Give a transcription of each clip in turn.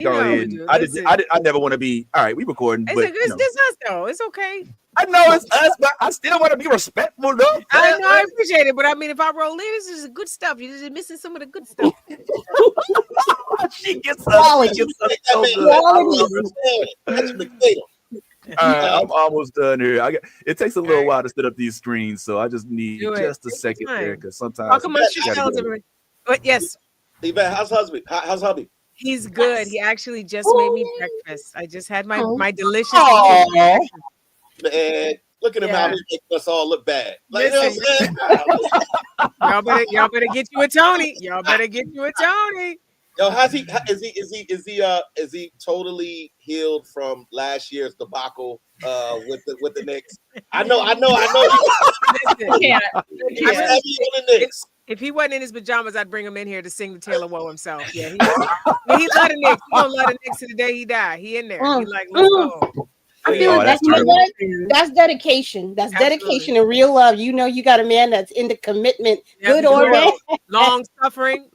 Go ahead. I never want to be. All right, we recording. It's us though. It's okay. I know it's us, but I still want to be respectful, though. I know, I appreciate it, but I mean, if I roll in, this is good stuff. You're just missing some of the good stuff. She gets us so good. That's the deal. All right, I'm almost done here. It takes a little while to set up these screens, so I just need just a second there because sometimes. Talk amongst yourselves, everybody. But yes, Yvette, how's hubby? He's good. He actually just made me breakfast. I just had my delicious. Man, look at him how he makes us all look bad. Like, listen, y'all better get you a Tony. Y'all better get you a Tony. Yo, is he totally healed from last year's debacle with the Knicks? I know. If he wasn't in his pajamas, I'd bring him in here to sing the Tale of Woe himself. Yeah, he love the Knicks. He gonna love the Knicks to the day he die. He in there. He like, let's go. I feel like that's dedication. That's dedication and real love. You know, you got a man that's into commitment, good or bad. Long suffering.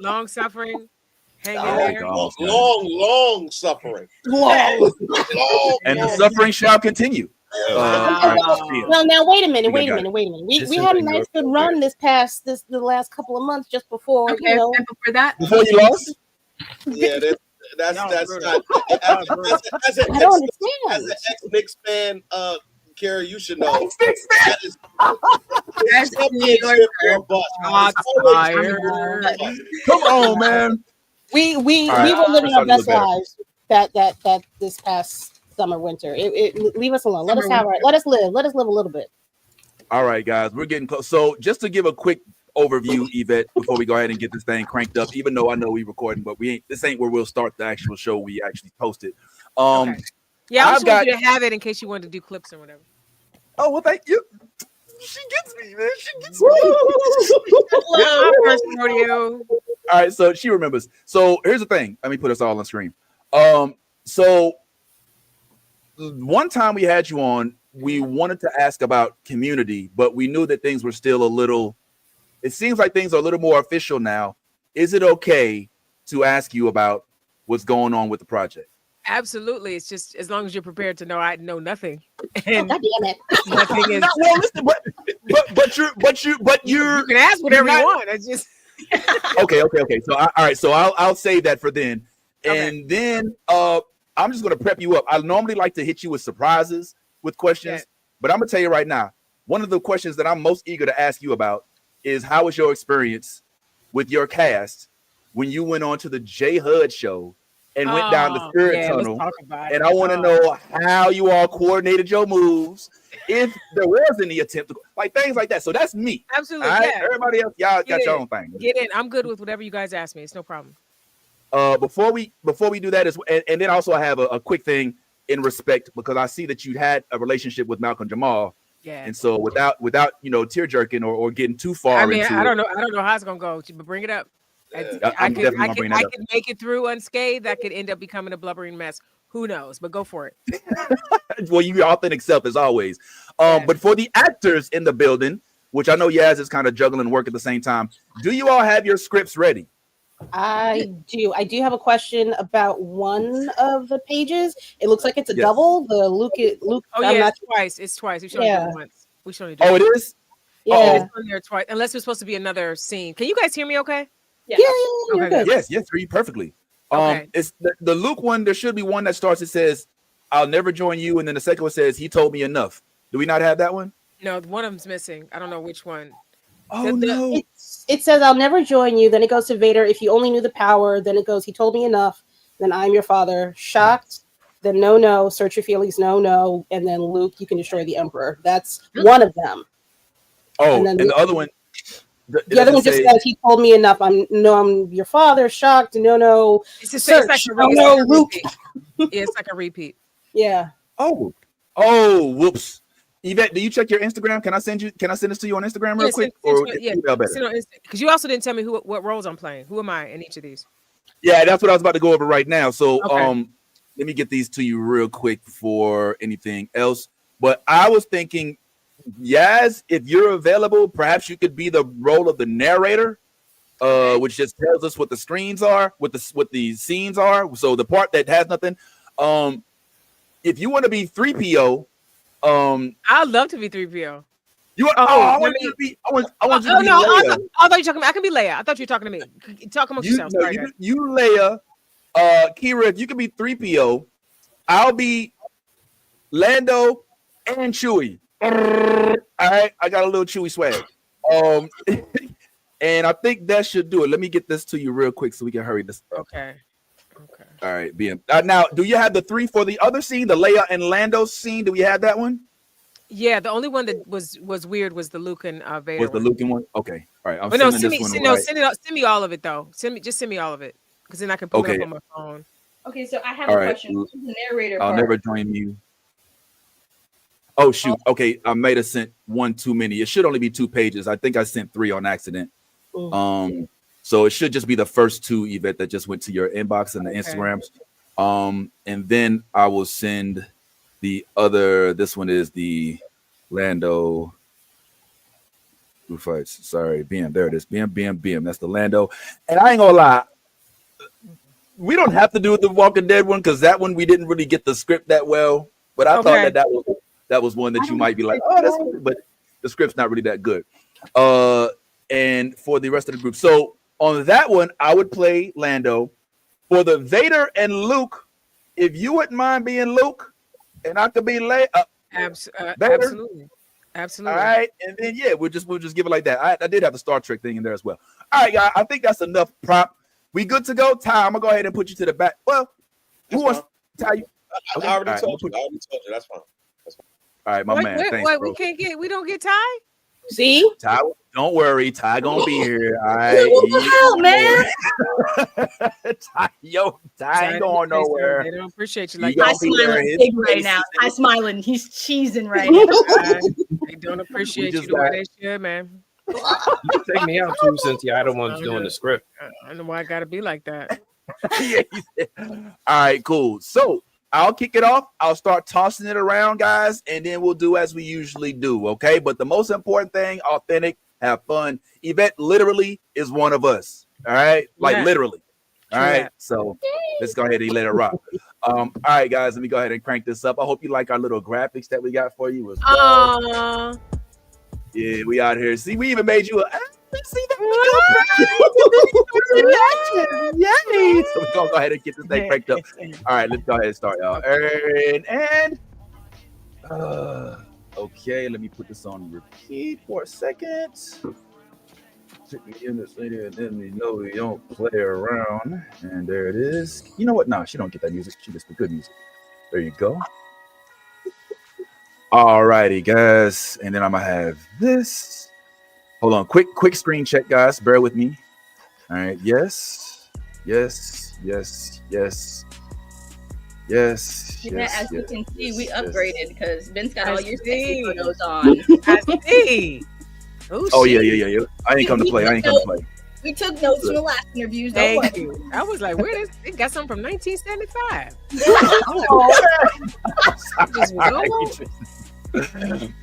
Hang in there. Long suffering. Long. And the suffering shall continue. Well, now wait a minute. We had a nice good run the last couple of months just before. Okay, you know, before that. Before you lost? Yeah, that's not. I don't understand. As an ex-Knicks fan, Carrie, you should know. Come on, man. We were living our best lives that this past summer, winter. Leave us alone. Let us live a little bit. All right, guys, we're getting close. So just to give a quick overview, Yvette, before we go ahead and get this thing cranked up, even though I know we're recording, but this ain't where we'll start the actual show we actually posted. Okay. Yeah, I just want you to have it in case you wanted to do clips or whatever. Oh, well, thank you. She gets me, man. She gets me. All right, so she remembers. So here's the thing. Let me put us all on screen. So one time we had you on, we wanted to ask about community, but we knew that things were still a little. It seems like things are a little more official now. Is it okay to ask you about what's going on with the project? Absolutely. It's just as long as you're prepared to know I know nothing. And God damn it. Nothing is. Well, listen, but you can ask whatever you want. It's just okay. So all right. So I'll save that for then. And then I'm just gonna prep you up. I normally like to hit you with surprises with questions, but I'm gonna tell you right now, one of the questions that I'm most eager to ask you about is how was your experience with your cast when you went on to the J Hud show and went down the Spirit Tunnel? And I want to know how you all coordinated your moves, if there was any attempt to like things like that. So that's me. Absolutely. Right? Yeah. Everybody else, y'all got your own thing. Get in. I'm good with whatever you guys ask me. It's no problem. Before we do that, and then also I have a quick thing in respect, because I see that you had a relationship with Malcolm Jamal. Yeah. And so without tear jerking or getting too far into I don't know how it's gonna go, but bring it up. I could make it through unscathed. That could end up becoming a blubbering mess. Who knows? But go for it. Well, you your authentic self as always. But for the actors in the building, which I know Yaz is kind of juggling work at the same time, do you all have your scripts ready? I do have a question about one of the pages. It looks like it's a double. The Luke. Oh yeah, it's twice. We should only do it once. We should only do it is? Yeah. It's on there twice. Unless there's supposed to be another scene. Can you guys hear me okay? Yeah. Okay, yes, hear you perfectly. It's the Luke one. There should be one that starts. It says, "I'll never join you," and then the second one says, "He told me enough." Do we not have that one? No, one of them's missing. I don't know which one. No. It says, "I'll never join you." Then it goes to Vader. "If you only knew the power." Then it goes, "He told me enough." Then, "I'm your father." Shocked. Then, "No. Search your feelings." No. And then, "Luke, you can destroy the Emperor." That's one of them. Oh, and the other one. The other one just says, "He told me enough." I'm your father. Shocked. No. It's just like Luke. It's like a repeat. Yeah. Oh, whoops. Yvette, do you check your Instagram? Can I send this to you on Instagram real quick? Because you also didn't tell me what roles I'm playing. Who am I in each of these? Yeah, that's what I was about to go over right now. So let me get these to you real quick before anything else. But I was thinking, Yaz, if you're available, perhaps you could be the role of the narrator which just tells us what the screens are, what the scenes are. So the part that has nothing. If you want to be 3PO, I'd love to be 3PO. You want? I want you to be. I want you to be no, Leia. I thought you were talking to me. I can be Leia. I thought you were talking to me. Talk amongst yourselves. No, you Leia. Kira, if you can be 3PO, I'll be Lando and Chewie. All right, I got a little Chewie swag. And I think that should do it. Let me get this to you real quick so we can hurry this up. Okay. All right, BM. Now, do you have the 3 for the other scene, the Leia and Lando scene? Do we have that one? Yeah, the only one that was weird was the Luke and Vader. Was the Luke one? Okay, all right. Send me all of it though. Send me all of it because then I can pull it up on my phone. Okay, so I have a question. Who's the narrator? I'll never join you. Oh shoot. Okay, I might have sent one too many. It should only be 2 pages. I think I sent 3 on accident. So it should just be the first 2, Yvette, that just went to your inbox and the Instagrams. And then I will send the other. This one is the Lando. Who fights? Sorry, BM. There it is. BM. That's the Lando. And I ain't gonna lie, we don't have to do the Walking Dead one because that one we didn't really get the script that well. But I thought that was one that you might be like, oh, that's good. But the script's not really that good. And for the rest of the group, so on that one, I would play Lando. For the Vader and Luke, if you wouldn't mind being Luke, and I could be Leia. Absolutely. All right, and then we'll just give it like that. I did have the Star Trek thing in there as well. All right, guys, I think that's enough prop. We good to go? Ty, I'm gonna go ahead and put you to the back. Well, who wants to tell you? Okay. I already told you. That's fine. All right, my man. Thanks, bro. We don't get Ty. See, Ty, don't worry. Ty gonna be here. All right. What the hell, man? Ty ain't going nowhere. They don't appreciate you like I'm smiling big right now. I'm smiling. He's cheesing right now. They don't appreciate you the way they should, man. You take me out too, Cynthia. I don't want you doing the script. I don't know why I gotta be like that. All right, cool. So I'll kick it off. I'll start tossing it around, guys, and then we'll do as we usually do, okay? But the most important thing, authentic, have fun. Yvette literally is one of us, all right? Like literally, all right? So let's go ahead and let it rock. All right, guys, let me go ahead and crank this up. I hope you like our little graphics that we got for you as well. Yeah, we out here. See, we even made you a... See that? Yay! So we're gonna go ahead and get this thing cranked up. All right, let's go ahead and start, y'all. And okay, let me put this on repeat for a second. And then we know we don't play around. And there it is. You know what? No, she don't get that music. She gets the good music. There you go. All righty, guys. And then I'm gonna have this. Hold on, quick screen check, guys. Bear with me. All right, yes. As you can see, we upgraded because Ben's got all your sexy photos on. I see. Oh yeah. I ain't come to play. We took notes from the last interviews. Thank you. I was like, where is it? Got something from 1975.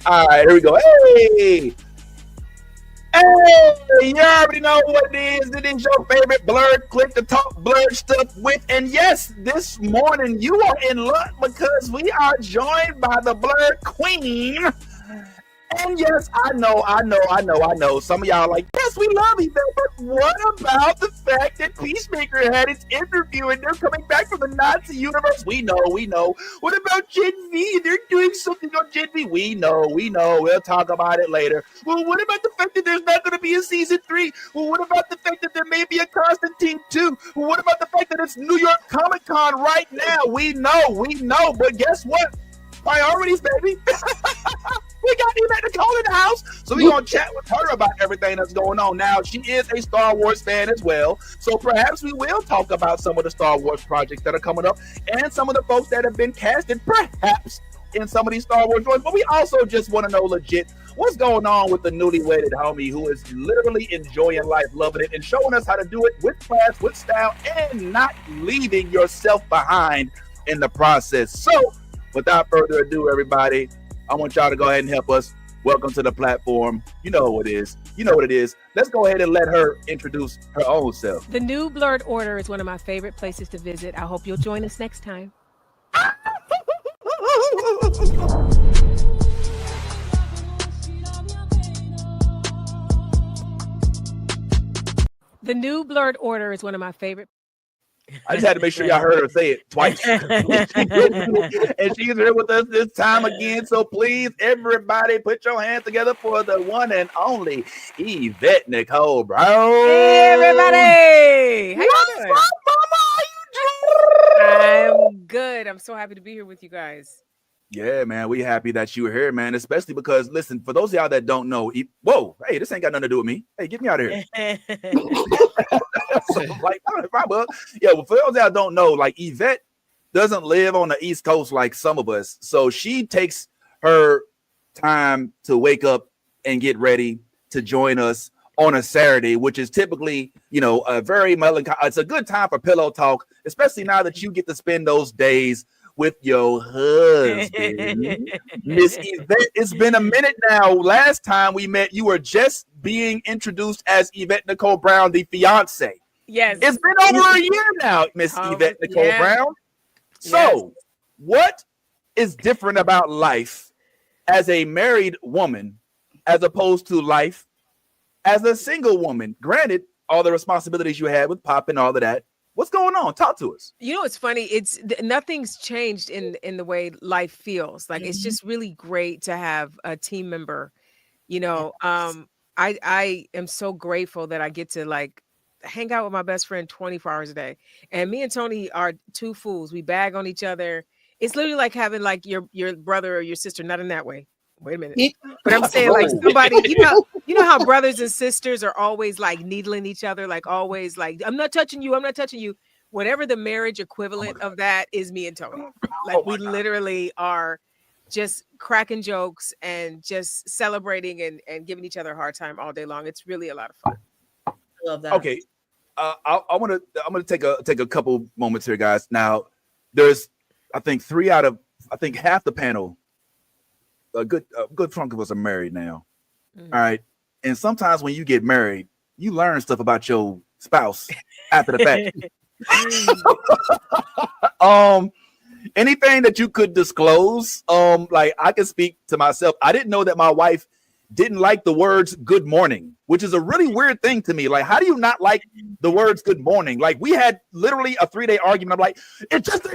All right, here we go. Hey, you already know what it is. It is your favorite blurred click to talk blurred stuff with. And yes, this morning you are in luck because we are joined by the blurred queen. And yes, I know. Some of y'all are like, yes, we love Yvette, but what about the fact that Peacemaker had its interview and they're coming back from the Nazi universe? We know. What about Gen V? They're doing something on Gen V. We know. We'll talk about it later. Well, what about the fact that there's not going to be a season 3? Well, what about the fact that there may be a Constantine 2? Well, what about the fact that it's New York Comic Con right now? We know, but guess what? Priorities, baby. We got Yvette Nicole in the house, so we're going to chat with her about everything that's going on. Now, she is a Star Wars fan as well, so perhaps we will talk about some of the Star Wars projects that are coming up and some of the folks that have been casted perhaps in some of these Star Wars joints. But we also just want to know legit what's going on with the newly wedded homie who is literally enjoying life, loving it, and showing us how to do it with class, with style, and not leaving yourself behind in the process. So, without further ado, everybody, I want y'all to go ahead and help us Welcome to the platform. You know what it is. You know what it is. Let's go ahead and let her introduce her own self. The New Blurred Order is one of my favorite places to visit. I hope you'll join us next time. The New Blurred Order is one of my favorite. I just had to make sure y'all heard her say it twice. And she's here with us this time again. So please, everybody, put your hands together for the one and only Yvette Nicole Brown. Hey, everybody. How you doing? I'm good. I'm so happy to be here with you guys. Yeah, man, we happy that you were here, man. Especially because, listen, for those of y'all that don't know, whoa, hey, this ain't got nothing to do with me. Hey, get me out of here. So, like, yeah, well, for those that don't know, like, Yvette doesn't live on the East Coast like some of us. So she takes her time to wake up and get ready to join us on a Saturday, which is typically, you know, a very melancholy. It's a good time for pillow talk, especially now that you get to spend those days with your husband, Miss Yvette. It's been a minute now. Last time we met, you were just being introduced as Yvette Nicole Brown, the fiance. Yes. It's been over a year now, Miss Yvette Nicole Brown. So, what is different about life as a married woman as opposed to life as a single woman? Granted, all the responsibilities you had with Pop and all of that. What's going on? Talk to us. You know, it's funny. It's nothing's changed in the way life feels. Like it's just really great to have a team member. You know, I am so grateful that I get to like hang out with my best friend 24 hours a day. And me and Tony are two fools. We bag on each other. It's literally like having like your brother or your sister. Not in that way. Wait a minute. But I'm saying like somebody, you know how brothers and sisters are always like needling each other, like always like, I'm not touching you. I'm not touching you. Whatever the marriage equivalent of that is me and Tony. Like we literally are just cracking jokes and just celebrating and giving each other a hard time all day long. It's really a lot of fun. I love that. Okay. I'm gonna take a couple moments here, guys. Now there's, I think half the panel, a good chunk of us are married now. All right. And sometimes when you get married, you learn stuff about your spouse after the fact. Anything that you could disclose? Like I can speak to myself. I didn't know that my wife didn't like the words good morning, which is a really weird thing to me. Like, how do you not like the words good morning? Like, we had literally a 3-day argument. I'm like, it's just a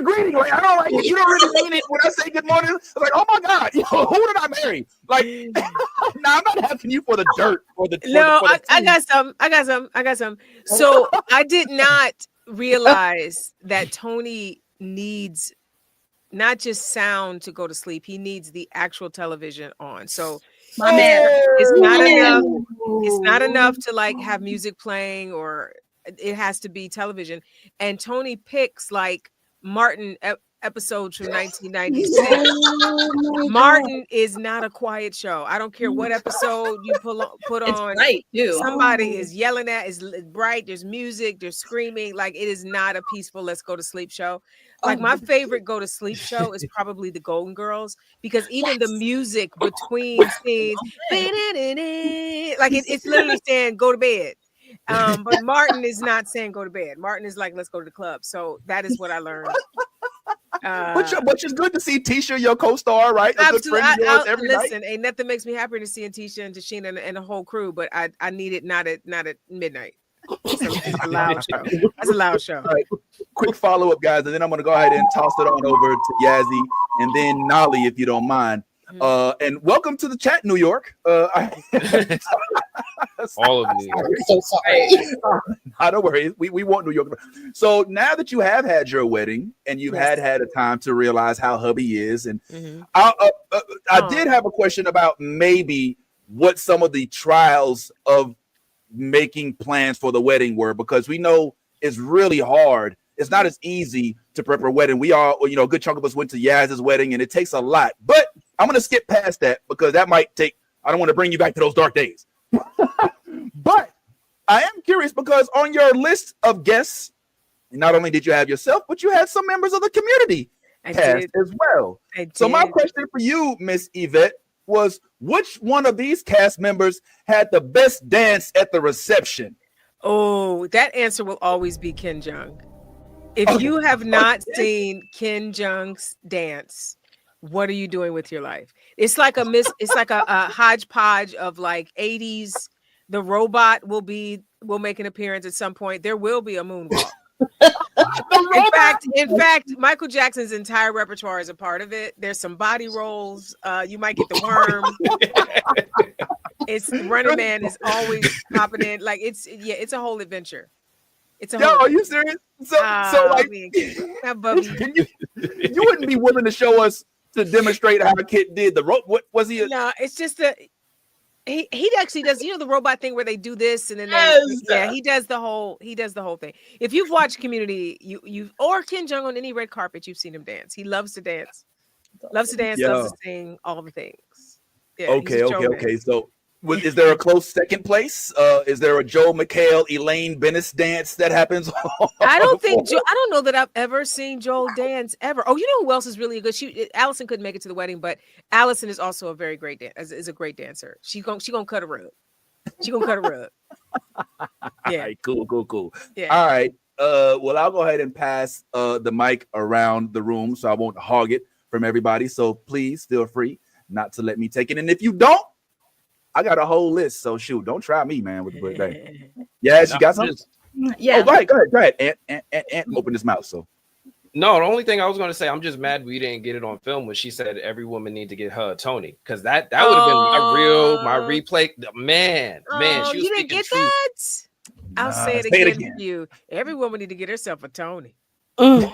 greeting. Like, I don't like it. You don't really mean it when I say good morning. I was like, oh my God, who did I marry? Like, now I'm not asking you for the dirt or the I got some. So I did not realize that Tony needs not just sound to go to sleep. He needs the actual television on. So my man, it's not enough to like have music playing, or it has to be television. And Tony picks like Martin episodes from 1996. Martin is not a quiet show. I don't care what episode you put on. Right, too. Somebody is yelling at, is bright. There's music. There's screaming. Like it is not a peaceful let's go to sleep show. Like my favorite go to sleep show is probably the Golden Girls, because even the music between scenes, like it's literally saying go to bed. But Martin is not saying go to bed. Martin is like let's go to the club. So that is what I learned. But it's good to see Tisha, your co-star, right? A good friend of yours every listen, night. Ain't nothing makes me happier than seeing Tisha and Tashina and the whole crew. But I need it not at midnight. It's a loud show. That's a loud show. All right. Quick follow-up, guys, and then I'm going to go ahead and toss it on over to Yazzie and then Nolly, if you don't mind. And welcome to the chat, New York. All of me. I'm so sorry. Don't worry. We want New York. So now that you have had your wedding and you've had a time to realize how hubby is, and I did have a question about maybe what some of the trials of making plans for the wedding were, because we know it's really hard. It's not as easy to prep a wedding. We all, a good chunk of us went to Yaz's wedding, and it takes a lot. But I'm going to skip past that because that might take, I don't want to bring you back to those dark days. But I am curious because on your list of guests, not only did you have yourself, but you had some members of the community cast as well. So my question for you, Miss Yvette, was which one of these cast members had the best dance at the reception? Oh, that answer will always be Ken Jeong. If you have not seen Ken Jeong's dance, what are you doing with your life? It's like a hodgepodge of like 80s. The robot will make an appearance at some point. There will be a moonwalk. In fact, Michael Jackson's entire repertoire is a part of it. There's some body rolls. You might get the worm. It's Running Man is always popping in. Like it's a whole adventure. It's a whole. Are you serious? So like, you wouldn't be willing to show us to demonstrate how the kid did the rope? What was he? No, it's just he actually does, the robot thing where they do this and then he does the whole thing. If you've watched Community, you or Ken Jeong on any red carpet, you've seen him dance. He loves to dance, loves to sing, all the things. Yeah, okay. So is there a close second place? Is there a Joel McHale, Elaine Bennis dance that happens? I don't know that I've ever seen Joel dance ever. Oh, you know who else is really good? Allison couldn't make it to the wedding, but Allison is also a very great is a great dancer. She gonna cut a rug. She gonna cut a rug. Yeah. All right, cool. Yeah. All right. Well, I'll go ahead and pass the mic around the room so I won't hog it from everybody. So please feel free not to let me take it. And if you don't, I got a whole list, so shoot, don't try me, man, with the birthday. Yes, you got something? Yeah. Oh, go ahead. And open his mouth. So No, the only thing I was going to say, I'm just mad we didn't get it on film when she said every woman need to get her a Tony, because that would have been my replay. Man, she was you didn't get truth. that. I'll say it again for you. Every woman need to get herself a Tony. Mm.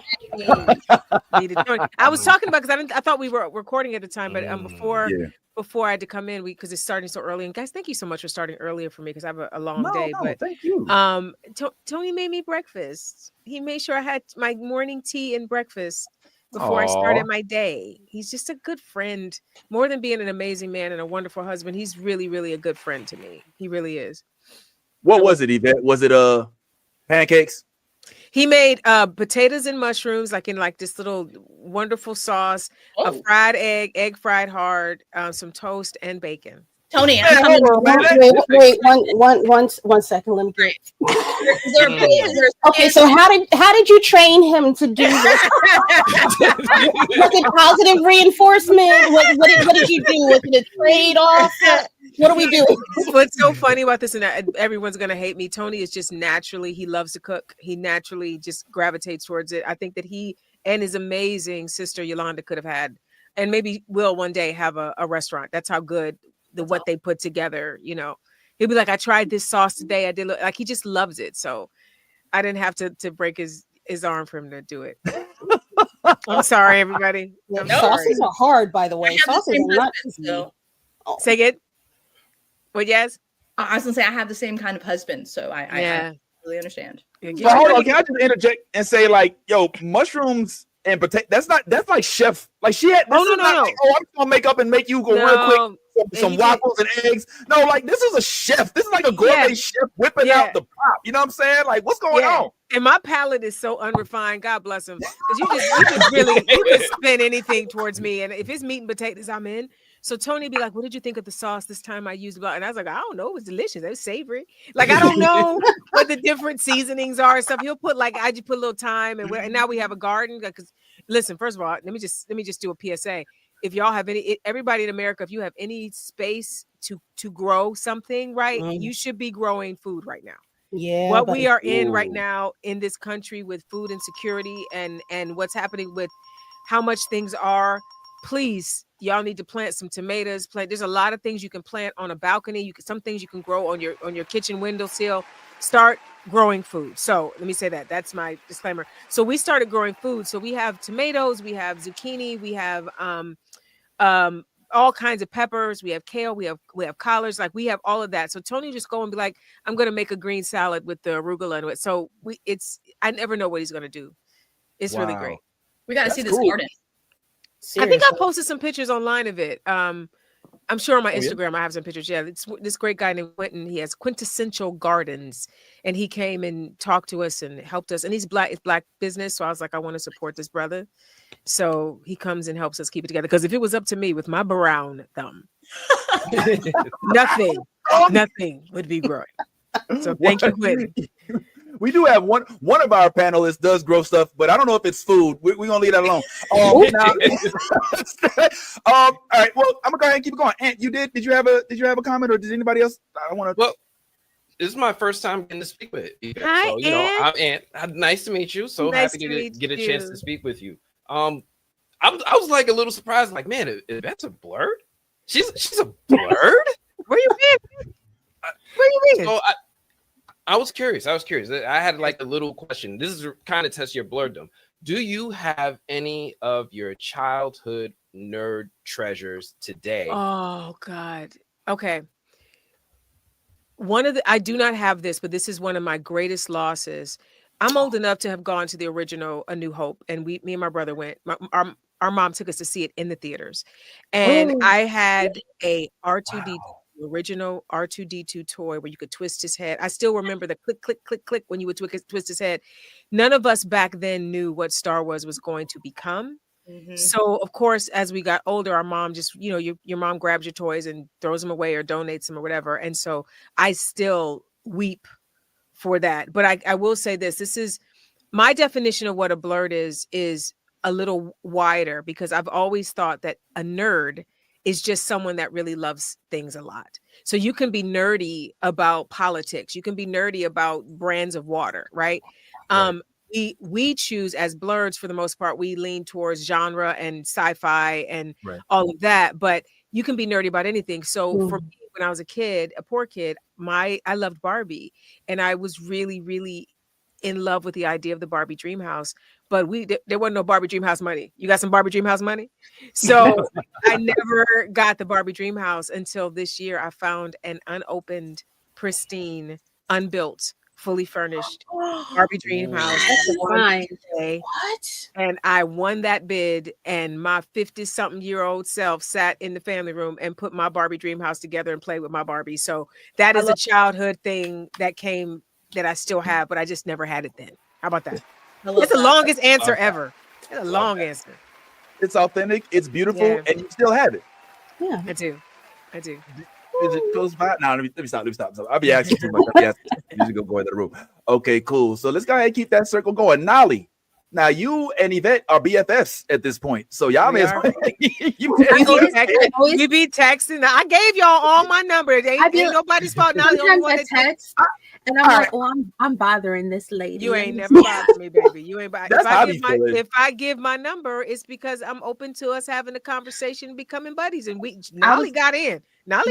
I was talking about because I thought we were recording at the time, but before I had to come in, because it's starting so early. And guys, thank you so much for starting earlier for me because I have a long day. But thank you. Tony made me breakfast. He made sure I had my morning tea and breakfast before I started my day. He's just a good friend. More than being an amazing man and a wonderful husband, he's really, really a good friend to me. He really is. What was it, Yvette? Was it pancakes? He made potatoes and mushrooms, like in like this little wonderful sauce, a fried egg fried hard, some toast and bacon. Tony, wait, one second. Let me get. Okay, so how did you train him to do this? Was it positive reinforcement? What did you do? Was it a trade off? What do we do? What's so funny about this, and everyone's gonna hate me. Tony is just naturally, he loves to cook. He naturally just gravitates towards it. I think that he and his amazing sister Yolanda could have had, and maybe will one day have a restaurant. That's how good what they put together. He'll be like, I tried this sauce today. I did like he just loves it. So I didn't have to break his arm for him to do it. I'm sorry, everybody. Sauces are hard, by the way. Sauces are not. Say it. What? Yes. I was gonna say I have the same kind of husband, so I really understand. So hold on, can I just interject and say, like, yo, mushrooms and potato? That's like chef. Like she had. No. Like, I'm gonna make up and make you go real quick. Some waffles and eggs. No, like this is a chef. This is like a gourmet chef whipping out the pop. You know what I'm saying? Like, what's going on? And my palate is so unrefined. God bless him. Because you can spin anything towards me, and if it's meat and potatoes, I'm in. So Tony be like, what did you think of the sauce this time I used? And I was like, I don't know. It was delicious. It was savory. Like, I don't know what the different seasonings are and stuff. He'll put I just put a little thyme and now we have a garden. Because listen, first of all, let me just do a PSA. If y'all have everybody in America, if you have any space to grow something, right, you should be growing food right now. Yeah. What we are in right now in this country with food insecurity and what's happening with how much things are, please, y'all need to plant some tomatoes. There's a lot of things you can plant on a balcony. Some things you can grow on your kitchen windowsill. Start growing food. So let me say that's my disclaimer. So we started growing food. So we have tomatoes, we have zucchini, we have all kinds of peppers. We have kale, we have collards. Like we have all of that. So Tony just go and be like, I'm going to make a green salad with the arugula and it. So I never know what he's going to do. It's really great. We got to see this garden. Seriously. I think I posted some pictures online of it. I'm sure on my Oh, yeah? Instagram I have some pictures. Yeah, it's this great guy named Quentin. He has Quintessential Gardens, and he came and talked to us and helped us. And he's black. It's black business, so I was like, I want to support this brother. So he comes and helps us keep it together. Because if it was up to me with my brown thumb, nothing would be growing. So thank you, Quentin. We do have one of our panelists does grow stuff, but I don't know if it's food. We're gonna leave that alone. All right. Well, I'm gonna go ahead and keep it going. Ant, did you have a comment, or did anybody else? I want to. Well, this is my first time getting to speak with you. Hi, so, I'm Ant. Nice to meet you. So Nice happy to to get a meet chance you. to speak with you. I was like a little surprised, like, man, that's a blurred. She's a blurred. Where you been? Where you been? So I was curious. I had like a little question. This is kind of test your blurredom. Do you have any of your childhood nerd treasures today? Oh God. Okay. I do not have this, but this is one of my greatest losses. I'm old enough to have gone to the original A New Hope, and me and my brother went. Our mom took us to see it in the theaters, and I had a R2D2, original R2D2 toy where you could twist his head. I still remember the click, click, click, click when you would twist his head. None of us back then knew what Star Wars was going to become. So of course, as we got older, our mom just, your mom grabs your toys and throws them away or donates them or whatever. And so I still weep for that. But I will say this is my definition of what a blurred is a little wider, because I've always thought that a nerd is just someone that really loves things a lot. So you can be nerdy about politics. You can be nerdy about brands of water, right? We choose as blurs, for the most part, we lean towards genre and sci-fi and all of that, but you can be nerdy about anything. So for me, when I was a kid, a poor kid, I loved Barbie, and I was really, really in love with the idea of the Barbie dream house, but there wasn't no Barbie dream house money. You got some Barbie dream house money? So I never got the Barbie dream house until this year. I found an unopened, pristine, unbuilt, fully furnished Barbie dream house. What? And I won that bid, and my 50-something-year-old self sat in the family room and put my Barbie dream house together and played with my Barbie. So that is a childhood thing that I still have, but I just never had it then. How about that? It's the longest answer ever. It's a long answer. It's authentic. It's beautiful, and you still have it. Yeah, I do. Is it close by? No, let me stop. I'll be asking too much. You should go in the room. Okay, cool. So let's go ahead and keep that circle going. Nolly, now you and Yvette are BFFs at this point. So y'all may as well. We be texting. I gave y'all all my numbers. Ain't nobody's fault. Now the only one that text. And I'm like, oh, I'm bothering this lady. You ain't never bothered me, baby. You ain't bothered. If I give my number, it's because I'm open to us having a conversation, becoming buddies. And Nolly got in. I'll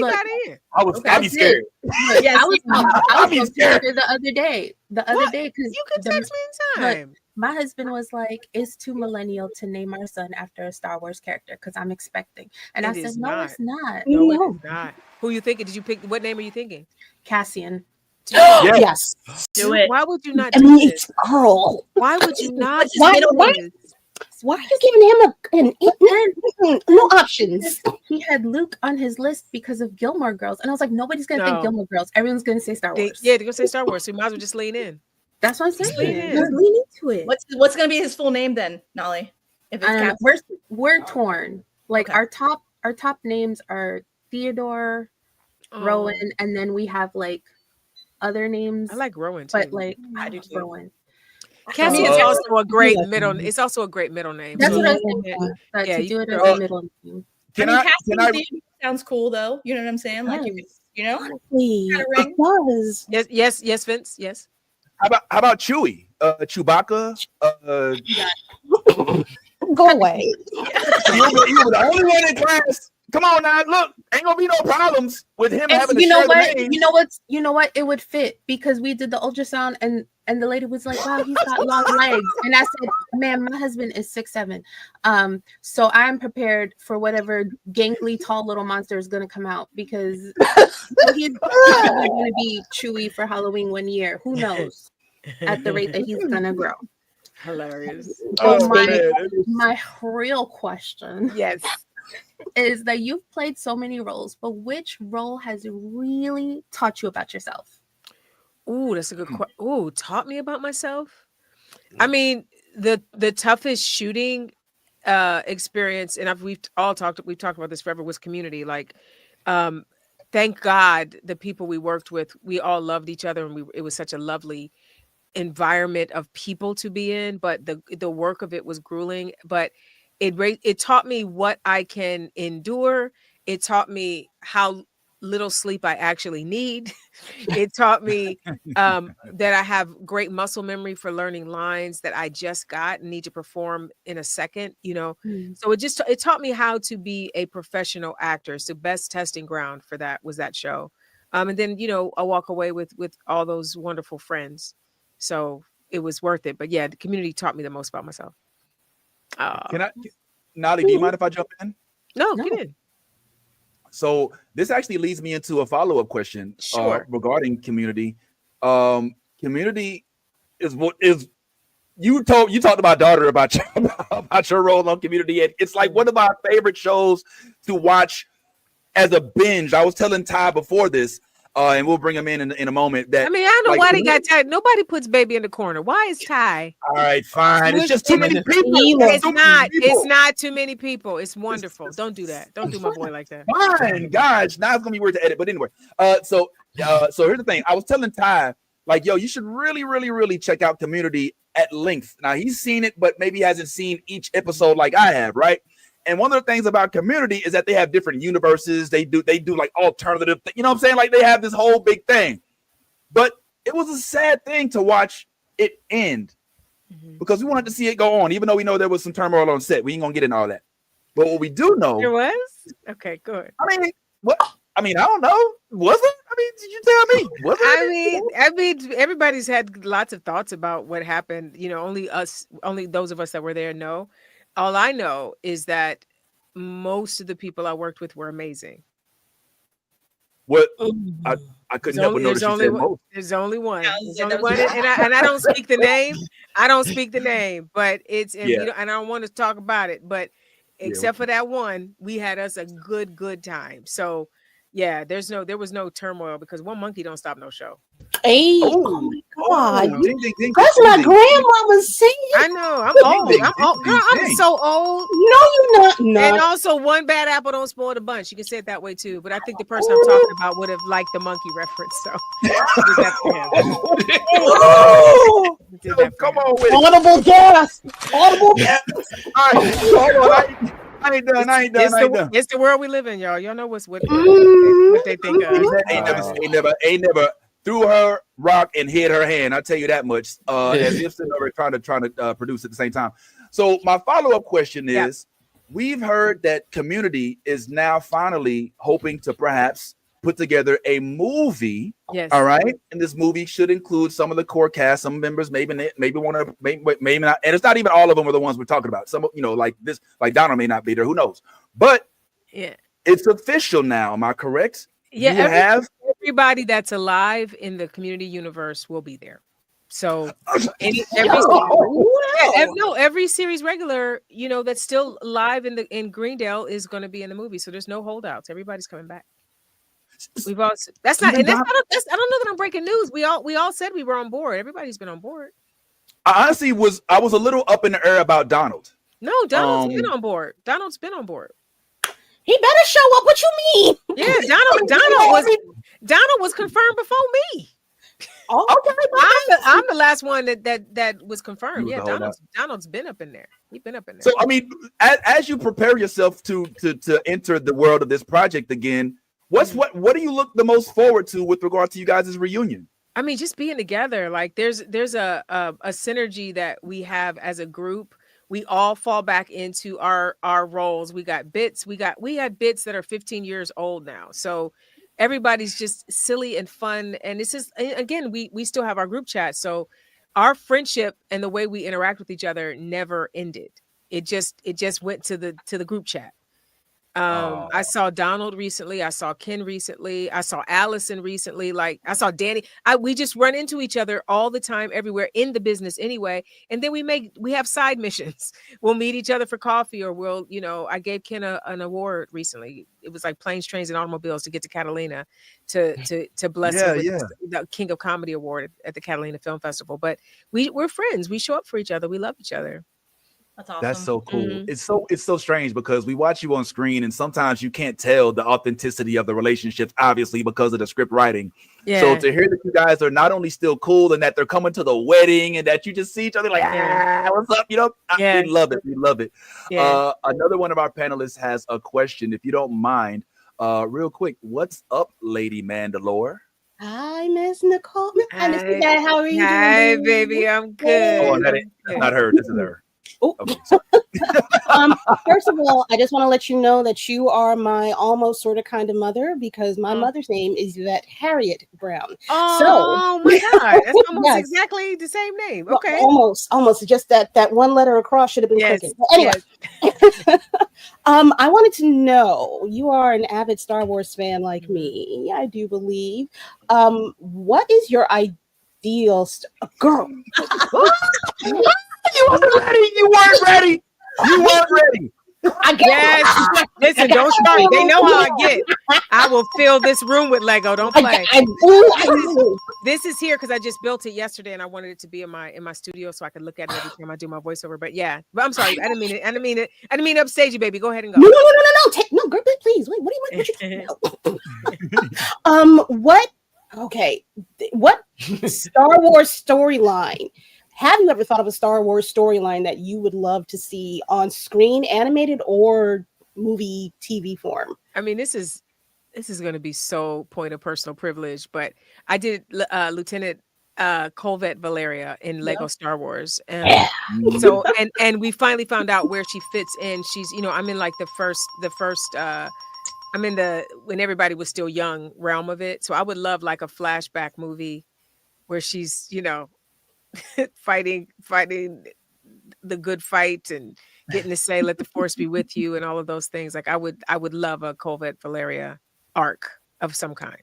be scared. Yes, I was scared the other day. Because you can text me anytime. My husband was like, "It's too millennial to name our son after a Star Wars character because I'm expecting." And I said, "No, it's not. No, it's not." Who you thinking? Did you pick? What name are you thinking? Cassian. Yes. Do it. Why would you not? I mean, it's Earl. Why would you not? Why are you giving him no options? He had Luke on his list because of Gilmore Girls, and I was like, nobody's gonna think Gilmore Girls. Everyone's gonna say Star Wars. They're gonna say Star Wars. So you might as well just lean in. That's what I'm saying. Lean into it. What's gonna be his full name then, Nolly? If it's we're torn. Like our top names are Theodore, Rowan, and then we have like other names. I like Rowan too. But like I do too. Rowan. Cassie is also a great middle. It's also a great middle name. That's what I was thinking. To do it as a middle name. Cassie sounds cool though. You know what I'm saying? Like It was. Yes, Vince. Yes. How about Chewie? Chewbacca? Go away. You were the only one in class. Come on now, look, ain't gonna be no problems with him having to share the name. You know what? It would fit because we did the ultrasound and the lady was like, "Wow, he's got long legs," and I said, "Man, my husband is 6'7", so I'm prepared for whatever gangly tall little monster is gonna come out because he's probably gonna be Chewy for Halloween one year. Who knows? At the rate that he's gonna grow." Hilarious. My real question. Yes. is that you've played so many roles, but which role has really taught you about yourself? Ooh, that's a good question. Ooh, taught me about myself. I mean, the toughest shooting experience, and we've talked about this forever, was Community. Like, thank God the people we worked with, we all loved each other, and it was such a lovely environment of people to be in, but the work of it was grueling. But it taught me what I can endure. It taught me how little sleep I actually need. It taught me that I have great muscle memory for learning lines that I just got and need to perform in a second, So it taught me how to be a professional actor. So best testing ground for that was that show. And then, I walk away with all those wonderful friends. So it was worth it. But yeah, the Community taught me the most about myself. Nolly, do you mind if I jump in? No, get in. So this actually leads me into a follow-up question regarding Community. Community is you talked about Daughter, about your role on Community. It's like one of our favorite shows to watch as a binge. I was telling Ty before this, and we'll bring him in a moment. That I mean, I don't know why they got Ty. Nobody puts Baby in the corner. Why is Ty? All right, fine. It's just too many people. It's not too many people. It's wonderful. Don't do that. Don't do my boy like that. Fine, gosh. Now it's gonna be weird to edit. But anyway, so here's the thing. I was telling Ty, like, yo, you should really, really, really check out Community at length. Now he's seen it, but maybe hasn't seen each episode like I have, right? And one of the things about Community is that they have different universes. They do like alternative, you know what I'm saying? Like they have this whole big thing. But it was a sad thing to watch it end because we wanted to see it go on, even though we know there was some turmoil on set. We ain't gonna get into all that. But what we do know, there was. Okay, good. I mean, what? I mean, I don't know. Was it? I mean, did you tell me? Was it? I mean, everybody's had lots of thoughts about what happened. Only those of us that were there know. All I know is that most of the people I worked with were amazing. What? I couldn't help but notice you said most. There's only one. And I don't speak the name. I don't speak the name, but it's and I don't want to talk about it. But except for that one, we had us a good time. So yeah, there was no turmoil because one monkey don't stop no show. Hey, oh my God. That's my grandmama's singing. I know. I'm old. Girl, I'm so old. No, you're not. No. And also, one bad apple don't spoil the bunch. You can say it that way too. But I think the person I'm talking about would have liked the monkey reference. So come on with it. Audible gas. Audible gas. All right. Hold on. I ain't done. It's the world we live in, y'all. Y'all know what they think of. Ain't never threw her rock and hit her hand. I'll tell you that much. As if they're trying to produce at the same time. So my follow-up question is: we've heard that Community is now finally hoping to perhaps put together a movie. Yes. All right. And this movie should include some of the core cast, some members, maybe not. And it's not even all of them are the ones we're talking about. Some, like this, like Donna may not be there. Who knows? But it's official now. Am I correct? Yeah. Everybody that's alive in the Community universe will be there. So every series regular, that's still live in Greendale is going to be in the movie. So there's no holdouts. Everybody's coming back. I don't know that I'm breaking news. We all said we were on board. Everybody's been on board. I honestly was a little up in the air about Donald. No, Donald's been on board. Donald's been on board. He better show up. What you mean? Yeah, Donald was confirmed before me. Oh, okay. I'm the last one that was confirmed. Yeah, Donald's been up in there. He's been up in there. So I mean, as you prepare yourself to enter the world of this project again, what do you look the most forward to with regard to you guys' reunion? I mean, just being together. Like there's a synergy that we have as a group. We all fall back into our roles. We got bits. We had bits that are 15 years old now. So everybody's just silly and fun. And it's just, again, we still have our group chat. So our friendship and the way we interact with each other never ended. It just went to the group chat. I saw Donald recently. I saw Ken recently. I saw Allison recently. Like I saw Danny. We just run into each other all the time, everywhere in the business anyway. And then we have side missions. We'll meet each other for coffee, or we'll, I gave Ken an award recently. It was like planes, trains, and automobiles to get to Catalina to bless him with the King of Comedy Award at the Catalina Film Festival. But we're friends. We show up for each other. We love each other. That's awesome. That's so cool. It's so strange because we watch you on screen and sometimes you can't tell the authenticity of the relationships, obviously, because of the script writing. Yeah. So to hear that you guys are not only still cool and that they're coming to the wedding and that you just see each other like, what's up? We love it. We love it. Yeah. Another one of our panelists has a question, if you don't mind, real quick. What's up, Lady Mandalore? Hi, Miss Nicole. Hi, Miss Yvette. How are you doing? Hi, baby. I'm good. Oh, that's not her. This is her. Oh. Okay, first of all, I just want to let you know that you are my almost sort of kind of mother, because my mother's name is Yvette Harriet Brown. Oh my God, that's almost exactly the same name. Okay, almost. Just that one letter across should have been crooked. Anyway, I wanted to know, you are an avid Star Wars fan like me, I do believe. What is your ideal girl? You weren't ready. I guess. Listen, don't start. They know how I get. I will fill this room with Lego. Don't play. This is here because I just built it yesterday, and I wanted it to be in my studio so I could look at it every time I do my voiceover. But yeah, I'm sorry. I didn't mean it. I didn't mean to upstage you, baby. Go ahead and go. No, girl, please. Wait, what do you want? What Star Wars storyline? Have you ever thought of a Star Wars storyline that you would love to see on screen, animated or movie TV form? I mean, this is going to be so point of personal privilege, but I did Lieutenant Colvette Valeria in Lego Star Wars. So and we finally found out where she fits in. She's, I'm in like the first I'm in the when everybody was still young realm of it. So I would love like a flashback movie where she's, fighting the good fight and getting to say let the force be with you and all of those things. Like I would love a Colvette Valeria arc of some kind.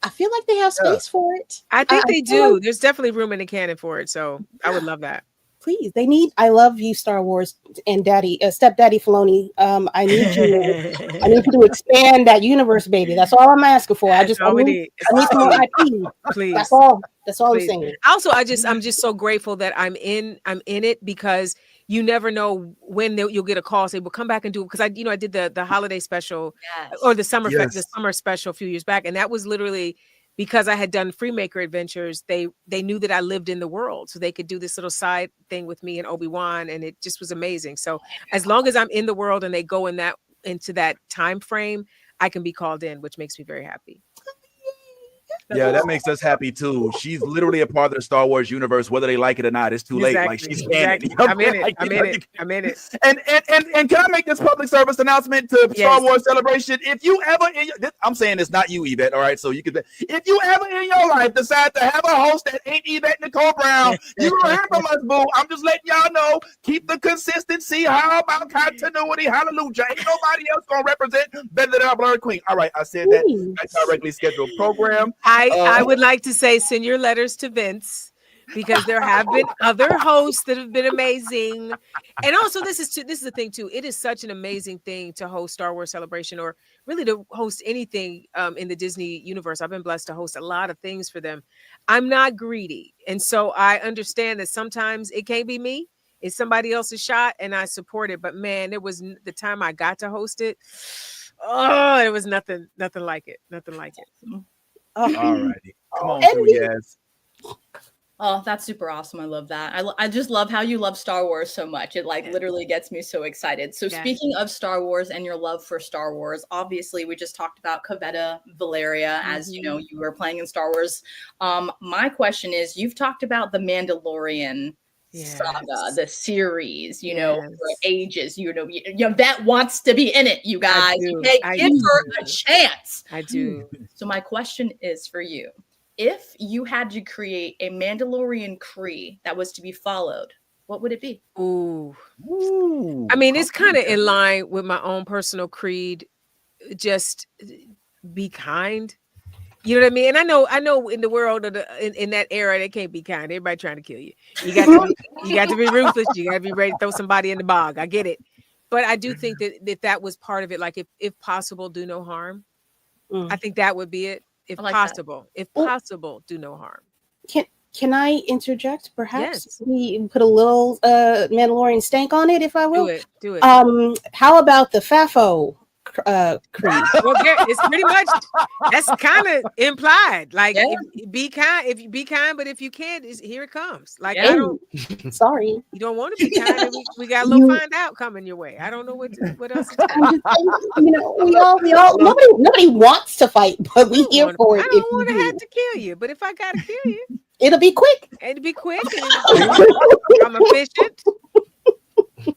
I feel like they have space for it. I think they do. There's definitely room in the canon for it, so I would love that. Please, I love you, Star Wars and stepdaddy Filoni. I need you to expand that universe, baby. That's all I'm asking for. I need some more IP. Please. That's all I'm saying. Also, I'm just so grateful that I'm in it, because you never know when you'll get a call say, "Well, come back and do it." Because I did the holiday special or the summer special a few years back, and that was literally because I had done Freemaker Adventures. They knew that I lived in the world, so they could do this little side thing with me and Obi-Wan, and it just was amazing. So as long as I'm in the world and they go into that time frame, I can be called in, which makes me very happy. Yeah, that makes us happy too. She's literally a part of the Star Wars universe, whether they like it or not. It's too late. Like she's canon. I'm in it. And can I make this public service announcement to Star Wars Celebration? If you ever, I'm saying it's not you, Yvette. All right, so you could. If you ever in your life decide to have a host that ain't Yvette Nicole Brown, you gonna hear from us, boo. I'm just letting y'all know. Keep the consistency. How about continuity? Hallelujah. Ain't nobody else gonna represent better than our blurred queen. All right, I said that. That's our regularly scheduled program. I would like to say send your letters to Vince, because there have been other hosts that have been amazing. And also this is the thing too. It is such an amazing thing to host Star Wars Celebration, or really to host anything in the Disney universe. I've been blessed to host a lot of things for them. I'm not greedy. And so I understand that sometimes it can't be me. It's somebody else's shot, and I support it. But man, it was the time I got to host it. Oh, it was nothing like it. Nothing like it. All righty. Come on through, yes. Oh, that's super awesome. I love that. I just love how you love Star Wars so much. It literally gets me so excited. So speaking of Star Wars and your love for Star Wars, obviously we just talked about Colvette Valeria, as you were playing in Star Wars. My question is, you've talked about the Mandalorian saga, the series, for ages. Yvette wants to be in it, you guys. Give her a chance. I do. So my question is for you. If you had to create a Mandalorian Cree that was to be followed, what would it be? Ooh. Ooh, I mean, it's kind of in line with my own personal creed. Just be kind. You know what I mean? And I know in the world of in that era, they can't be kind. Everybody trying to kill you. You got to be ruthless. You got to be ready to throw somebody in the bog. I get it. But I do think that was part of it. Like if possible, do no harm. I think that would be it. If possible, do no harm. Can I interject? Perhaps Yes. we put a little Mandalorian stank on it, if I will. Do it. How about the FAFO creed? Well, it's pretty much that's kind of implied. Like, be kind, but if you can't, here it comes. Like, I don't. Sorry, you don't want to be kind. And we got a little find out coming your way. I don't know what else. We all nobody wants to fight, but we here for it. I don't want to have to kill you, but if I gotta kill you, it'll be quick. It'll be quick. I'm efficient.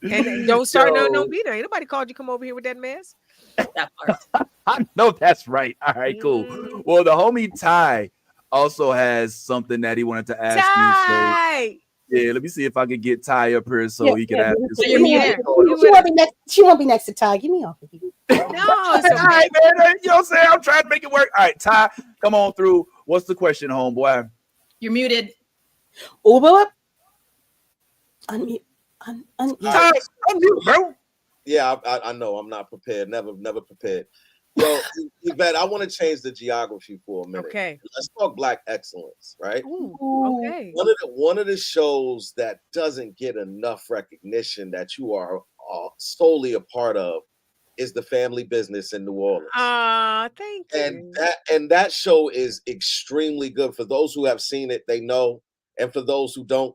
And don't start no beater. Ain't nobody called you come over here with that mess. I know that's right. All right, cool. Well, the homie Ty also has something that he wanted to ask you. So, yeah, let me see if I can get Ty up here so he can ask this. She won't be next to Ty. Give me off of you. No, it's okay. All right, man. You know what I'm saying? I'm trying to make it work. All right, Ty, come on through. What's the question, homeboy? You're muted. Unmute. Ty, unmute, bro. Yeah, I know. I'm not prepared. Never prepared. Yo, Yvette, I want to change the geography for a minute. Okay. Let's talk Black excellence, right? Ooh, okay. One of the shows that doesn't get enough recognition that you are solely a part of is The Family Business in New Orleans. Thank you. And that show is extremely good. For those who have seen it, they know. And for those who don't,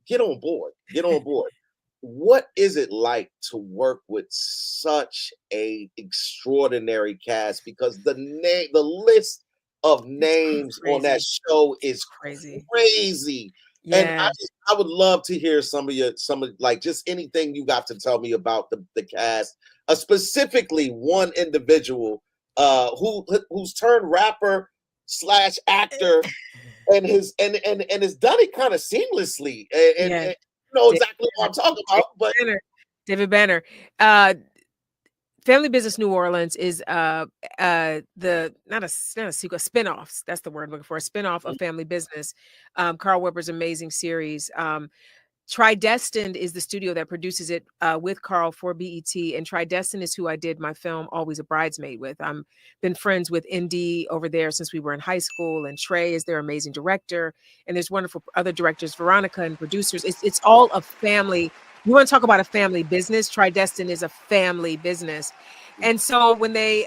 get on board. Get on board. What is it like to work with such a extraordinary cast? Because the list of names on that show is crazy. Yeah. And I would love to hear some of like just anything you got to tell me about the cast, specifically one individual who's turned rapper / actor and has done it kind of seamlessly and know exactly what I'm talking about, but David Banner. Family Business New Orleans is not a sequel, spinoffs. That's the word I'm looking for. A spinoff of Family Business. Carl Weber's amazing series. Tridestined is the studio that produces it with Carl for BET, and Tridestined is who I did my film Always a Bridesmaid with. I'm been friends with Indy over there since we were in high school, and Trey is their amazing director, and there's wonderful other directors, Veronica, and producers. It's all a family. You want to talk about a family business? Tridestined is a family business. And so when they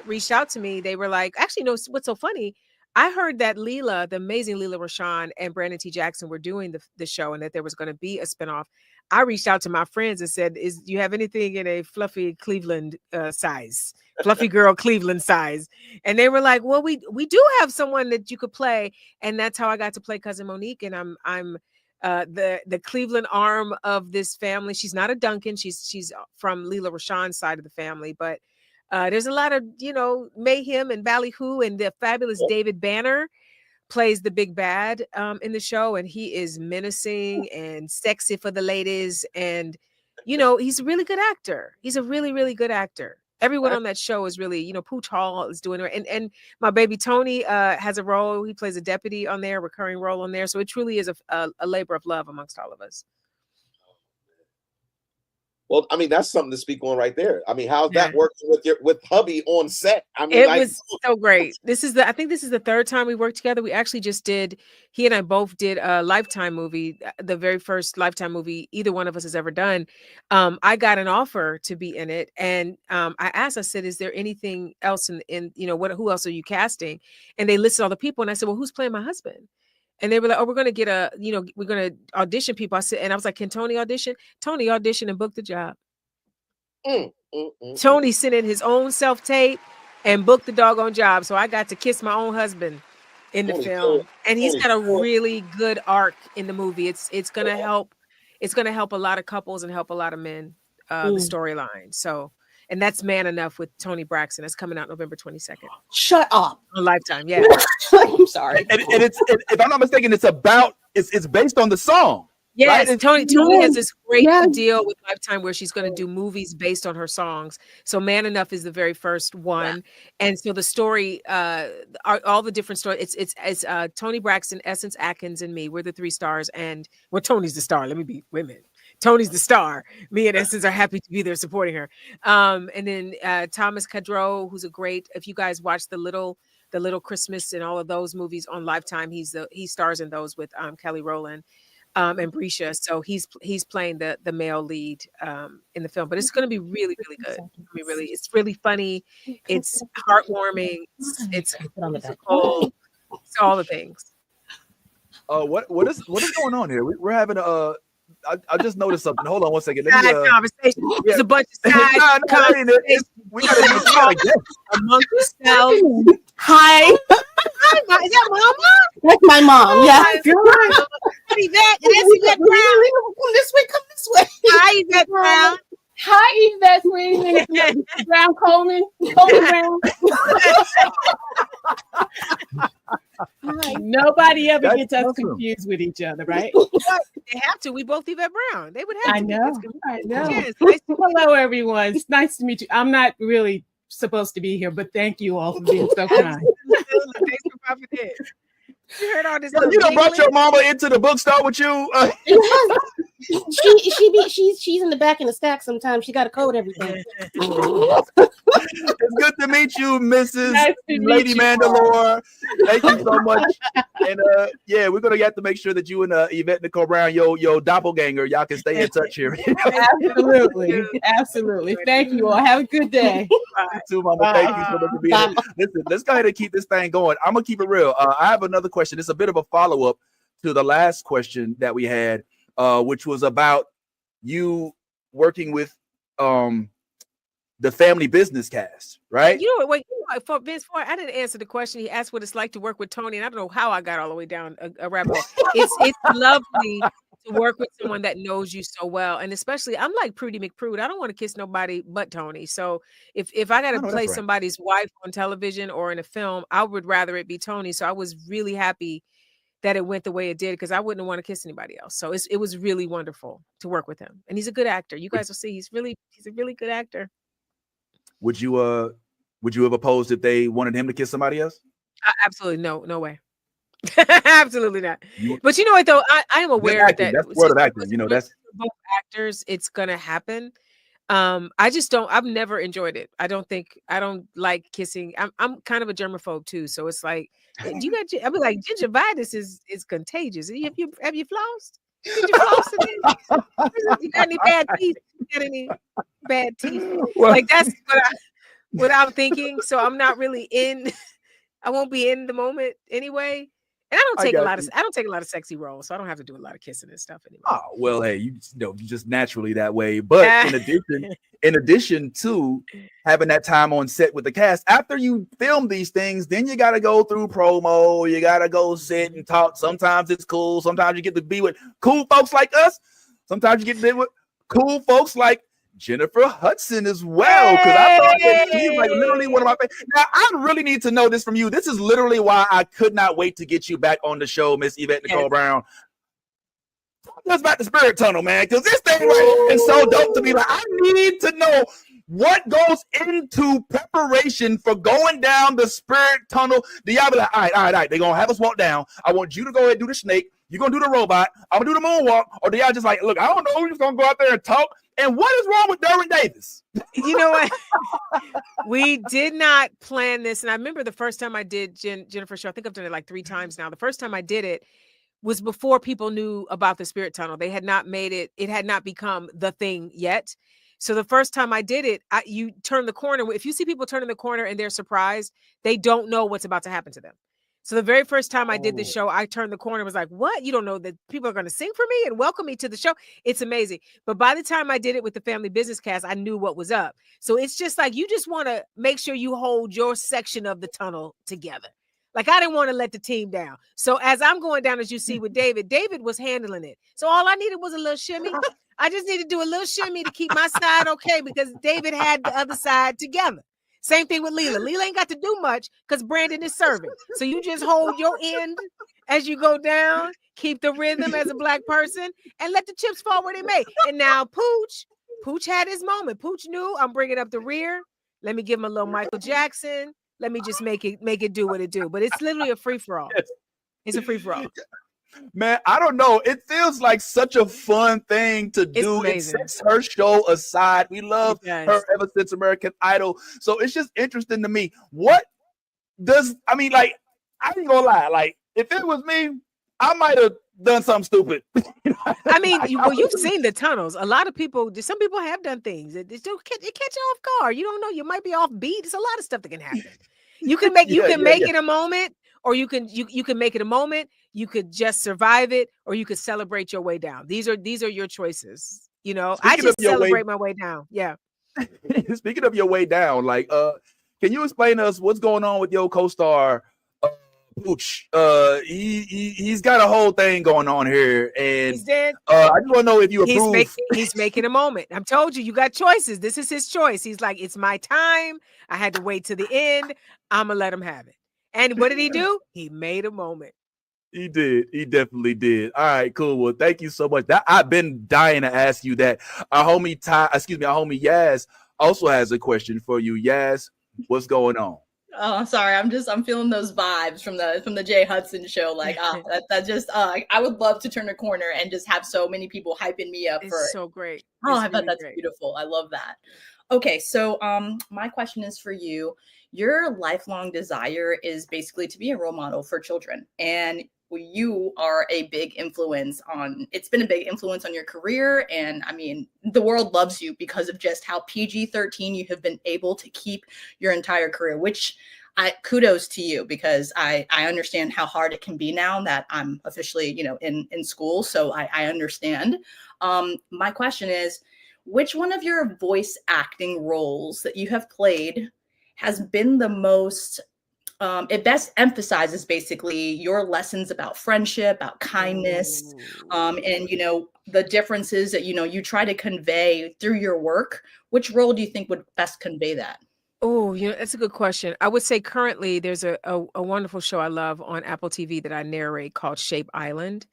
reached out to me, they were like, actually, no, what's so funny? I heard that Leela, the amazing Leela Rashawn, and Brandon T. Jackson were doing the show and that there was going to be a spinoff. I reached out to my friends and said, do you have anything in a fluffy Cleveland size, fluffy girl Cleveland size? And they were like, well, we do have someone that you could play. And that's how I got to play Cousin Monique. And I'm the Cleveland arm of this family. She's not a Duncan. She's from Leela Rashawn's side of the family, but there's a lot of, mayhem and ballyhoo, and the fabulous David Banner plays the big bad in the show. And he is menacing and sexy for the ladies. And, he's a really good actor. He's a really, really good actor. Everyone on that show is really, Pooch Hall is doing it. And my baby Tony has a role. He plays a deputy on there, a recurring role on there. So it truly is a labor of love amongst all of us. Well, I mean, that's something to speak on right there. I mean, how's that working with hubby on set? I mean, it was so great. I think this is the third time we worked together. We actually he and I both did a Lifetime movie, the very first Lifetime movie either one of us has ever done. I got an offer to be in it. And I said, is there anything else who else are you casting? And they listed all the people. And I said, well, who's playing my husband? And they were like, oh, we're going to get we're going to audition people. I was like, can Tony audition? Tony auditioned and booked the job. Tony sent in his own self-tape and booked the doggone job. So I got to kiss my own husband in the film. And he's got a really good arc in the movie. It's going to help. It's going to help a lot of couples and help a lot of men, the storyline. So, and that's Man Enough with Tony Braxton. That's coming out November 22nd. Shut up. On Lifetime, yeah. I'm sorry. And it's if I'm not mistaken, it's based on the song. Yes, Right? Tony has this great Yes. deal with Lifetime where she's going to do movies based on her songs. So Man Enough is the very first one, and so the story, all the different stories. It's Tony Braxton, Essence Atkins, and me. We're the three stars, and well, Tony's the star. Let me be women. Tony's the star. Me and Essence are happy to be there supporting her. And then Thomas Cadreau, who's a great. If you guys watch the Little Christmas and all of those movies on Lifetime, he stars in those with Kelly Rowland. And Brescia, so he's playing the male lead in the film, but it's going to be really, really good. I mean, really, it's really funny. It's heartwarming. It's musical. It's all the things. What is going on here? We're having a. I just noticed something. Hold on one second. Let Side me, conversation. yeah. There's a bunch of side No, conversations we gotta get amongst yourselves. Hi, Is that Mama? that's my mom. Yeah. Yvette, that's Yvette Brown. Come this way. Come this way. Hi, Yvette Brown. Hi, Yvette Green. Brown Coleman. Brown. Nobody ever That's gets us awesome. confused with each other, right? They have to. We both Yvette Brown. They would have I to. know. It's- I know. Yes, nice to Hello, everyone. It's nice to meet you. I'm not really supposed to be here, but thank you all for being so kind. Thanks for popping in. You heard all this. You little done brought your giggling? mama into the bookstore with you. She's in the back in the stack sometimes. She got to code everything. It's good to meet you, Mrs. Nice to meet Lady you. Mandalore. Thank you so much. And yeah, we're gonna have to make sure that you and Yvette Nicole Brown, your doppelganger, y'all can stay in touch here. Absolutely. Absolutely. Thank you all. Have a good day. You too, Mama. Thank you so much for being here. Listen, let's go ahead and keep this thing going. I'm gonna keep it real. I have another question. It's a bit of a follow-up to the last question that we had, which was about you working with the family business cast, right? You know what? Wait, for Vince Ford, I didn't answer the question. He asked what it's like to work with Tony, and I don't know how I got all the way down a rabbit hole. It's lovely to work with someone that knows you so well, and especially I'm like Prudy McPrude. I don't want to kiss nobody but Tony. So if I got to Oh, no, play that's right. somebody's wife on television or in a film, I would rather it be Tony. So I was really happy that it went the way it did because I wouldn't want to kiss anybody else. So it was really wonderful to work with him, and he's a good actor. You guys will see he's a really good actor. Would you have opposed if they wanted him to kiss somebody else? Absolutely no way. Absolutely not. But you know what though, I am aware acting. that That's the word of since acting. You know, that's both actors, it's gonna happen. I just don't. I've never enjoyed it. I don't like kissing. I'm kind of a germaphobe too, so it's like, you got. I mean, like gingivitis is contagious. Have you flossed? Did you floss today? You got any bad teeth? You got any bad teeth? well, Like that's what I'm thinking. So I'm not really in. I won't be in the moment anyway. And I don't I take a got lot of you. I don't take a lot of sexy roles, so I don't have to do a lot of kissing and stuff anymore. Oh well, hey, you know, you're just naturally that way. But in addition to having that time on set with the cast, after you film these things, then you got to go through promo. You got to go sit and talk. Sometimes it's cool. Sometimes you get to be with cool folks like us. Sometimes you get to be with cool folks like Jennifer Hudson as well, because I thought that she's like literally one of my favorites. Now I really need to know this from you. This is literally why I could not wait to get you back on the show, Miss Yvette Nicole Brown. Talk to us about the Spirit Tunnel, man, because this thing right is so dope to me. Like, I need to know what goes into preparation for going down the Spirit Tunnel. Do y'all be like, all right, they're gonna have us walk down. I want you to go ahead and do the snake. You're gonna do the robot. I'm gonna do the moonwalk. Or do y'all just like, look, I don't know, we're just gonna go out there and talk. And what is wrong with Derwin Davis? You know what? We did not plan this. And I remember the first time I did Jennifer's show, I think I've done it like 3 times now. The first time I did it was before people knew about the Spirit Tunnel. They had not made it. It had not become the thing yet. So the first time I did it, you turn the corner. If you see people turning the corner and they're surprised, they don't know what's about to happen to them. So the very first time I did the show, I turned the corner and was like, what? You don't know that people are going to sing for me and welcome me to the show? It's amazing. But by the time I did it with the family business cast, I knew what was up. So it's just like, you just want to make sure you hold your section of the tunnel together. Like, I didn't want to let the team down. So as I'm going down, as you see with David was handling it. So all I needed was a little shimmy. I just need to do a little shimmy to keep my side okay, because David had the other side together. Same thing with Leela. Leela ain't got to do much because Brandon is serving. So you just hold your end as you go down. keep the rhythm as a Black person, and let the chips fall where they may. And now Pooch had his moment. Pooch knew I'm bringing up the rear. Let me give him a little Michael Jackson. Let me just make it do what it do. But it's literally a free for all. It's a free for all. Man, I don't know. It feels like such a fun thing to do. It sets her show aside. We love her ever since American Idol. So it's just interesting to me. What does, I mean, like, I ain't gonna lie. Like, if it was me, I might have done something stupid. I mean, you've seen the tunnels. A lot of people, some people have done things. It catch you off guard. You don't know. You might be off beat. There's a lot of stuff that can happen. You can make it a moment, or you can make it a moment. You could just survive it, or you could celebrate your way down. These are your choices. You know, I just celebrate my way down. Yeah. Speaking of your way down, like, can you explain to us what's going on with your co-star, Pooch? He's got a whole thing going on here, and he's dead. I just want to know if you approve. He's making a moment. I've told you got choices. This is his choice. He's like, it's my time. I had to wait to the end. I'm gonna let him have it. And what did he do? He made a moment. He did. He definitely did. All right, cool. Well, thank you so much. I've been dying to ask you that. Our homie Yaz also has a question for you. Yaz, what's going on? Oh, sorry. I'm feeling those vibes from the Jay Hudson show. Like, I would love to turn a corner and just have so many people hyping me up for it. So great. Oh, I bet that's beautiful. I love that. Okay, so my question is for you. Your lifelong desire is basically to be a role model for children, and you are a big influence on. It's been a big influence on your career, and I mean, the world loves you because of just how PG-13 you have been able to keep your entire career. Which kudos to you, because I understand how hard it can be now that I'm officially, in school, so I understand. My question is, which one of your voice acting roles that you have played has been the most, it best emphasizes basically your lessons about friendship, about kindness, and, the differences that, you try to convey through your work? Which role do you think would best convey that? Oh, that's a good question. I would say currently there's a wonderful show I love on Apple TV that I narrate called Shape Island.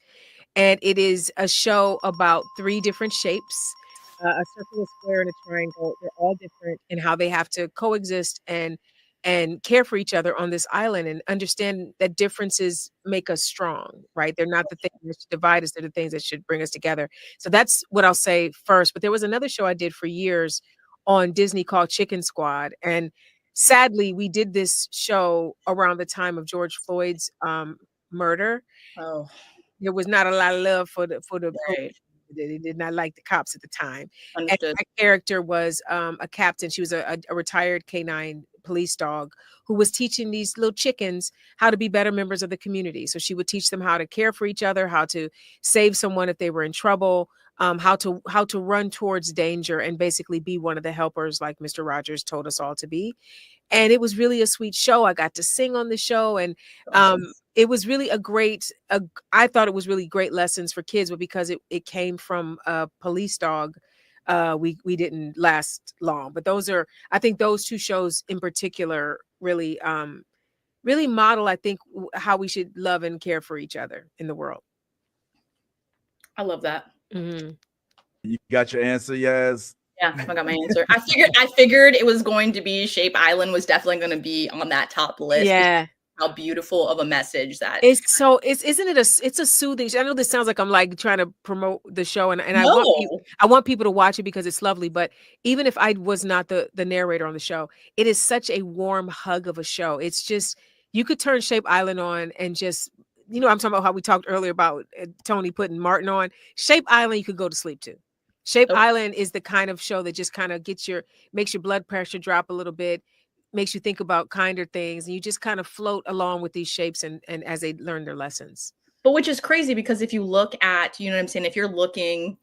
And it is a show about 3 different shapes, a circle, a square, and a triangle. They're all different in how they have to coexist and care for each other on this island, and understand that differences make us strong, right? They're not the things that should divide us. They're the things that should bring us together. So that's what I'll say first. But there was another show I did for years on Disney called Chicken Squad. And sadly, we did this show around the time of George Floyd's murder. Oh, there was not a lot of love for the right. They did not like the cops at the time. Understood. And my character was a captain. She was a retired canine police dog who was teaching these little chickens how to be better members of the community. So she would teach them how to care for each other, how to save someone if they were in trouble, how to run towards danger, and basically be one of the helpers like Mr. Rogers told us all to be. And it was really a sweet show. I got to sing on the show, and it was really I thought it was really great lessons for kids, but because it came from a police dog, we didn't last long. But I think those 2 shows in particular really model, I think, how we should love and care for each other in the world. I love that. Mm-hmm. You got your answer, Yaz? Yeah, I got my answer. I figured it was going to be Shape Island was definitely going to be on that top list. Yeah. How beautiful of a message that it's a soothing. I know this sounds like I'm like trying to promote the show, and No. I want people to watch it because it's lovely. But even if I was not the narrator on the show, it is such a warm hug of a show. It's just, you could turn Shape Island on and just, I'm talking about how we talked earlier about Tony putting Martin on. Shape Island, you could go to sleep to. Shape Island is the kind of show that just kind of makes your blood pressure drop a little bit, makes you think about kinder things, and you just kind of float along with these shapes and as they learn their lessons. But which is crazy, because if you look at, what I'm saying, if you're looking,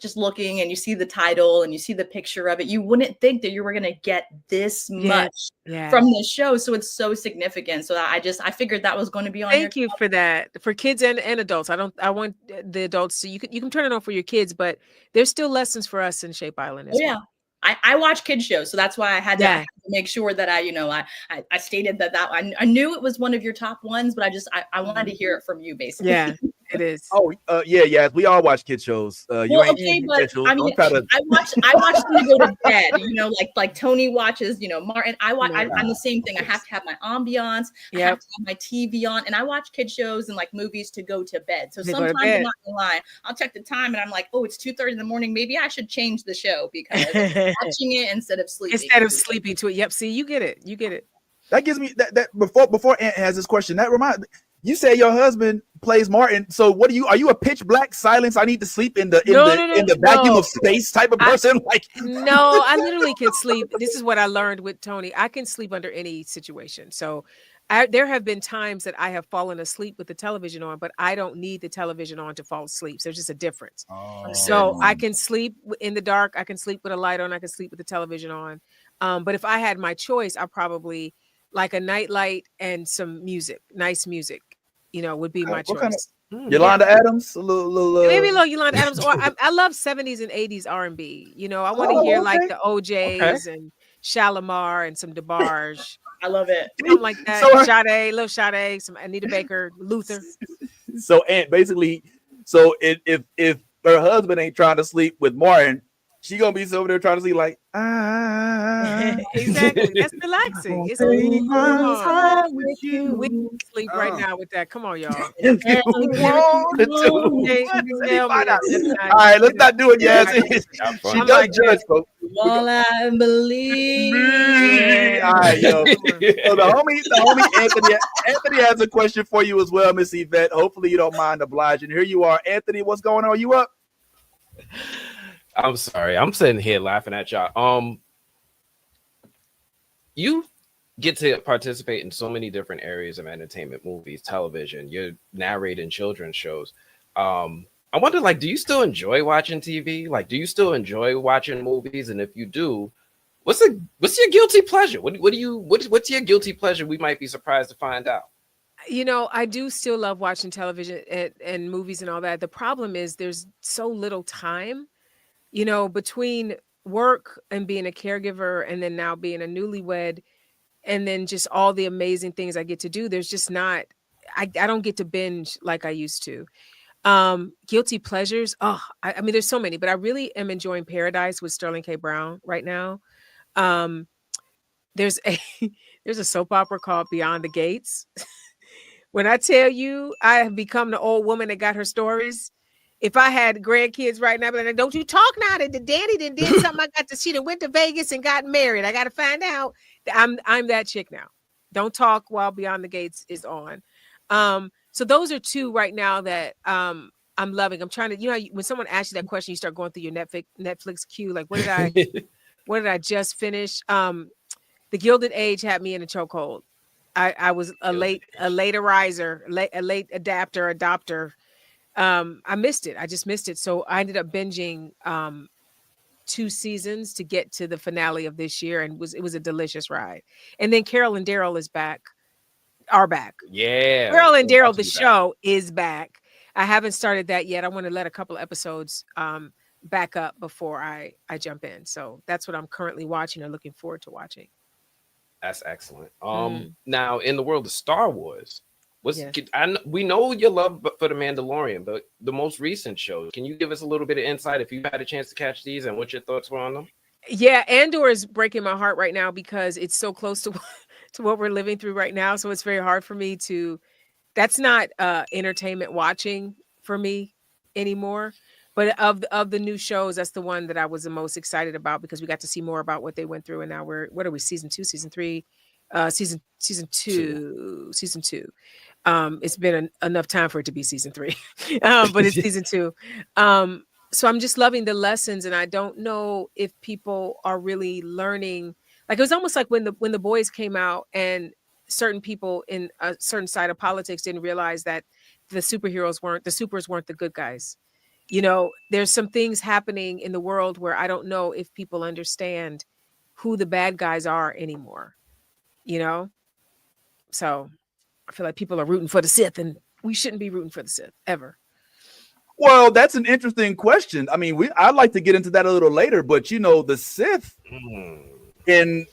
just looking and you see the title and you see the picture of it, you wouldn't think that you were going to get this much from this show. So it's so significant. So I figured that was going to be on. Thank you for that. For kids and adults. I want the adults, so you can turn it on for your kids, but there's still lessons for us in Shape Island as well. I watch kids shows, so that's why I had to make sure that I stated that I knew it was one of your top ones, but I wanted to hear it from you, basically. Yeah. It is. Oh, yeah. We all watch kid shows. You Well, ain't okay, but official. I mean, Don't try to. I watch them to go to bed. You know, like Tony watches. You know, Martin. I'm the same thing. I have to have my ambiance. I have to have my TV on, and I watch kid shows and like movies to go to bed. So sometimes I'm not gonna lie, I'll check the time and I'm like, oh, it's 2:30 in the morning. Maybe I should change the show because I'm watching it instead of sleeping. Instead of sleeping to it. Yep. See, you get it. You get it. That gives me that before Ant has this question. That reminds you say your husband plays Martin. So what are you a pitch black silence? I need to sleep in the vacuum of space type of person? No, I literally can sleep. This is what I learned with Tony. I can sleep under any situation. So there have been times that I have fallen asleep with the television on, but I don't need the television on to fall asleep. So there's just a difference. So I can sleep in the dark. I can sleep with a light on. I can sleep with the television on. But if I had my choice, I probably like a night light and some music, nice music, would be my choice. Yolanda Adams, maybe a little Yolanda Adams, or I love 70s and 80s R&B. I want to hear like the OJs and Shalimar and some DeBarge. I love it. Something like that. Sade, little Sade, some Anita Baker, Luther. So Aunt, basically, if her husband ain't trying to sleep with Martin, she gonna be over there trying to sleep like exactly. That's relaxing. It's with you. We can sleep right now with that. Come on, y'all. All right, let's not do it, Yaz. She does judge, folks. All I believe. All right, yo. So the homie Anthony has a question for you as well, Miss Yvette. Hopefully you don't mind obliging. Here you are, Anthony. What's going on? You up? I'm sorry. I'm sitting here laughing at y'all. You get to participate in so many different areas of entertainment, movies, television. You're narrating children's shows. I wonder, do you still enjoy watching TV? Do you still enjoy watching movies? And if you do, what's your guilty pleasure? What's your guilty pleasure? We might be surprised to find out. I do still love watching television and movies and all that. The problem is there's so little time. Between work and being a caregiver and then now being a newlywed and then just all the amazing things I get to do, there's just not, I don't get to binge like I used to. Guilty pleasures. Oh, I mean, there's so many, but I really am enjoying Paradise with Sterling K. Brown right now. There's a soap opera called Beyond the Gates. When I tell you I have become the old woman that got her stories. If I had grandkids right now, I'd be like, don't you talk now that the daddy did something. She done went to Vegas and got married. I got to find out. I'm that chick now. Don't talk while Beyond the Gates is on. So those are two right now that I'm loving. I'm trying to, when someone asks you that question, you start going through your Netflix queue. Like, what did I just finish? The Gilded Age had me in a chokehold. I was a late riser, a late adopter. I missed it. I just missed it. So I ended up binging 2 seasons to get to the finale of this year, and it was a delicious ride. And then Carol and Daryl are back. Yeah. Carol and Daryl, the show is back. I haven't started that yet. I want to let a couple of episodes back up before I jump in. So that's what I'm currently watching or looking forward to watching. That's excellent. Now in the world of Star Wars, we know your love for The Mandalorian, but the most recent shows, can you give us a little bit of insight if you had a chance to catch these and what your thoughts were on them? Yeah, Andor is breaking my heart right now because it's so close to what we're living through right now. So it's very hard for me that's not entertainment watching for me anymore. But of the new shows, that's the one that I was the most excited about because we got to see more about what they went through. And now what are we, season 2, season 3? Season 2. It's been enough time for it to be season 3, but it's season 2. So I'm just loving the lessons, and I don't know if people are really learning. Like it was almost like when the boys came out, and certain people in a certain side of politics didn't realize that the supers weren't the good guys. There's some things happening in the world where I don't know if people understand who the bad guys are anymore. So I feel like people are rooting for the Sith, and we shouldn't be rooting for the Sith ever. Well, that's an interesting question. I mean, I'd like to get into that a little later, but the Sith in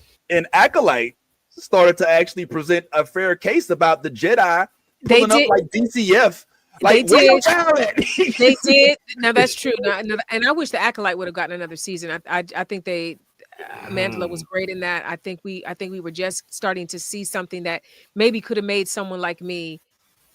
Acolyte started to actually present a fair case about the Jedi pulling up like DCF Like, they did. They did. Now that's true. And I wish the Acolyte would have gotten another season. I think Mandela was great in that. I think we were just starting to see something that maybe could have made someone like me,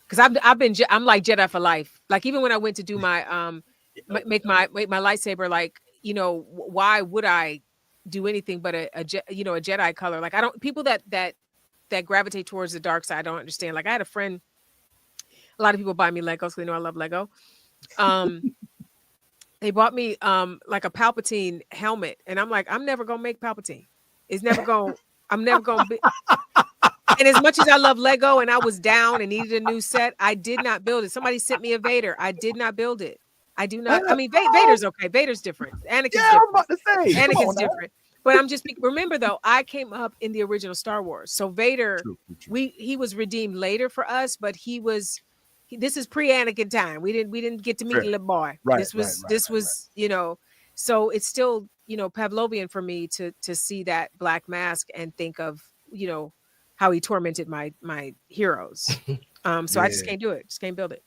because I'm like Jedi for life. Like even when I went to do my make my lightsaber, like, you know, why would I do anything but a Jedi color? Like, I don't, people that gravitate towards the dark side, I don't understand. Like I had a friend, a lot of people buy me Legos because they know I love Lego. They bought me like a Palpatine helmet, and I'm like, I'm never gonna make Palpatine. I'm never gonna be. And as much as I love Lego and I was down and needed a new set, I did not build it. Somebody sent me a Vader. I did not build it. I do not. I mean, Vader's okay. Vader's different. Anakin's different. I'm about to say. Anakin's different. But I'm just, remember though, I came up in the original Star Wars. So Vader, he was redeemed later for us, but this is pre-Anakin time. We didn't get to meet the little boy. Right, this was, you know, so it's still, you know, Pavlovian for me to see that black mask and think of, you know, how he tormented my heroes. So I just can't do it. Just can't build it.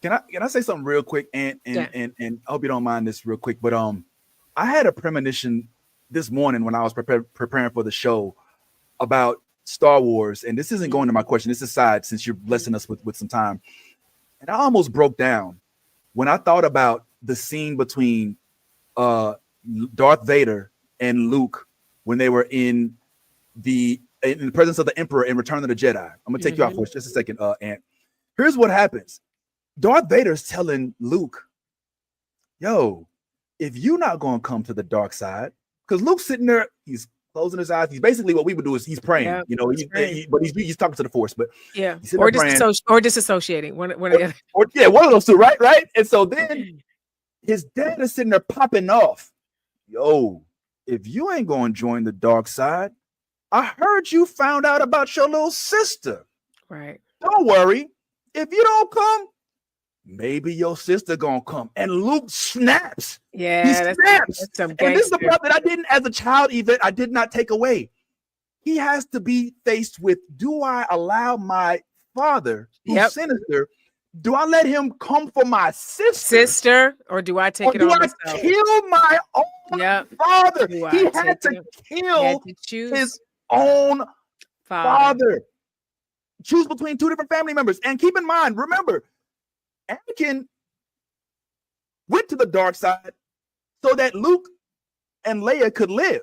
Can I say something real quick? And I hope you don't mind this real quick, but I had a premonition this morning when I was preparing for the show about Star Wars, and this isn't going to my question. This is side, since you're blessing us with some time. And I almost broke down when I thought about the scene between Darth Vader and Luke when they were in the presence of the Emperor in Return of the Jedi. I'm gonna take you off for just a second, Ant. Here's what happens. Darth Vader's telling Luke, yo, if you're not gonna come to the dark side, because Luke's sitting there, he's closing his eyes. He's basically, what we would do is he's praying, you know, but he's talking to the Force, but or disassociating one of the other. One of those two, right? And so then his dad is sitting there popping off. Yo, if you ain't gonna join the dark side, I heard you found out about your little sister. Right. Don't worry. If you don't come, maybe your sister gonna come. And Luke snaps. Yeah, he snaps. And this is the part that I didn't, as a child, Yvette, I did not take away. He has to be faced with, do I allow my father, who's sinister, do I let him come for my sister, or do I take it on myself? Do I kill my own father? He had to kill his own father. Choose between two different family members. And keep in mind, remember, Anakin went to the dark side so that Luke and Leia could live.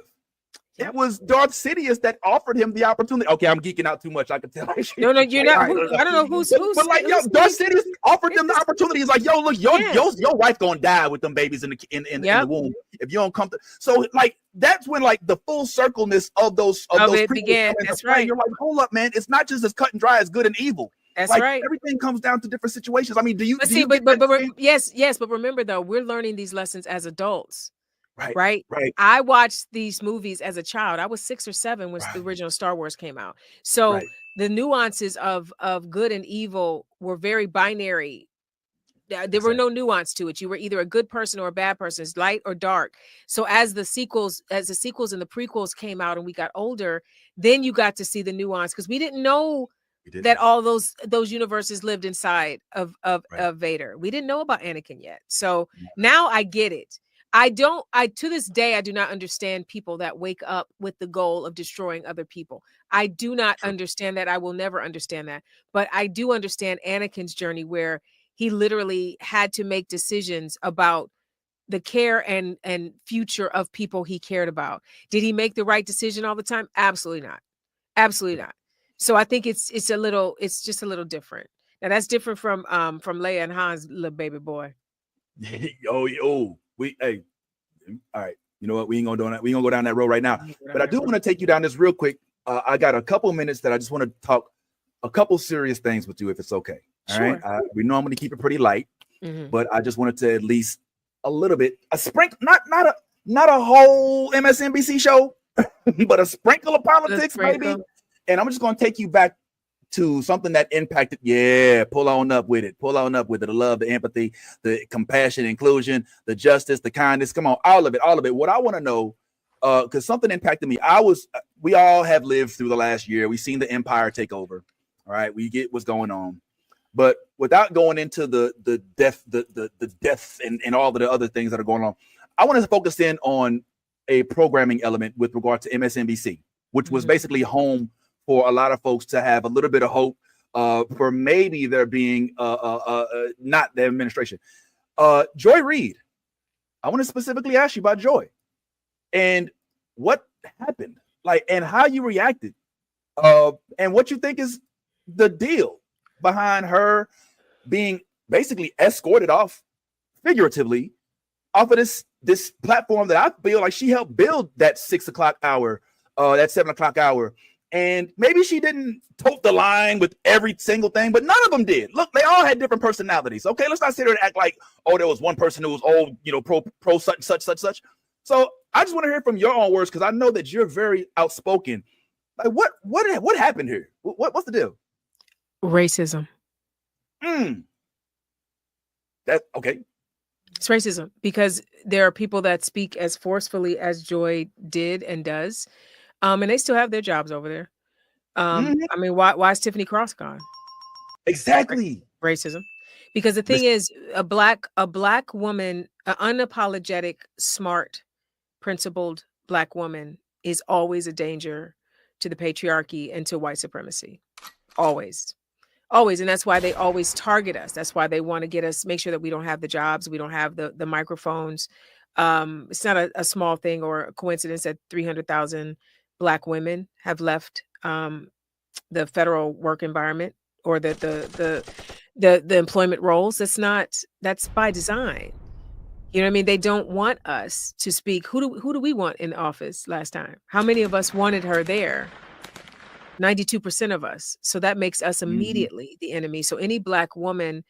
It was Darth Sidious that offered him the opportunity. Okay, I'm geeking out too much. I can tell. No, you're not. I don't know who's. But like, yo, Darth Sidious offered them the opportunity. He's like, yo, look, your wife gonna die with them babies in the womb if you don't come to. So like, that's when like the full circleness of those it began. That's right. You're like, hold up, man. It's not just as cut and dry as good and evil. That's like, right. Everything comes down to different situations. I mean, yes, but remember though, we're learning these lessons as adults. Right. I watched these movies as a child. I was 6 or 7 when the original Star Wars came out. So the nuances of good and evil were very binary. There were no nuance to it. You were either a good person or a bad person. It's light or dark. So as the sequels and the prequels came out and we got older, then you got to see the nuance, because we didn't know that all those universes lived inside of Vader. We didn't know about Anakin yet. So now I get it. To this day, I do not understand people that wake up with the goal of destroying other people. I do not understand that. I will never understand that. But I do understand Anakin's journey, where he literally had to make decisions about the care and future of people he cared about. Did he make the right decision all the time? Absolutely not. Absolutely not. So I think it's just a little different. Now that's different from Leia and Han's little baby boy. All right. You know what? We ain't gonna do that. We ain't gonna go down that road right now. But I do want to take you down this real quick. I got a couple minutes that I just want to talk a couple serious things with you, if it's okay. All right. We normally keep it pretty light, but I just wanted to at least a little bit, a sprinkle, not a whole MSNBC show, but a sprinkle of politics, maybe. And I'm just gonna take you back to something that impacted. Pull on up with it. The love, the empathy, the compassion, inclusion, the justice, the kindness. Come on, all of it. What I want to know, because something impacted me. We all have lived through the last year. We've seen the empire take over. All right, we get what's going on. But without going into the death, the death and all of the other things that are going on, I want to focus in on a programming element with regard to MSNBC, which was basically home for a lot of folks to have a little bit of hope for maybe there being not the administration. Joy Reid, I want to specifically ask you about Joy and what happened, like, and how you reacted, and what you think is the deal behind her being basically escorted off, figuratively, off of this platform that I feel like she helped build that 6 o'clock hour, that 7 o'clock hour. And maybe she didn't tote the line with every single thing, but none of them did. Look, they all had different personalities. Okay, let's not sit here and act like, oh, there was one person who was pro such. So I just want to hear from your own words, because I know that you're very outspoken. Like, what happened here? What's the deal? Racism. That okay. It's racism, because there are people that speak as forcefully as Joy did and does, and they still have their jobs over there. I mean, why is Tiffany Cross gone? Exactly. Racism. Because the thing is, a black woman, an unapologetic, smart, principled black woman is always a danger to the patriarchy and to white supremacy. Always. And that's why they always target us. That's why they want to get us, make sure that we don't have the jobs, we don't have the microphones. It's not a small thing or a coincidence that 300,000 Black women have left the federal work environment or the employment roles. That's by design. You know what I mean? They don't want us to speak. Who do we want in office last time? How many of us wanted her there? 92% of us. So that makes us immediately the enemy. So any Black woman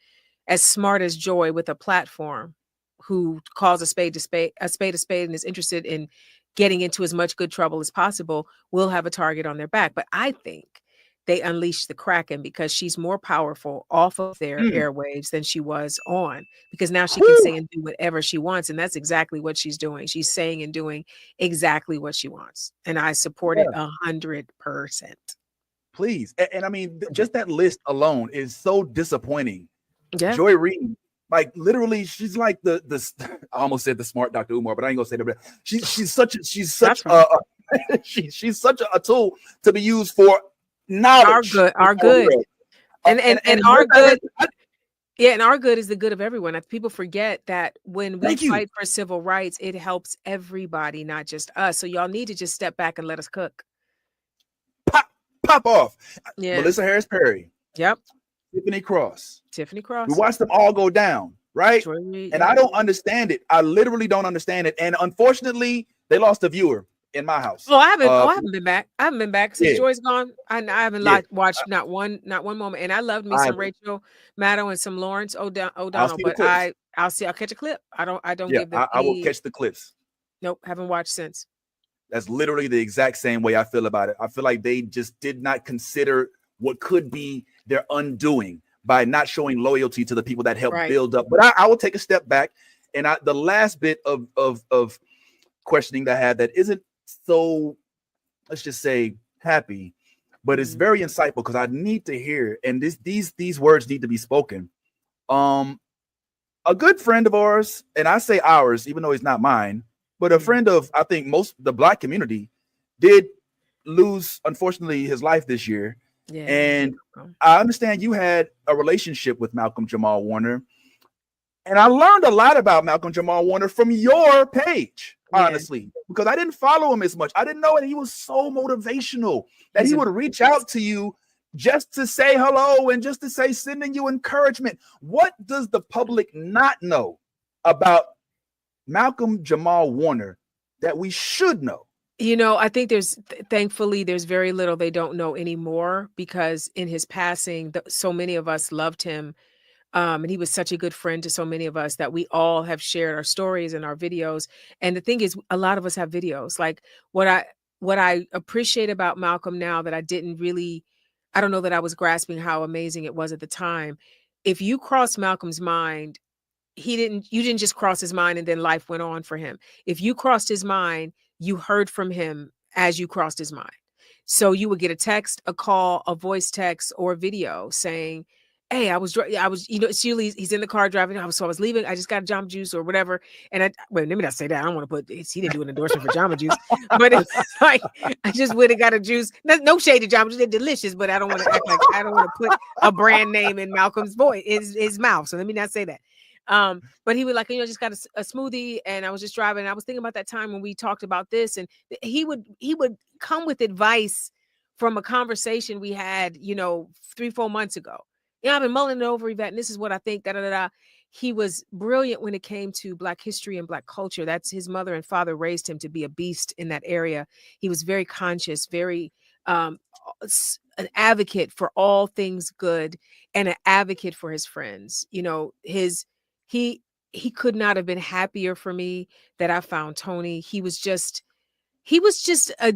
as smart as Joy with a platform who calls a spade a spade and is interested in getting into as much good trouble as possible will have a target on their back. But I think they unleashed the Kraken because she's more powerful off of their airwaves than she was on, because now she can say and do whatever she wants. And that's exactly what she's doing. She's saying and doing exactly what she wants. And I support it 100%. Please. And I mean, just that list alone is so disappointing. Yeah. Joy Reid, like, literally, she's like the I almost said the smart Dr. Umar, but I ain't gonna say that. She's such a tool to be used for knowledge. Our good. And our good. Yeah, and our good is the good of everyone. People forget that when we fight for civil rights, it helps everybody, not just us. So y'all need to just step back and let us cook. Pop off. Yeah. Melissa Harris Perry. Yep. Tiffany Cross. We watched them all go down, right? And I don't understand it. I literally don't understand it. And unfortunately, they lost a viewer in my house. I haven't been back. I haven't been back since Joy's gone. I haven't watched not one moment. And I loved me some Rachel Maddow and some Lawrence O'Donnell. But I'll catch a clip. I don't give them. I will catch the clips. Nope, haven't watched since. That's literally the exact same way I feel about it. I feel like they just did not consider what could be their undoing by not showing loyalty to the people that helped build up. But I will take a step back. And the last bit of questioning that I had that isn't so, let's just say, happy, but it's very insightful, because I need to hear, and these words need to be spoken. A good friend of ours, and I say ours, even though he's not mine, but a friend of, I think, most the Black community, did lose, unfortunately, his life this year. Yeah. And I understand you had a relationship with Malcolm Jamal Warner. And I learned a lot about Malcolm Jamal Warner from your page, honestly, because I didn't follow him as much. I didn't know that he was so motivational, that he would reach out to you just to say hello and just to say, sending you encouragement. What does the public not know about Malcolm Jamal Warner that we should know? You know, I think thankfully there's very little they don't know anymore, because in his passing, so many of us loved him. And he was such a good friend to so many of us that we all have shared our stories and our videos. And the thing is, a lot of us have videos. Like what I appreciate about Malcolm now that I don't know that I was grasping how amazing it was at the time. If you cross Malcolm's mind, you didn't just cross his mind and then life went on for him. If you crossed his mind, you heard from him as you crossed his mind. So you would get a text, a call, a voice text, or a video saying, hey, I was, he's in the car driving. So I was leaving. I just got a Jamba Juice or whatever. And let me not say that. I don't want to put, he didn't do an endorsement for Jamba Juice, but it's like, I just went and got a juice. No shade to Jamba Juice. They're delicious, but I don't want to act like, I don't want to put a brand name in Malcolm's voice, his mouth. So let me not say that. But he would like, just got a smoothie, and I was just driving. And I was thinking about that time when we talked about this, and he would come with advice from a conversation we had, 3-4 months ago. I've been mulling it over, Yvette, and this is what I think. He was brilliant when it came to Black history and Black culture. That's his mother and father raised him to be a beast in that area. He was very conscious, very an advocate for all things good, and an advocate for his friends. He could not have been happier for me that I found Tony. He was just a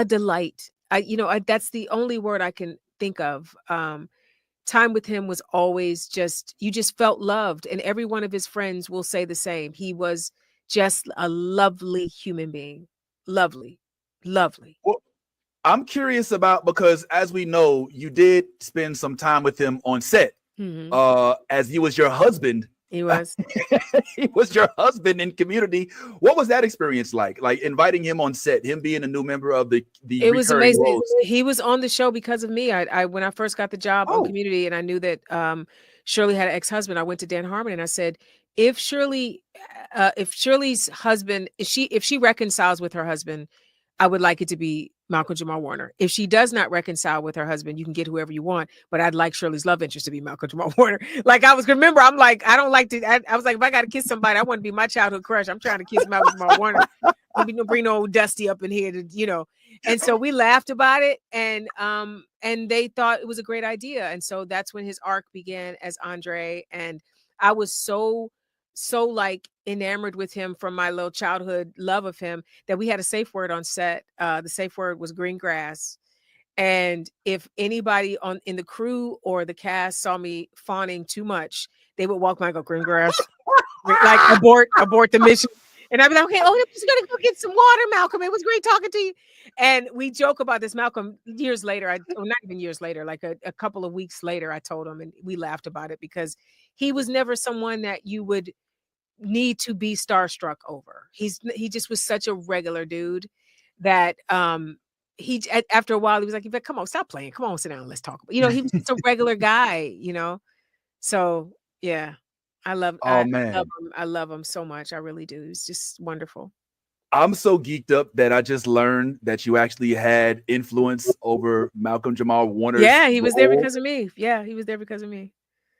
delight. That's the only word I can think of. Time with him was always you just felt loved, and every one of his friends will say the same. He was just a lovely human being. Lovely. Well, I'm curious because as we know, you did spend some time with him on set, as he was your husband. He was. He was your husband in Community. What was that experience like? Like inviting him on set, him being a new member of the It was amazing. roles? He was on the show because of me. I when I first got the job on Community, and I knew that Shirley had an ex-husband, I went to Dan Harmon and I said, if Shirley's husband, if she reconciles with her husband, I would like it to be Malcolm Jamal Warner. If she does not reconcile with her husband, you can get whoever you want, but I'd like Shirley's love interest to be Malcolm Jamal Warner. Like I was, remember, I'm like, I don't like to, I was like, if I got to kiss somebody, I want to be my childhood crush. I'm trying to kiss Malcolm Jamal Warner. Bring no old Dusty up in here to, and so we laughed about it, and they thought it was a great idea. And so that's when his arc began as Andre. And I was so like enamored with him from my little childhood love of him that we had a safe word on set. The safe word was green grass. And if anybody in the crew or the cast saw me fawning too much, they would walk by and go, green grass, like abort the mission. And I'd be like, okay, I'm just gonna go get some water, Malcolm. It was great talking to you. And we joke about this, Malcolm, years later, not even years later, like a couple of weeks later, I told him, and we laughed about it because he was never someone that you would need to be starstruck over. He just was such a regular dude that after a while he was like, come on, stop playing. Come on, sit down, let's talk. He was just a regular guy, So yeah. I love him. I love him so much. I really do. It's just wonderful. I'm so geeked up that I just learned that you actually had influence over Malcolm Jamal Warner. Yeah, he was there because of me. Yeah, he was there because of me.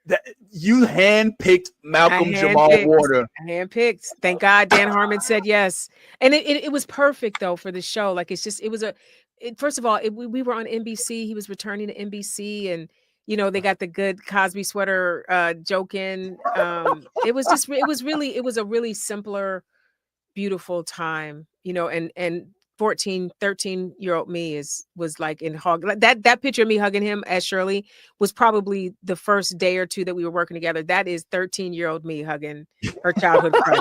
That you handpicked Malcolm Jamal Warner. Handpicked. Thank God Dan Harmon said yes. And it was perfect though for the show. Like first of all, we were on NBC. He was returning to NBC, and they got the good Cosby sweater joke in. It was a really simpler, beautiful time, and 14, 13-year-old me was like in hug. That picture of me hugging him as Shirley was probably the first day or two that we were working together. That is 13-year-old me hugging her childhood crush.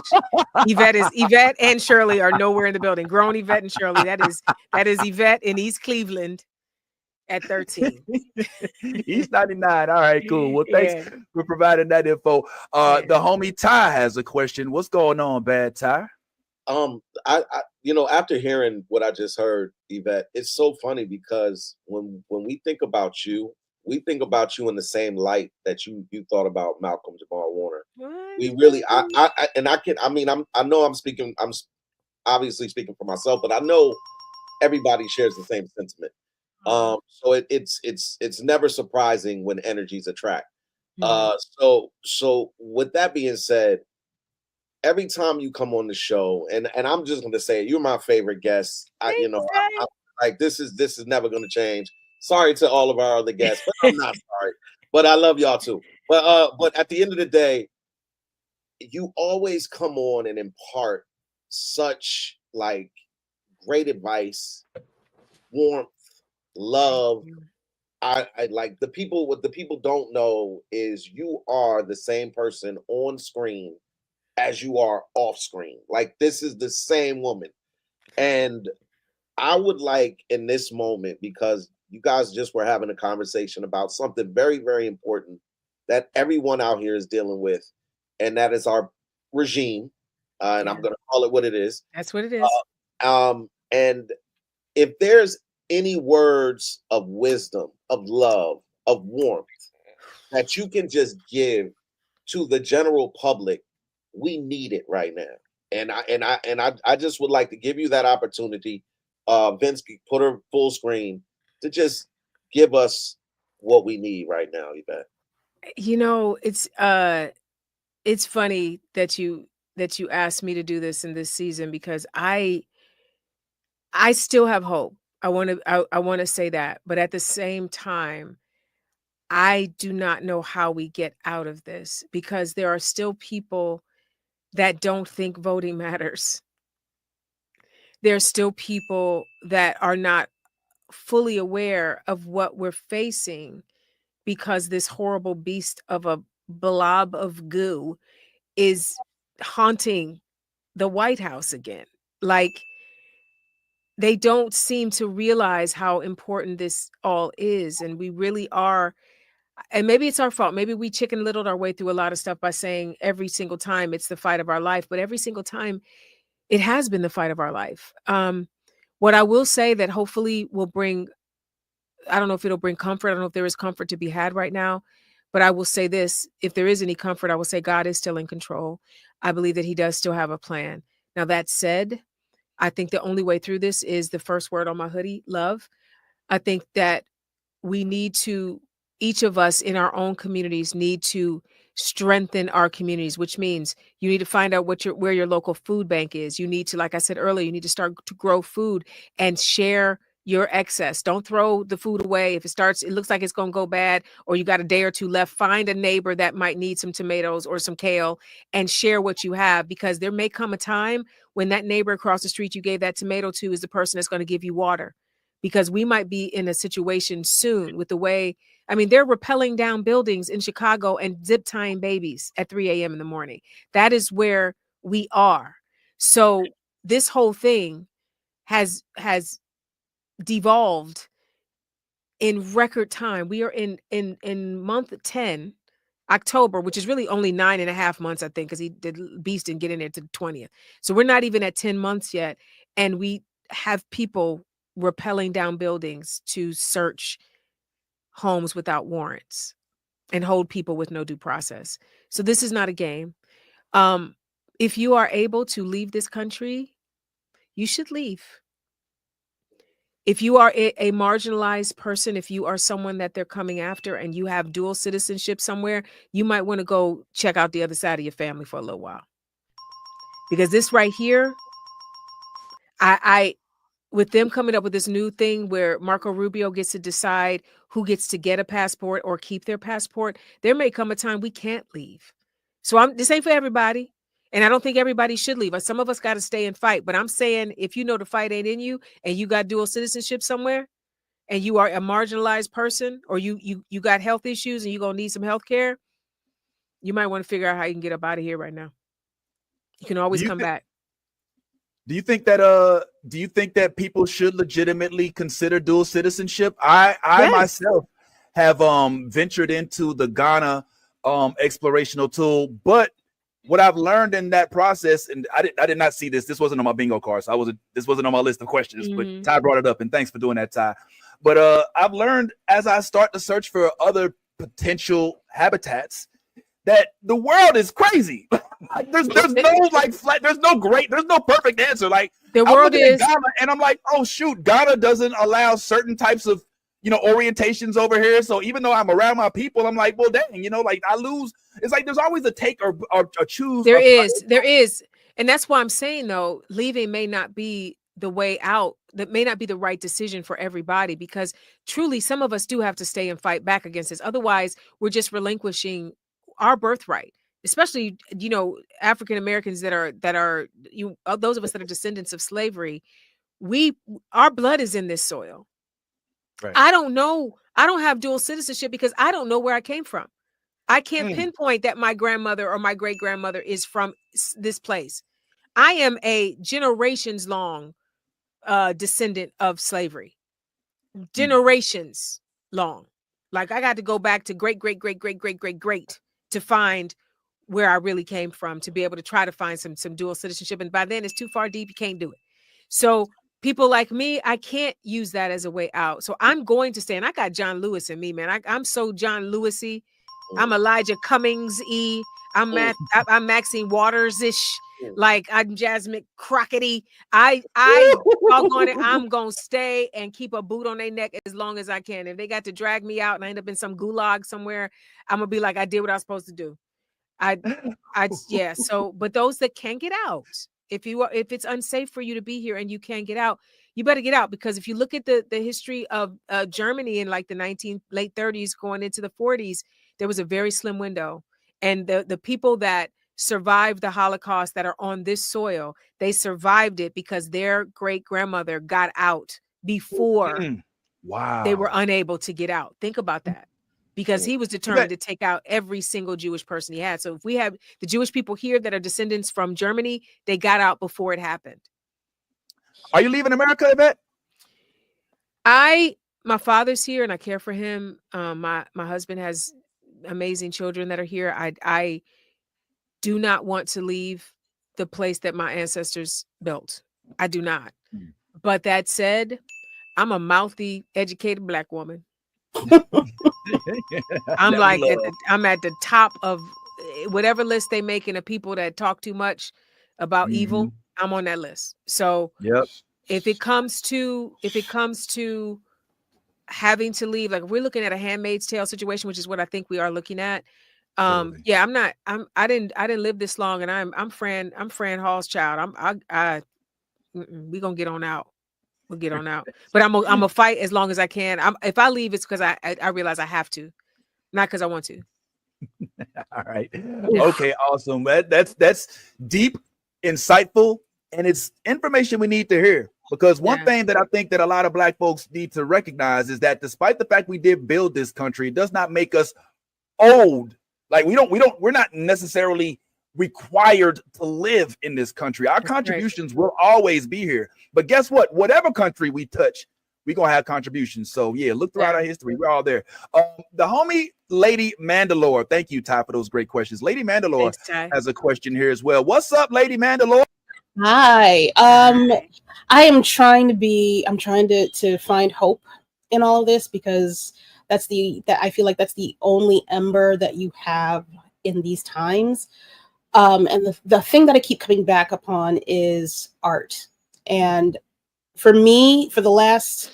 Yvette and Shirley are nowhere in the building. Grown Yvette and Shirley. That is Yvette in East Cleveland at 13. He's 99. All right, cool. Well, thanks for providing that info. The homie Ty has a question. What's going on, Bad Ty? After hearing what I just heard, Yvette, it's so funny because when we think about you, we think about you in the same light that you thought about Malcolm Jamal Warner. What? We really, I'm obviously speaking for myself, but I know everybody shares the same sentiment. So it's never surprising when energies attract. So with that being said, every time you come on the show, and I'm just gonna say it, you're my favorite guest. I'm like this is never gonna change. Sorry to all of our other guests, but I'm not sorry. But I love y'all too. But at the end of the day, you always come on and impart such like great advice, warmth, love. I like what the people don't know is you are the same person on screen as you are off screen. Like this is the same woman. And I would like in this moment, because you guys just were having a conversation about something very, very important that everyone out here is dealing with, and that is our regime. And I'm going to call it what it is. That's what it is. And if there's any words of wisdom, of love, of warmth that you can just give to the general public, we need it right now. And I just would like to give you that opportunity. Vince, put her full screen to just give us what we need right now, Yvette. You know, it's funny that you asked me to do this in this season, because I still have hope. I want to say that, but at the same time, I do not know how we get out of this, because there are still people that don't think voting matters. There are still people that are not fully aware of what we're facing, because this horrible beast of a blob of goo is haunting the White House again. Like, they don't seem to realize how important this all is. And we really are. And maybe it's our fault. Maybe we chicken littled our way through a lot of stuff by saying every single time it's the fight of our life. But every single time it has been the fight of our life. What I will say that hopefully will bring, I don't know if it'll bring comfort. I don't know if there is comfort to be had right now. But I will say this, if there is any comfort, I will say God is still in control. I believe that he does still have a plan. Now, that said, I think the only way through this is the first word on my hoodie, love. I think that we need to, each of us in our own communities need to strengthen our communities, which means you need to find out where your local food bank is. You need to, like I said earlier, you need to start to grow food and share your excess. Don't throw the food away. If it looks like it's going to go bad, or you got a day or two left, find a neighbor that might need some tomatoes or some kale and share what you have, because there may come a time when that neighbor across the street you gave that tomato to is the person that's going to give you water, because we might be in a situation soon with the way, I mean, they're rappelling down buildings in Chicago and zip tying babies at 3 a.m. in the morning. That is where we are. So this whole thing has devolved in record time. We are in month 10, October, which is really only 9.5 months, I think, because Beast didn't get in there to the 20th. So we're not even at 10 months yet. And we have people rappelling down buildings to search homes without warrants and hold people with no due process. So this is not a game. If you are able to leave this country, you should leave. If you are a marginalized person, if you are someone that they're coming after and you have dual citizenship somewhere, you might want to go check out the other side of your family for a little while. Because this right here, I with them coming up with this new thing where Marco Rubio gets to decide who gets to get a passport or keep their passport, there may come a time we can't leave. So this ain't for everybody. And I don't think everybody should leave. Some of us got to stay and fight. But I'm saying, if you know the fight ain't in you and you got dual citizenship somewhere and you are a marginalized person, or you got health issues and you're going to need some health care, you might want to figure out how you can get up out of here right now. You can always come back. Do you think that people should legitimately consider dual citizenship? I Yes. myself have ventured into the Ghana explorational tool, but what I've learned in that process, and I did not see this. This wasn't on my bingo card, so this wasn't on my list of questions. But Ty brought it up, and thanks for doing that, Ty. But I've learned as I start to search for other potential habitats that the world is crazy. Like, there's no there's no perfect answer. Like, the world is Ghana, and I'm like, oh shoot, Ghana doesn't allow certain types of orientations over here. So even though I'm around my people, I'm like, well, dang, like I lose. It's like there's always a take or choose. There is. And that's why I'm saying, though, leaving may not be the way out. That may not be the right decision for everybody, because truly some of us do have to stay and fight back against this. Otherwise, we're just relinquishing our birthright, especially, African Americans that are those of us that are descendants of slavery. Our blood is in this soil. Right. I don't know. I don't have dual citizenship because I don't know where I came from. I can't pinpoint that my grandmother or my great grandmother is from this place. I am a generations long descendant of slavery. Generations long. Like I got to go back to great to find where I really came from, to be able to try to find some dual citizenship. And by then it's too far deep. You can't do it. So people like me, I can't use that as a way out. So I'm going to stay. And I got John Lewis in me, man. I'm so John Lewis-y. I'm Elijah Cummings-y. I'm Maxine Waters-ish. Like I'm Jasmine Crockett-y. I'm gonna stay and keep a boot on their neck as long as I can. If they got to drag me out and I end up in some gulag somewhere, I'm gonna be like, I did what I was supposed to do. Yeah. So, but those that can't get out, if it's unsafe for you to be here and you can't get out, you better get out. Because if you look at the history of Germany in like the late 30s going into the 40s, there was a very slim window, and the people that survived the Holocaust that are on this soil, they survived it because their great grandmother got out before they were unable to get out. Think about that. Because he was determined to take out every single Jewish person he had. So if we have the Jewish people here that are descendants from Germany, they got out before it happened. Are you leaving America, Yvette? My father's here and I care for him. My husband has amazing children that are here. I do not want to leave the place that my ancestors built. I do not. But that said, I'm a mouthy, educated Black woman. I'm like I'm at the top of whatever list they making of people that talk too much about evil. I'm on that list. So if it comes to having to leave, like we're looking at a Handmaid's Tale situation, which is what I think we are looking at. Yeah, I didn't live this long, and I'm Fran Hall's child. We gonna get on out. We'll get on out. But I'm a fight as long as I can. If I leave, it's because I realize I have to, not because I want to. All right. Okay, awesome. That's deep, insightful, and it's information we need to hear. Because one thing that I think that a lot of Black folks need to recognize is that despite the fact we did build this country, it does not make us old. Like we're not necessarily required to live in this country. Our contributions will always be here. But guess what? Whatever country we touch, we're gonna have contributions. So yeah, look throughout our history. We're all there. The homie Lady Mandalore. Thank you, Ty, for those great questions. Lady Mandalore has a question here as well. What's up, Lady Mandalore? Hi. I am trying to find hope in all of this, because I feel like that's the only ember that you have in these times. And the thing that I keep coming back upon is art. And for me, for the last,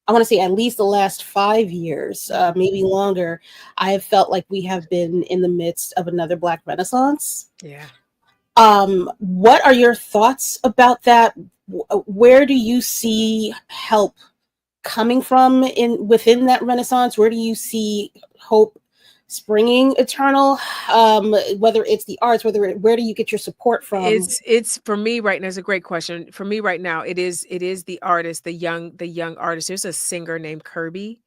I want to say at least the last 5 years, maybe longer, I have felt like we have been in the midst of another Black Renaissance. Yeah. What are your thoughts about that? Where do you see help coming from within that Renaissance? Where do you see hope springing eternal? Whether it's the arts, where do you get your support from? It's for me right now. It's a great question. For me right now, it is the artist, the young artist. There's a singer named Kirby.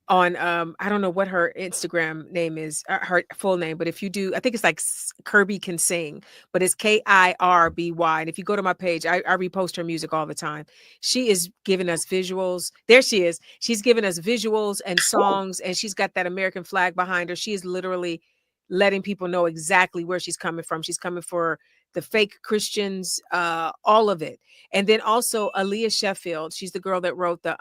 On I don't know what her Instagram name is, her full name, but if you do, I think it's like Kirby Can Sing, but it's Kirby. And if you go to my page, I repost her music all the time. She is giving us visuals. There she is. She's giving us visuals and songs, and she's got that American flag behind her. She is literally letting people know exactly where she's coming from. She's coming for the fake Christians, all of it. And then also Aaliyah Sheffield. She's the girl that wrote the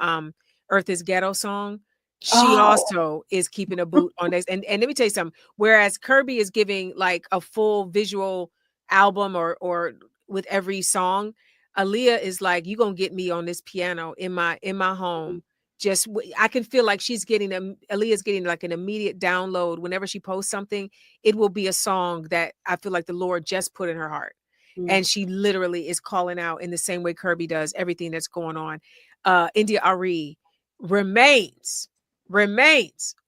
Earth is Ghetto song. She also is keeping a boot on this. And let me tell you something. Whereas Kirby is giving like a full visual album or with every song, Aaliyah is like, you gonna get me on this piano in my home. Just I can feel like Aaliyah's getting like an immediate download. Whenever she posts something, it will be a song that I feel like the Lord just put in her heart. And she literally is calling out in the same way Kirby does everything that's going on. India Ari remains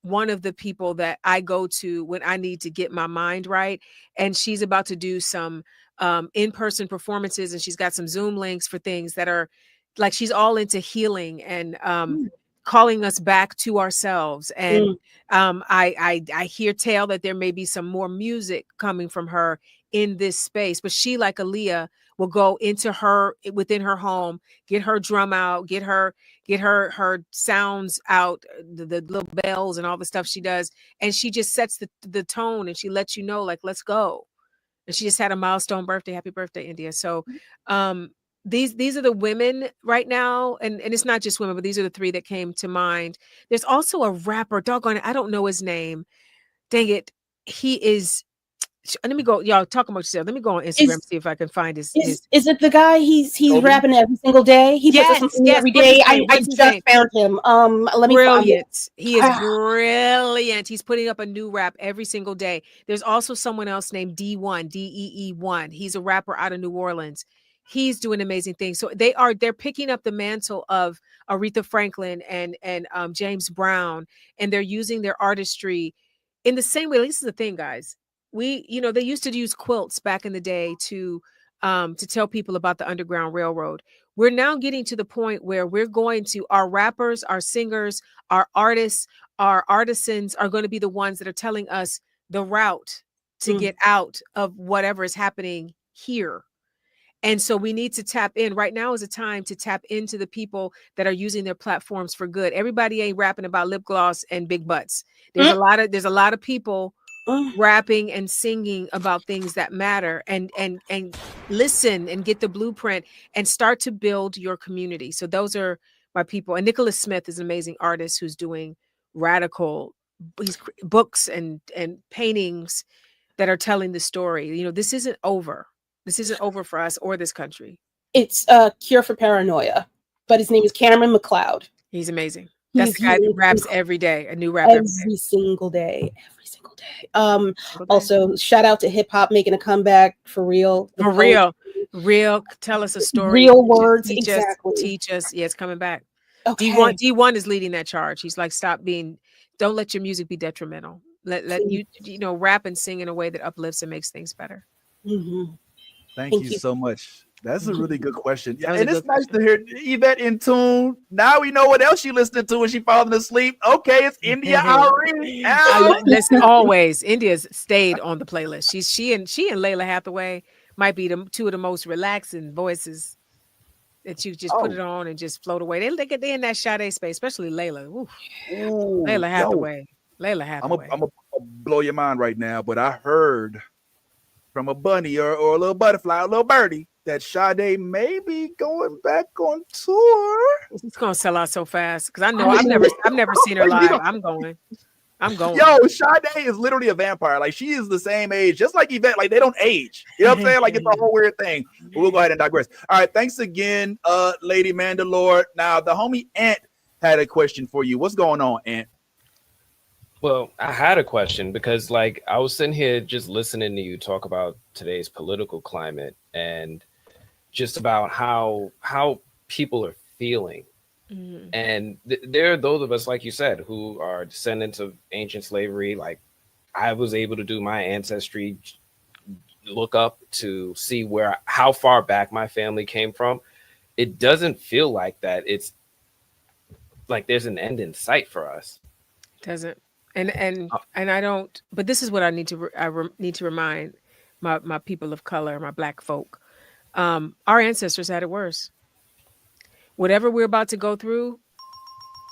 one of the people that I go to when I need to get my mind right. And she's about to do some in-person performances, and she's got some Zoom links for things that are like, she's all into healing and calling us back to ourselves. And I hear tell that there may be some more music coming from her in this space, but she, like Aaliyah, will go into her within her home, get her drum out, get her sounds out, the little bells and all the stuff she does, and she just sets the tone, and she lets you know, like, let's go. And she just had a milestone birthday. Happy birthday, India. So these are the women right now, and it's not just women, but these are the three that came to mind. There's also a rapper, doggone it, I don't know his name. Dang it. He is, let me go, y'all talk about yourself. Let me go on Instagram and see if I can find his. Is it the guy he's Toby? rapping every single day? He puts something new every day. I just found him. Let me brilliant. He is brilliant. He's putting up a new rap every single day. There's also someone else named D1, DEE1. He's a rapper out of New Orleans. He's doing amazing things. So they're picking up the mantle of Aretha Franklin and James Brown, and they're using their artistry in the same way. This is the thing, guys. They used to use quilts back in the day to tell people about the Underground Railroad. We're now getting to the point where our rappers, our singers, our artists, our artisans are going to be the ones that are telling us the route to get out of whatever is happening here. And so we need to tap in. Right now is a time to tap into the people that are using their platforms for good. Everybody ain't rapping about lip gloss and big butts. There's a lot of people rapping and singing about things that matter, and listen and get the blueprint and start to build your community. So those are my people. And Nicholas Smith is an amazing artist who's doing radical books and paintings that are telling the story. This isn't over. This isn't over for us or this country. It's a cure for paranoia, but his name is Cameron McLeod. He's amazing. That's the guy that raps every day, a new rap every single day. Also, shout out to hip hop making a comeback for real. Real. Tell us a story. Real words, exactly. Teach us. Yeah, it's coming back. Okay. D1 is leading that charge. He's like, don't let your music be detrimental. Let you rap and sing in a way that uplifts and makes things better. Mm-hmm. Thank you so much. That's a really good question. Yeah, and it's nice to hear Yvette in tune. Now we know what else you listening to when she falling asleep. Okay, it's India Ari. Listen, always India's stayed on the playlist. She and Layla Hathaway might be two of the most relaxing voices that you just put it on and just float away. They in that Sade space, especially Layla. Ooh, Layla Hathaway. I'm gonna blow your mind right now, but I heard from a bunny or a little butterfly, a little birdie, that Sade may be going back on tour. It's gonna sell out so fast because I know I've never seen her live. I'm going. Yo, Sade is literally a vampire. Like, she is the same age, just like Yvette. Like, they don't age. You know what I'm saying? Like, it's a whole weird thing. But we'll go ahead and digress. All right, thanks again, Lady Mandalore. Now, the homie Ant had a question for you. What's going on, Ant? Well, I had a question because, like, I was sitting here just listening to you talk about today's political climate and just about how people are feeling. Mm-hmm. And there are those of us, like you said, who are descendants of ancient slavery. Like, I was able to do my ancestry look up to see how far back my family came from. It doesn't feel like that. It's like there's an end in sight for us. Doesn't. And I don't, but this is what I need to remind my people of color, my Black folk. Our ancestors had it worse. Whatever we're about to go through,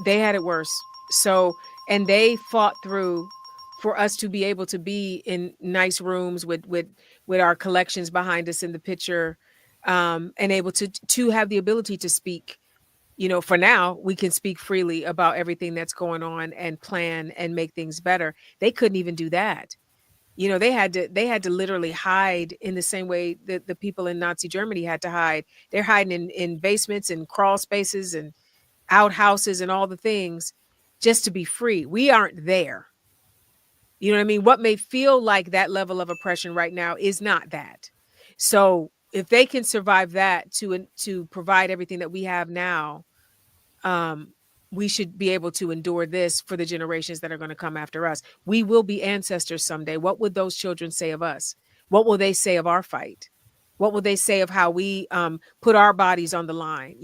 they had it worse. So, and they fought through for us to be able to be in nice rooms with our collections behind us in the picture, and able to have the ability to speak. For now, we can speak freely about everything that's going on and plan and make things better. They couldn't even do that. They had to literally hide in the same way that the people in Nazi Germany had to hide. They're hiding in basements and crawl spaces and outhouses and all the things just to be free. We aren't there. You know what I mean? What may feel like that level of oppression right now is not that. So if they can survive that to provide everything that we have now, we should be able to endure this for the generations that are going to come after us. We will be ancestors someday. What would those children say of us? What will they say of our fight? What will they say of how we put our bodies on the line?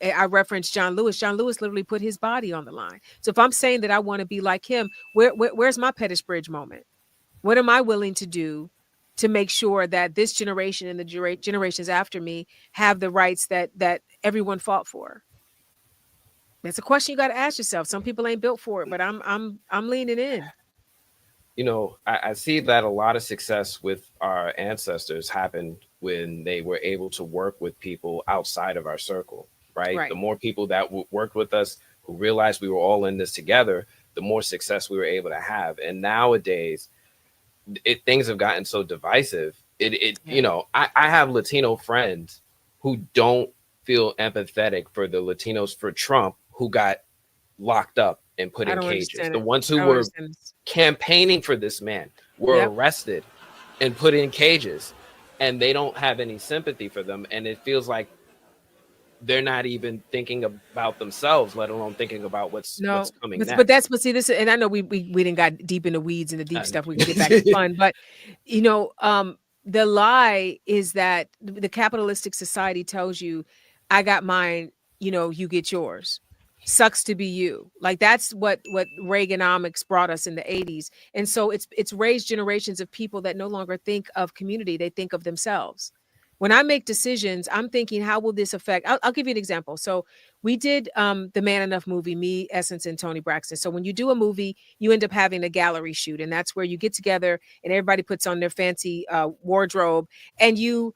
I referenced John Lewis. John Lewis literally put his body on the line. So if I'm saying that I want to be like him, where's my Pettis Bridge moment? What am I willing to do to make sure that this generation and the generations after me have the rights that everyone fought for? That's a question you got to ask yourself. Some people ain't built for it, but I'm leaning in. You know, I see that a lot of success with our ancestors happened when they were able to work with people outside of our circle, right? Right. The more people that worked with us who realized we were all in this together, the more success we were able to have. And nowadays, things have gotten so divisive. You know, I have Latino friends who don't feel empathetic for the Latinos for Trump who got locked up and put in cages. The ones who were campaigning for this man were arrested and put in cages, and they don't have any sympathy for them. And it feels like they're not even thinking about themselves, let alone thinking about what's coming next. But see this, and I know we didn't got deep in the weeds and the deep stuff. We can get back to fun, but you know, the lie is that the capitalistic society tells you, I got mine, you know, you get yours. Sucks to be you. Like that's what Reaganomics brought us in the 80s. And so it's raised generations of people that no longer think of community. They think of themselves. When I make decisions, I'm thinking, how will this affect? I'll give you an example. So we did the Man Enough movie, me, Essence, and Tony Braxton. So when you do a movie, you end up having a gallery shoot. And that's where you get together and everybody puts on their fancy wardrobe and you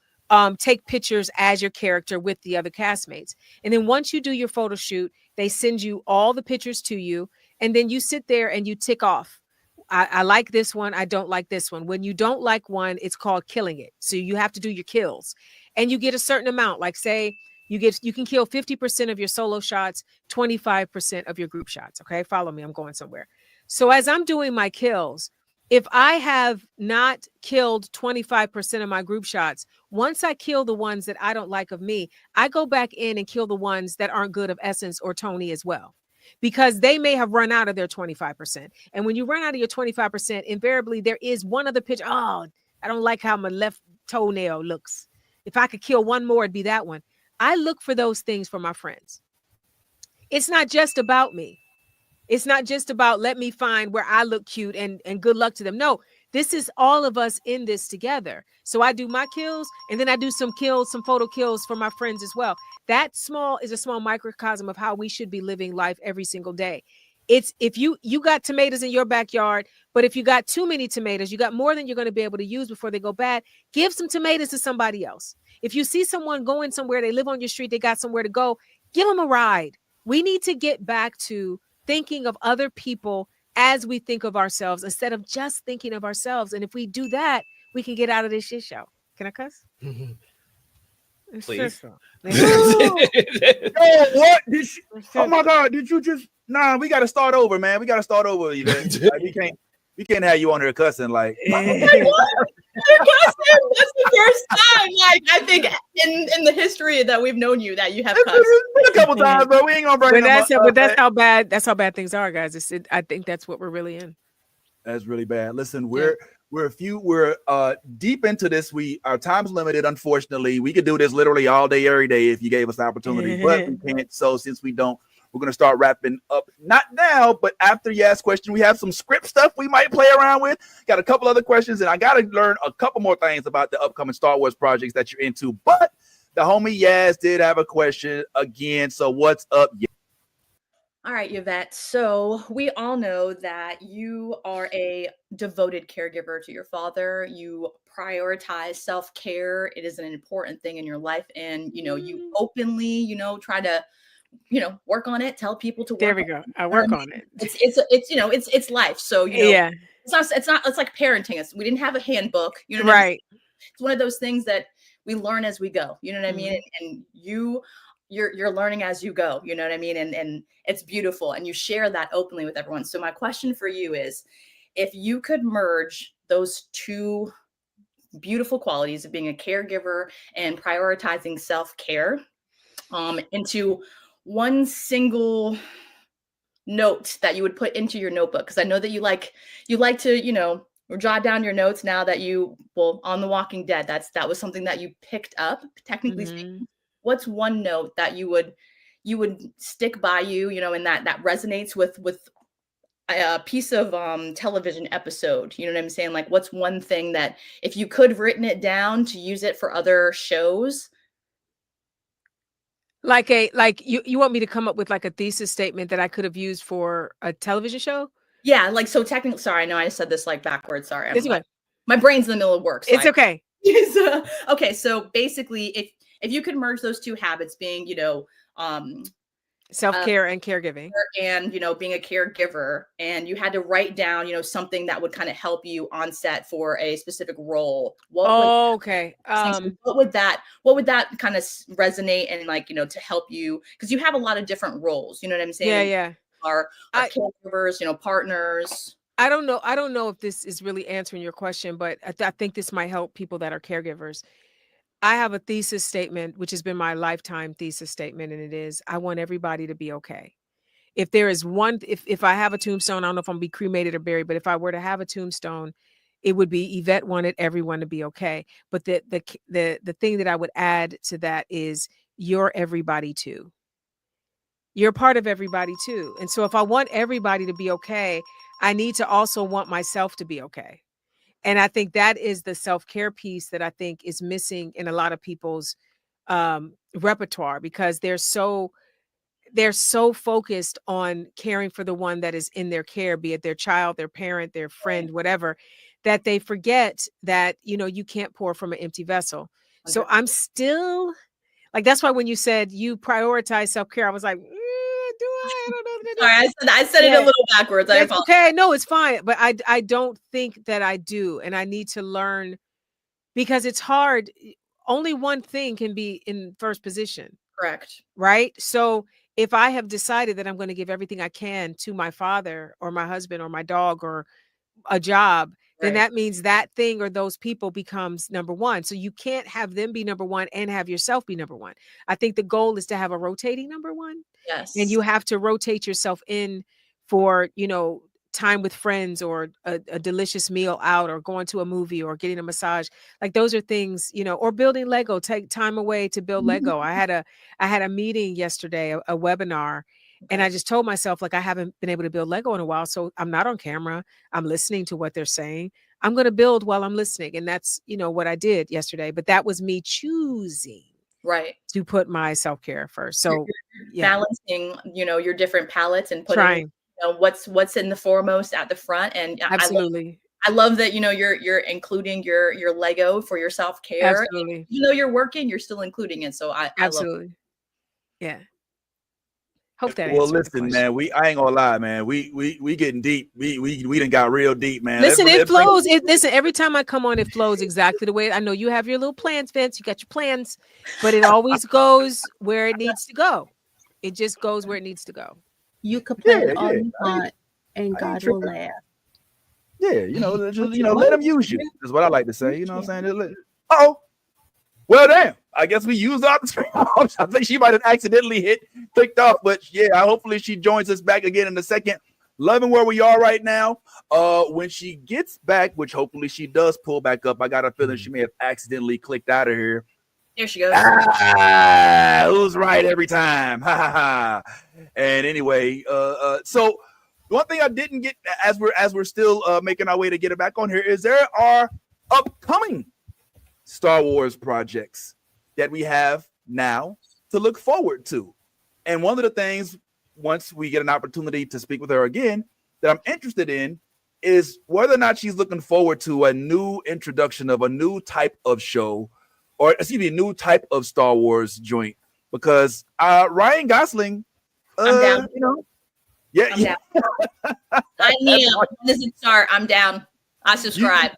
take pictures as your character with the other castmates. And then once you do your photo shoot, they send you all the pictures to you. And then you sit there and you tick off. I like this one. I don't like this one. When you don't like one, it's called killing it. So you have to do your kills and you get a certain amount. Like say you can kill 50% of your solo shots, 25% of your group shots. Okay. Follow me. I'm going somewhere. So as I'm doing my kills, if I have not killed 25% of my group shots, once I kill the ones that I don't like of me, I go back in and kill the ones that aren't good of Essence or Tony as well. Because they may have run out of their 25%. And when you run out of your 25%, invariably there is one other picture. Oh, I don't like how my left toenail looks. If I could kill one more, it'd be that one. I look for those things for my friends. It's not just about me. It's not just about let me find where I look cute and good luck to them. No, this is all of us in this together. So I do my kills and then I do some kills, some photo kills for my friends as well. That small is a small microcosm of how we should be living life every single day. It's if you got tomatoes in your backyard, but if you got too many tomatoes, you got more than you're going to be able to use before they go bad, give some tomatoes to somebody else. If you see someone going somewhere, they live on your street, they got somewhere to go, give them a ride. We need to get back to thinking of other people as we think of ourselves instead of just thinking of ourselves. And if we do that, we can get out of this shit show. Can I cuss? Please. Oh, what? Oh my God! Did you just? Nah, we got to start over, man. We got to start over. Like, we can't have you on here cussing like. That's the first time, like I think in the history that we've known you that you have cussed. A couple times, but we ain't gonna bring. But that's how bad things are, guys. I think that's what we're really in. That's really bad. Listen, we're deep into this. Our time's limited, unfortunately. We could do this literally all day, every day if you gave us the opportunity, but we can't. So since we don't, we're gonna start wrapping up. Not now, but after you ask question, we have some script stuff we might play around with. Got a couple other questions, and I gotta learn a couple more things about the upcoming Star Wars projects that you're into. But the homie Yaz did have a question again. So what's up? All right, Yvette. So we all know that you are a devoted caregiver to your father. You prioritize self-care. It is an important thing in your life. And, you openly, try to, work on it, tell people to work. There we go. I work on it. It's life. So, yeah, it's like parenting. We didn't have a handbook, right. It's one of those things that we learn as we go, you know what I mean? And you're learning as you go, you know what I mean? And it's beautiful. And you share that openly with everyone. So my question for you is, if you could merge those two beautiful qualities of being a caregiver and prioritizing self-care into one single note that you would put into your notebook, because I know that you like to, jot down your notes now that on The Walking Dead, that was something that you picked up, technically speaking. What's one note that you would stick by you, and that resonates with a piece of television episode? You know what I'm saying? Like, what's one thing that if you could have written it down to use it for other shows? Like you want me to come up with like a thesis statement that I could have used for a television show? Yeah, like so technically. Sorry, I know I said this like backwards. Sorry, It's okay. My brain's in the middle of work. So It's okay. Okay, so basically, if you could merge those two habits, being Self-care and caregiving, and being a caregiver, and you had to write down something that would kind of help you on set for a specific role, what would that kind of resonate and like to help you, because you have a lot of different roles, you know what I'm saying? Yeah. Our caregivers, partners. I don't know if this is really answering your question, but I think this might help people that are caregivers. I have a thesis statement, which has been my lifetime thesis statement, and it is, I want everybody to be okay. If there is one, if I have a tombstone, I don't know if I'm gonna be cremated or buried, but if I were to have a tombstone, it would be Yvette wanted everyone to be okay. But the thing that I would add to that is, you're everybody too. You're part of everybody too. And so if I want everybody to be okay, I need to also want myself to be okay. And I think that is the self-care piece that I think is missing in a lot of people's repertoire, because they're so focused on caring for the one that is in their care, be it their child, their parent, their friend, whatever, that they forget that, you can't pour from an empty vessel. So I'm still like, that's why when you said you prioritize self-care, I was like, do I? I don't know. Sorry, I said it a little backwards. I apologize. Okay, no, it's fine. But I don't think that I do. And I need to learn, because it's hard. Only one thing can be in first position. Correct. Right? So if I have decided that I'm going to give everything I can to my father or my husband or my dog or a job, then that means that thing or those people becomes number one. So you can't have them be number one and have yourself be number one. I think the goal is to have a rotating number one. Yes. And you have to rotate yourself in for, time with friends, or a delicious meal out, or going to a movie, or getting a massage. Like, those are things, or building Lego. Take time away to build Lego. I had a meeting yesterday, a webinar, and I just told myself, like, I haven't been able to build Lego in a while, so I'm not on camera. I'm listening to what they're saying. I'm going to build while I'm listening. And that's, what I did yesterday. But that was me choosing to put my self-care first. So balancing, your different palettes and putting what's in the foremost at the front. And absolutely. I love that, you're including your Lego for your self-care. Absolutely. Even though you're working, you're still including it. So I absolutely love it. Yeah. Hope that well, listen, man, I ain't gonna lie, man. We getting deep. We done got real deep, man. Listen, it flows. Listen, every time I come on, it flows exactly the way. I know you have your little plans, Vince. You got your plans, but it always goes where it needs to go. It just goes where it needs to go. You can plan all you want, and God will laugh. Yeah, let him use you. Is what I like to say. You know what I'm saying? Oh, well, damn. I guess we used up the screen. I think she might have accidentally clicked off, but yeah, hopefully she joins us back again in a second. Loving where we are right now. When she gets back, which hopefully she does pull back up, I got a feeling she may have accidentally clicked out of here. There she goes. Who's right every time? Ha ha ha. And anyway, so one thing I didn't get as we're still making our way to get it back on here is there are upcoming Star Wars projects that we have now to look forward to. And one of the things, once we get an opportunity to speak with her again, that I'm interested in is whether or not she's looking forward to a new introduction of a new type of show, or excuse me, a new type of Star Wars joint. Because Ryan Gosling, I'm down. Yeah. Down. I am. This is start. I'm down. I subscribe.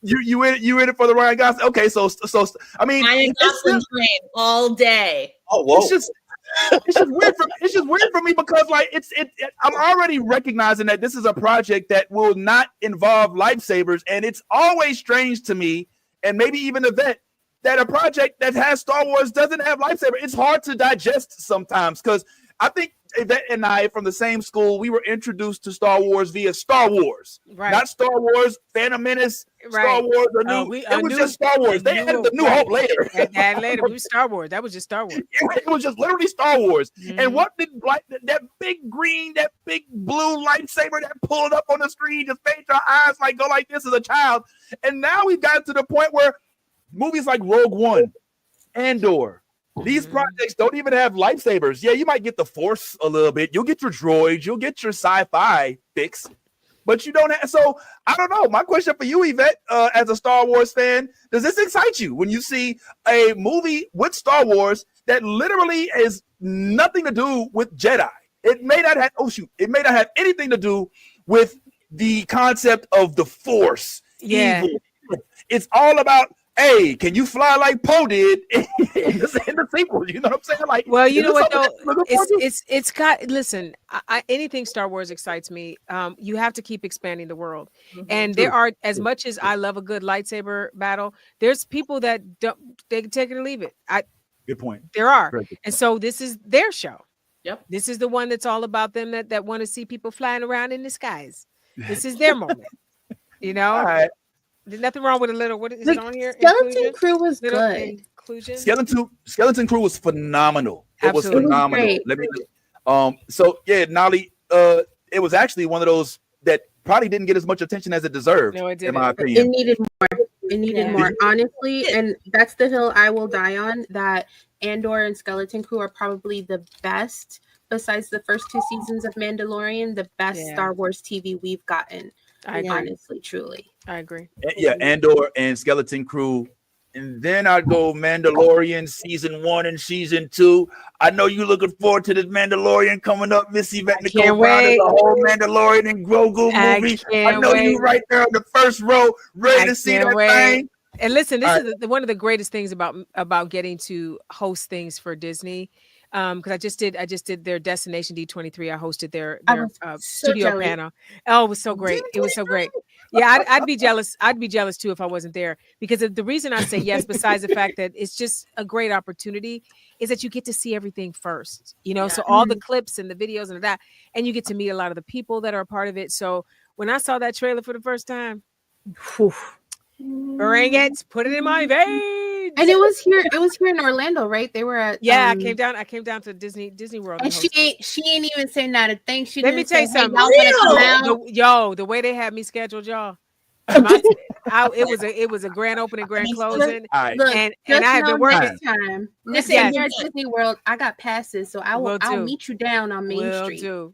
You in it for the Ryan Gosling? Okay, so I mean, Ryan Gosling train all day. Oh, whoa. It's just weird for me because like I'm already recognizing that this is a project that will not involve lightsabers, and it's always strange to me, and maybe even Yvette, that a project that has Star Wars doesn't have lightsaber. It's hard to digest sometimes because I think Yvette and I from the same school. We were introduced to Star Wars via Star Wars, Right. not Star Wars, Phantom Menace, Right. Star Wars. It was just Star Wars. They added the New Hope later. That later, we Star Wars. That was just Star Wars. It was just literally Star Wars. Mhm. And what did that big green, that big blue lightsaber that pulled up on the screen just made your eyes like go like this as a child? And now we've gotten to the point where movies like Rogue One, Andor, these projects don't even have lightsabers. Yeah, you might get the Force a little bit. You'll get your droids. You'll get your sci-fi fix. But you don't have. So I don't know. My question for you, Yvette, as a Star Wars fan, does this excite you when you see a movie with Star Wars that literally has nothing to do with Jedi? It may not have. Oh shoot! It may not have anything to do with the concept of the Force. Yeah. Evil. It's all about. Hey, can you fly like Poe did in the sequel? You know what I'm saying? Like, well, you know what though? It's got. Listen, anything Star Wars excites me. You have to keep expanding the world, and there are as much as I love a good lightsaber battle. There's people that don't. They can take it or leave it. Good point. There are, and so this is their show. Yep. This is the one that's all about them that want to see people flying around in the skies. This is their moment. You know. All right. There's nothing wrong with a little. What is it on here? Skeleton Crew was good. Inclusion. Skeleton Crew was phenomenal. It was Absolutely. phenomenal. Let me. So yeah, Nolly. It was actually one of those that probably didn't get as much attention as it deserved. No, it didn't. In my opinion, It needed more. It needed more, honestly, and that's the hill I will die on. That Andor and Skeleton Crew are probably the best, besides the first 2 seasons of Mandalorian, the best Star Wars TV we've gotten. Honestly, truly. I agree. Yeah, Andor and Skeleton Crew. And then I go Mandalorian season 1 and season 2. I know you're looking forward to this Mandalorian coming up, Miss Yvette Nicole Brown, the whole Mandalorian and Grogu movie. I know you right there on the first row, ready to see that thing. And listen, this is one of the greatest things about getting to host things for Disney. Because I just did their Destination D23. I hosted their studio panel. Oh, it was so great. It was so great. Yeah, I'd be jealous. I'd be jealous too if I wasn't there. Because the reason I say yes, besides the fact that it's just a great opportunity, is that you get to see everything first. You know, so all the clips and the videos and that, and you get to meet a lot of the people that are a part of it. So when I saw that trailer for the first time, bring it, put it in my veins. And it was here in Orlando, right? They were at I came down to Disney World. And she ain't even saying not a thing. Let me tell you something. The way they had me scheduled, y'all. It was a grand opening, grand closing. Look, and I have been working time. Listen, here at Disney World, I got passes, so I'll meet you down on Main Street. I'm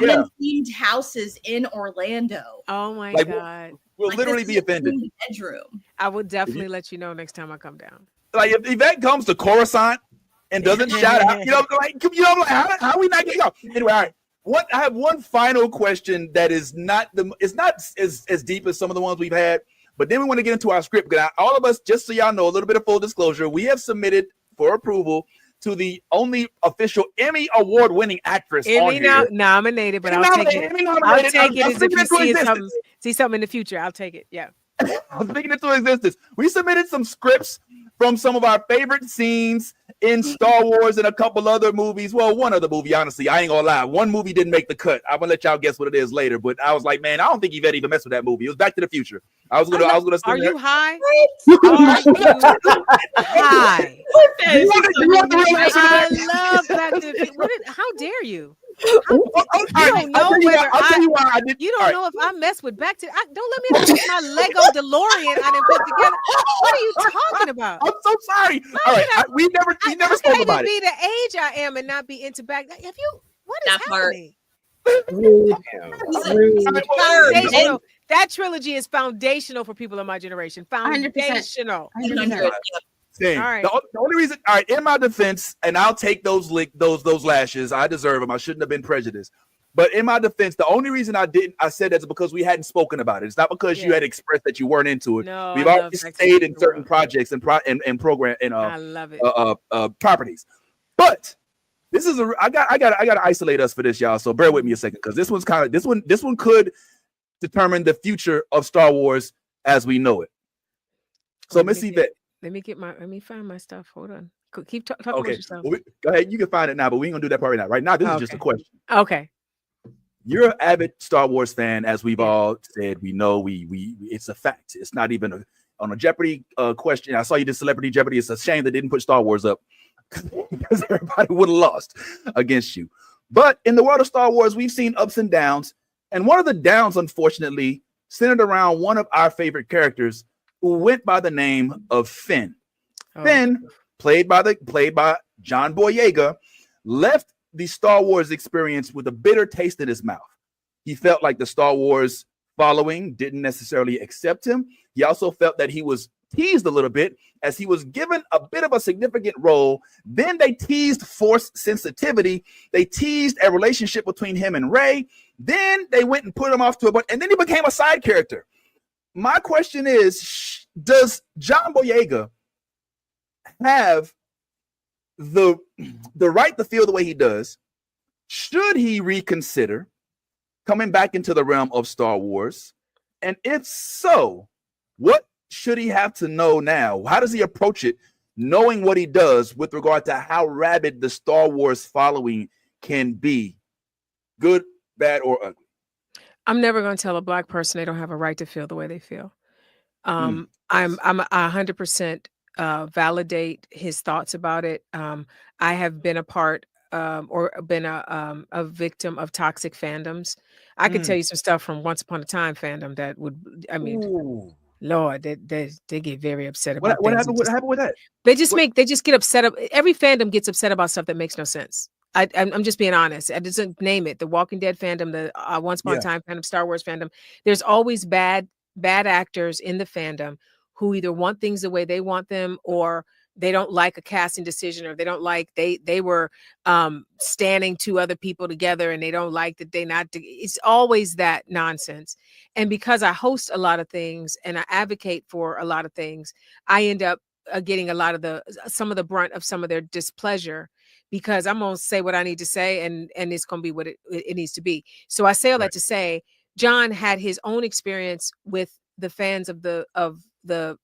in themed houses in Orlando. Oh my God. We'll literally be offended. Bedroom. I will definitely let you know next time I come down. Like if Yvette comes to Coruscant and doesn't shout out, like how we not getting off? Anyway, all right. I have one final question that is not as deep as some of the ones we've had, but then we want to get into our script. All of us, just so y'all know, a little bit of full disclosure, we have submitted for approval to the only official Emmy award-winning actress on here. Nominated, but I'll take it. I'll take it as if you see something in the future. I'll take it. Yeah. I'm speaking into existence. We submitted some scripts from some of our favorite scenes in Star Wars and a couple other movies. Well, one other movie, honestly. I ain't gonna lie. One movie didn't make the cut. I'm gonna let y'all guess what it is later. But I was like, man, I don't think Yvette even messed with that movie. It was Back to the Future. I was gonna. Are you high? High. I love Back to the Future. How dare you? You don't know if I mess with Back to. Don't let me put my Lego DeLorean I didn't put together. What are you talking about? I'm so sorry. All right, we never spoke about it. Be the age I am and not be into Back. Have you? What is happening? That trilogy is foundational for people of my generation. Foundational. 100%. All right. The only reason, all right, in my defense, and I'll take those lashes. I deserve them. I shouldn't have been prejudiced. But in my defense, the only reason I said that's because we hadn't spoken about it. It's not because you had expressed that you weren't into it. No, we've already stayed in certain projects and program and I love it. Properties. But this is I gotta isolate us for this, y'all. So bear with me a second, because this one could determine the future of Star Wars as we know it. So Miss Yvette. Let me find my stuff. Hold on. Keep talking about Okay, yourself. well, go ahead. You can find it now, but we ain't gonna do that part right now. Right now, this is just a question. Okay. You're an avid Star Wars fan, as we've Yeah. all said. We know we it's a fact. It's not even on a Jeopardy question. I saw you did Celebrity Jeopardy. It's a shame they didn't put Star Wars up because everybody would have lost against you. But in the world of Star Wars, we've seen ups and downs, and one of the downs, unfortunately, centered around one of our favorite characters who went by the name of Finn. Oh. Finn, played by John Boyega, left the Star Wars experience with a bitter taste in his mouth. He felt like the Star Wars following didn't necessarily accept him. He also felt that he was teased a little bit as he was given a bit of a significant role. Then they teased Force sensitivity. They teased a relationship between him and Rey. Then they went and put him off to a bunch, and then he became a side character. My question is, does John Boyega have the right to feel the way he does? Should he reconsider coming back into the realm of Star Wars? And if so, what should he have to know now? How does he approach it, knowing what he does with regard to how rabid the Star Wars following can be? Good, bad, or ugly? I'm never going to tell a Black person they don't have a right to feel the way they feel. I'm 100% validate his thoughts about it. I have been a part or been a victim of toxic fandoms. I could tell you some stuff from Once Upon a Time fandom that would, I mean, Ooh. Lord, they get very upset about What things. happened? What happened with that? They just get upset. Every fandom gets upset about stuff that makes no sense. I'm just being honest. I didn't name it. The Walking Dead fandom, the Once Upon a Time fandom, Star Wars fandom. There's always bad actors in the fandom who either want things the way they want them, or they don't like a casting decision, or they don't like they were standing two other people together and they don't like that they not. It's always that nonsense. And because I host a lot of things and I advocate for a lot of things, I end up getting a lot of some of the brunt of some of their displeasure, because I'm going to say what I need to say, and it's going to be what it needs to be. So I say all that to say, John had his own experience with the fans of the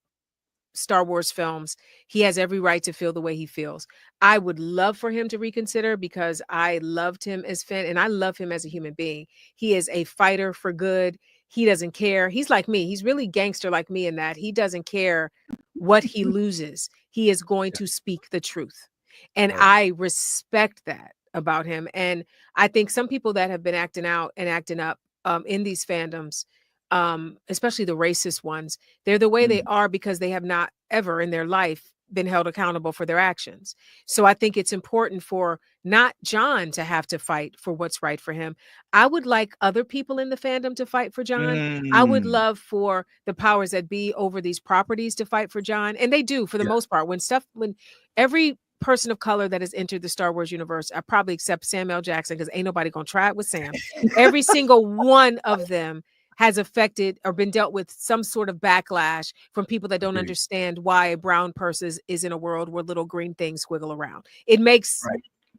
Star Wars films. He has every right to feel the way he feels. I would love for him to reconsider, because I loved him as Finn and I love him as a human being. He is a fighter for good. He doesn't care. He's like me. He's really gangster like me in that he doesn't care what he loses. He is going to speak the truth. And I respect that about him. And I think some people that have been acting out and acting up in these fandoms, especially the racist ones, they're the way they are because they have not ever in their life been held accountable for their actions. So I think it's important for not John to have to fight for what's right for him. I would like other people in the fandom to fight for John. I would love for the powers that be over these properties to fight for John. And they do, for the most part. When every person of color that has entered the Star Wars universe, I probably except Samuel L. Jackson, because ain't nobody gonna try it with Sam. Every single one of them has affected or been dealt with some sort of backlash from people that don't understand why a brown person is in a world where little green things squiggle around. It makes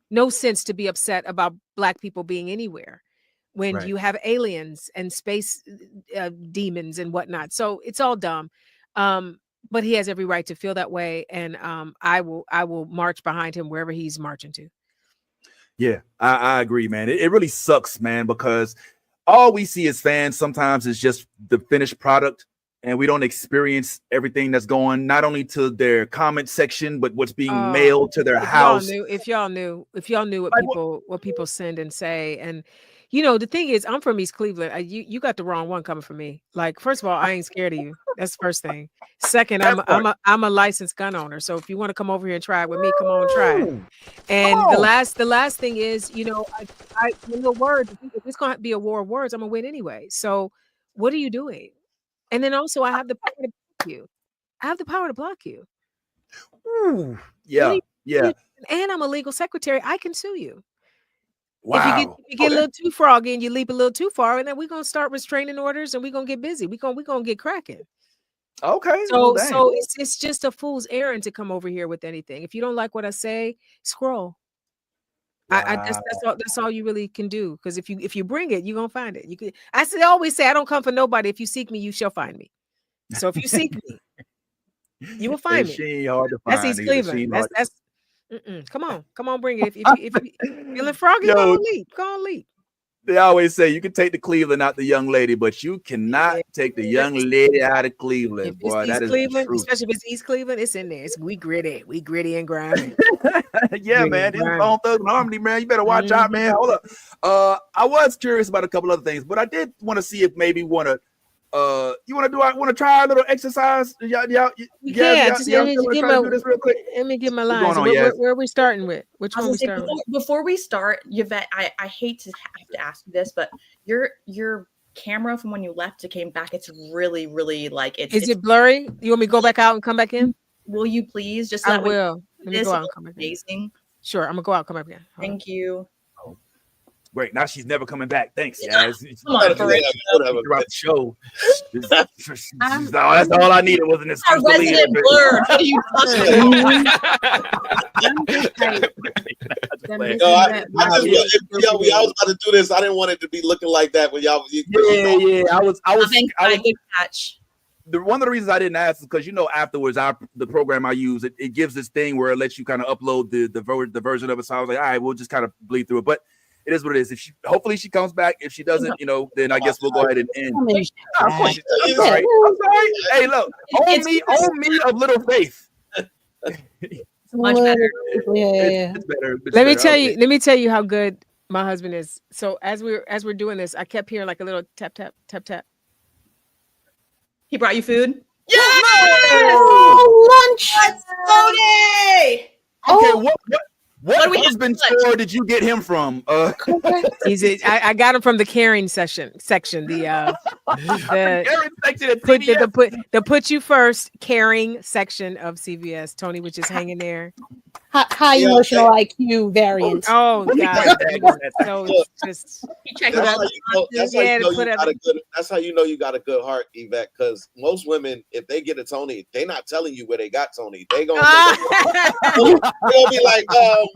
no sense to be upset about Black people being anywhere when you have aliens and space demons and whatnot. So it's all dumb. But he has every right to feel that way. And I will march behind him wherever he's marching to. Yeah, I agree, man. It really sucks, man, because all we see as fans sometimes is just the finished product, and we don't experience everything that's going not only to their comment section, but what's being mailed to their house. If y'all knew what people send and say. And the thing is, I'm from East Cleveland. You got the wrong one coming for me. Like, first of all, I ain't scared of you. That's the first thing. Second, I'm a licensed gun owner. So if you want to come over here and try it with me, come on and try it. And the last thing is, I words. If it's gonna be a war of words, I'm gonna win anyway. So what are you doing? And then also, I have the power to block you. I have the power to block you. Ooh, yeah. And I'm a legal secretary. I can sue you. Wow. If you get a little too froggy and you leap a little too far, and then we're gonna start restraining orders and we're gonna get busy. We're gonna get cracking. Okay. So it's just a fool's errand to come over here with anything. If you don't like what I say, scroll. Wow. That's all you really can do. Because if you bring it, you're gonna find it. I always say I don't come for nobody. If you seek me, you shall find me. So if you seek me, you will find me. She ain't hard to find. That's East Cleveland. Come on, bring it. If you feeling froggy, Yo, go on leap. Go on leap. they always say you can take the Cleveland out the young lady, but you cannot Yeah. take the young lady out of If Cleveland, it's boy. East That is the Cleveland, truth. especially if it's East Cleveland, it's in there. We gritty and grimy. Yeah, Gritty man. and This is grimy. Bone Thugs and Harmony, man. You better watch out, man. Hold up. I was curious about a couple other things, but I did want to see if maybe you want to try a little exercise? Y'all We can. Just let me feel like give trying to my do this real quick? let me get my What's lines. going on, Yaz? Where are we starting with? Which I one we was gonna say, starting with? before we start, Yvette, I hate to have to ask you this, but your camera from when you left to came back, it's really, really like Is it blurry? You want me to go back out and come back in? Will you please just I let me will. Let me this go is out and come back in. amazing. Sure, I'm gonna go out and come back in. Hold on. Thank you. Great. Now she's never coming back. Thanks, Yeah. Yaz. Come on, for real. Throughout the show. That's all I needed was an Our excuse to leave. resident blurred. What are you talking about? We always about to do this. I didn't want it to be looking like that when y'all. Yeah. I was Good catch. one of the reasons I didn't ask is because afterwards the program I use it gives this thing where it lets you kind of upload the version of it. So I was like, all right, we'll just kind of bleed through it. But it is what it is. Hopefully she comes back. If she doesn't, then I guess we'll go ahead and end. Of course I'm sorry. Hey, look, own me of little faith. Much better. It's better. Let me tell you how good my husband is. So as we're doing this, I kept hearing like a little tap tap tap tap. He brought you food? Oh, lunch. Let's go, Day! Okay, what do we have husband for lunch? store did you get him from? I got him from the caring section. The Aaron section at put CVS? the put you first caring section of CVS. Tony was just hanging there. High emotional IQ variant. Oh God! So it's just He checked it out. That's how you know you got a good heart, Yvette. Because most women, if they get a Tony, they're not telling you where they got Tony. They gonna be like, like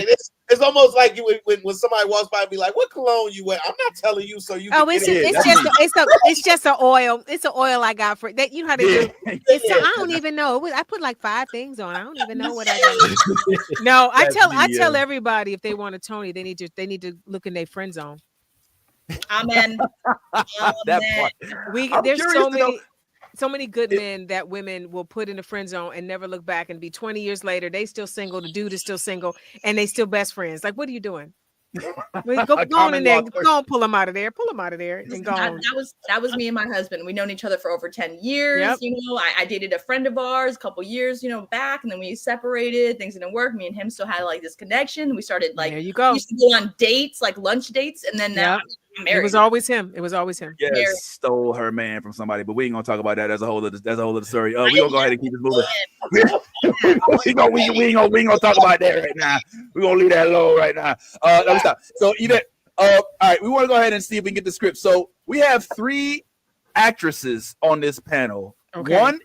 this. It's almost like when somebody walks by and be like, "What cologne you wear?" I'm not telling you, so you. It's just an oil. It's an oil I got for that. You know how they do. I don't even know. I put like 5 things on. I don't even know what I got. No, I tell everybody if they want a Tony, they need to look in their friend zone. Amen. There's so many good men that women will put in the friend zone and never look back and be 20 years later. They still single. The dude is still single and they still best friends. Like, what are you doing? Go on in there. Go on, pull them out of there. Pull them out of there and go on. That was me and my husband. We've known each other for over 10 years. Yep. I dated a friend of ours a couple years, back, and then we separated. Things didn't work. Me and him still had like this connection. We started like there you go. We used to go on dates, like lunch dates, and then now I'm married. It was always him. Yes, stole her man from somebody, but we ain't gonna talk about that. That's a whole other story. We gonna go ahead and keep this moving. we ain't gonna talk about that right now. We're gonna leave that alone right now. Let me stop. So Yvette, all right, we want to go ahead and see if we can get the script. So we have 3 actresses on this panel. Okay. 1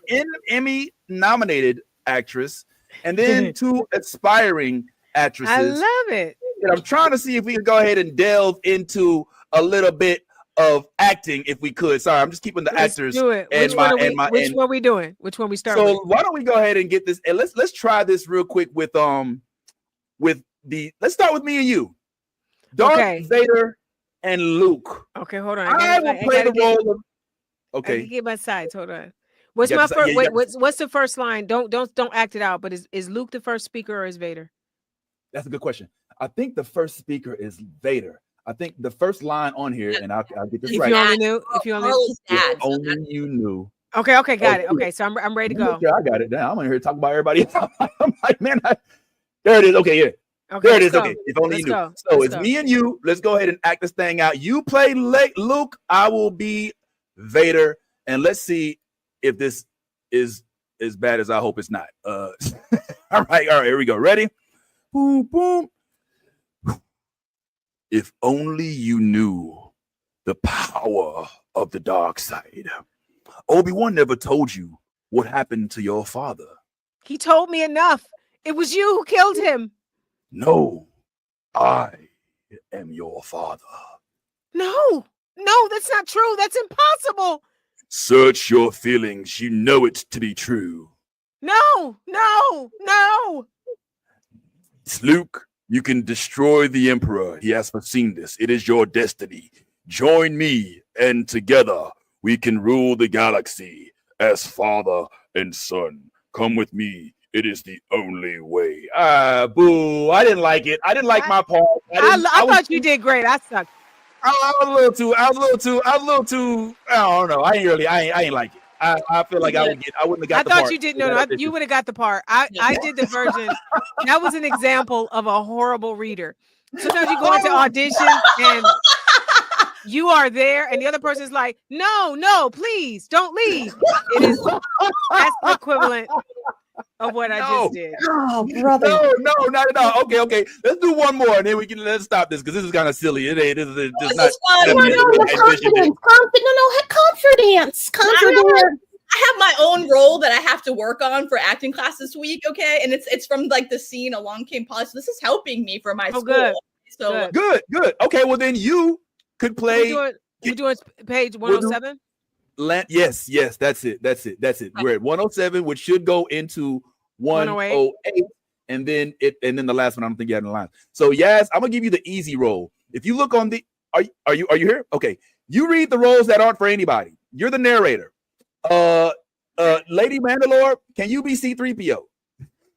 Emmy nominated actress, and then 2 aspiring actresses. I love it. And I'm trying to see if we can go ahead and delve into a little bit of acting, if we could. Sorry, I'm just keeping the actors. Do it. Which one are we doing? Which one we start with? So why don't we go ahead and get this? And let's try this real quick with let's start with me and you. Darth Vader and Luke. Okay, hold on. I will play the role of. Okay. I can get my sides. Hold on. What's my first? Wait. What's the first line? Don't act it out. But is Luke the first speaker or is Vader? That's a good question. I think the first speaker is Vader. I think the first line on here, and I'll get this right. If you only knew. Okay, got it. Okay, so I'm ready to go. Yeah, I got it now. I'm gonna hear talk about everybody. I'm like, man, there it is. Okay, yeah. Okay, there it is. Go. Okay, if only you knew. So it's me and you. Let's go ahead and act this thing out. You play Luke. I will be Vader, and let's see if this is as bad as I hope it's not. All right. Here we go. Ready? Boom, boom. If only you knew the power of the dark side. Obi-Wan never told you what happened to your father. He told me enough. It was you who killed him. No, I am your father. No, that's not true. That's impossible. Search your feelings. You know it to be true. No. Luke, you can destroy the Emperor. He has foreseen this. It is your destiny. Join me, and together we can rule the galaxy as father and son. Come with me. It is the only way. Boo. I didn't like it. I didn't like my part. I thought you did great. I sucked. I was a little too, I don't know. I ain't like it. I feel like I wouldn't have got the part. I thought you did. No, you would have got the part. I did the version. That was an example of a horrible reader. Sometimes you go into audition and you are there and the other person is like, no, please don't leave. That's the equivalent of what I just did. Oh, brother. No, not at all. Okay. Let's do one more and then let's stop this because this is kind of silly. This is not. Confidence. I have my own role that I have to work on for acting class this week, okay? And it's from like the scene Along Came Polly. So this is helping me for my school. Good. So good. Okay, well then you could play. We're doing page 107. Yes, that's it. We're at 107, which should go into 108, and then the last one I don't think you had in the line. So yes, I'm gonna give you the easy role. If you look on the, are you here? Okay, you read the roles that aren't for anybody. You're the narrator. Lady Mandalore, can you be C-3PO?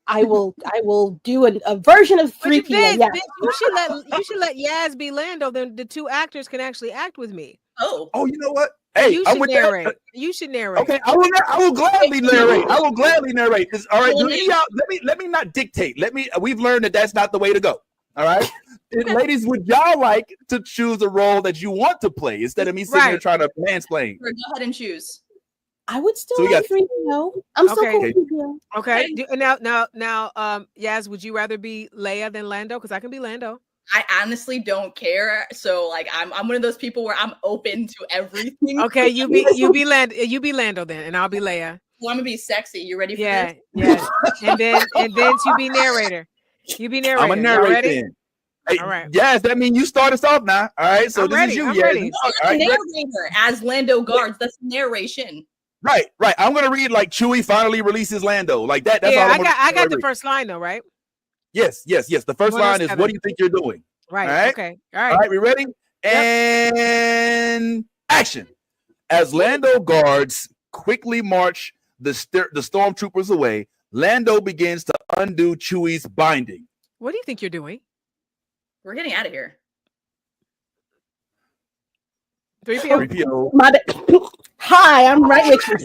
I will do a version of 3PO. Yeah. You should let Yaz be Lando. Then the two actors can actually act with me. Oh, you know what? Hey, you should narrate. You should narrate. Okay, I will gladly narrate. This, all right, let me not dictate. We've learned that that's not the way to go. All right, ladies, would y'all like to choose a role that you want to play instead of me sitting here trying to mansplain? Go ahead and choose. I would still like 3PO. I'm still cool with 3PO. Okay. Now, Yaz, would you rather be Leia than Lando? Because I can be Lando. I honestly don't care. So like I'm one of those people where I'm open to everything. Okay, you be Lando then, and I'll be Leia. Well, I'm gonna be sexy. You ready for this? Yeah. and then you be narrator. You be narrator. I'm a narrator. Hey, all right. Yes, that means you start us off now. All right. So this is you. I'm ready. Narrator as Lando guards. That's narration. Right. I'm gonna read like Chewie finally releases Lando. Like that. That's all I got the first line though, right? Yes. The first line is, "What do you think you're doing?" Right. All right? Okay. All right. All right. We ready? Yep. And action. As Lando guards quickly march the stormtroopers away, Lando begins to undo Chewie's binding. What do you think you're doing? We're getting out of here. 3PO. Hi, I'm right with you.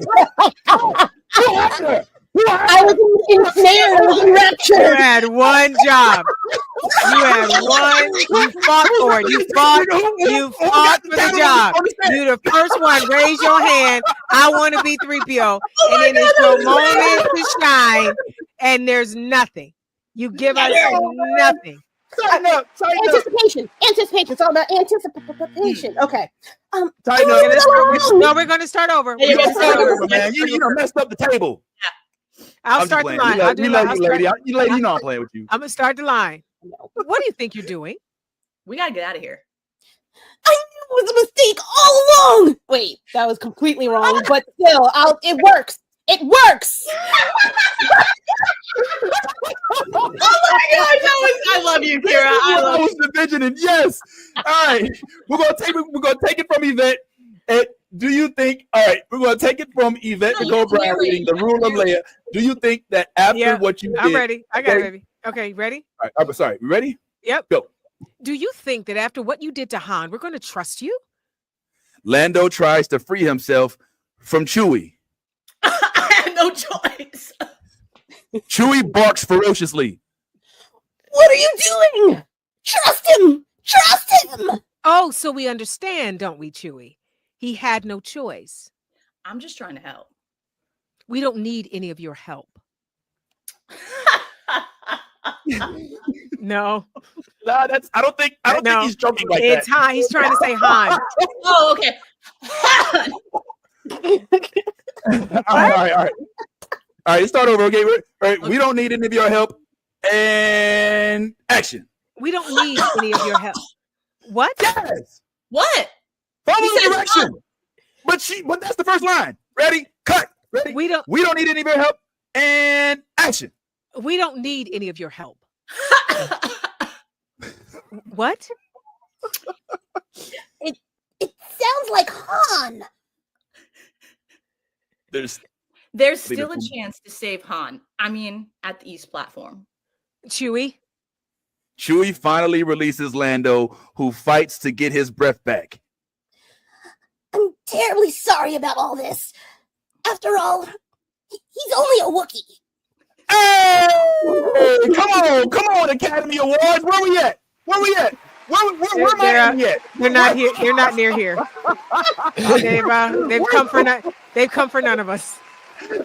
I was ensnared. I was enraptured. You had one job. You fought for it. You fought for the job. You the first one. Raise your hand. I want to be 3PO. And then it's your moment to shine. And there's nothing. You give us nothing. Anticipation. It's all about anticipation. Okay. No, we're going to start over. You're gonna start over, man. You messed up the table. I'll start the line. You know I'm playing with you. I'm gonna start the line. What do you think you're doing? We gotta get out of here. I knew it was a mistake all along. Wait, that was completely wrong, but still, it works. It works. Oh my God, I love you, Kira. I was envisioning. Yes. All right, we're gonna take it from Yvette. And do you think? All right, we're gonna take it from Yvette Nicole Brown reading The Rule of Leia. Do you think that after what you did? I'm ready. I got it, baby. Okay, ready? All right. I'm sorry. You ready? Yep. Go. Do you think that after what you did to Han, we're going to trust you? Lando tries to free himself from Chewie. I had no choice. Chewie barks ferociously. What are you doing? Trust him. Trust him. Oh, so we understand, don't we, Chewie? He had no choice. I'm just trying to help. We don't need any of your help. No. I don't think he's joking like that. It's Han. He's trying to say Han. Oh, okay. All right. Let's start over. Okay. All right. We don't need any of your help. And action. We don't need any of your help. What? Yes. What? Follow the direction. But that's the first line. Ready? Cut. Ready? We don't need any of your help. And action. We don't need any of your help. What? It sounds like Han. There's still a chance to save Han. I mean, at the East platform. Chewie finally releases Lando, who fights to get his breath back. I'm terribly sorry about all this. After all, he's only a Wookiee. Hey, come on, Academy Awards. Where we at? Where am I at? They're not here. They're not near here. They've come for none of us. I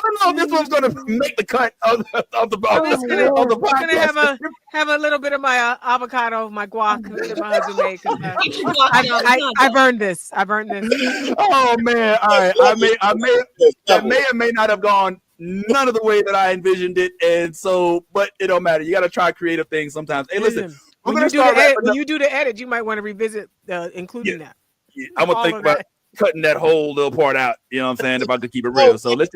don't know if this one's going to make the cut of the podcast. I'm gonna have a little bit of my avocado, my guac that my husband made. I've earned this. Oh man! All right, I may or may not have gone none of the way that I envisioned it, and so, but it don't matter. You got to try creative things sometimes. Hey, listen, when you do the edit, you might want to revisit including that. Yeah, I'm gonna think about cutting that whole little part out. You know what I'm saying? If I could keep it real. So let's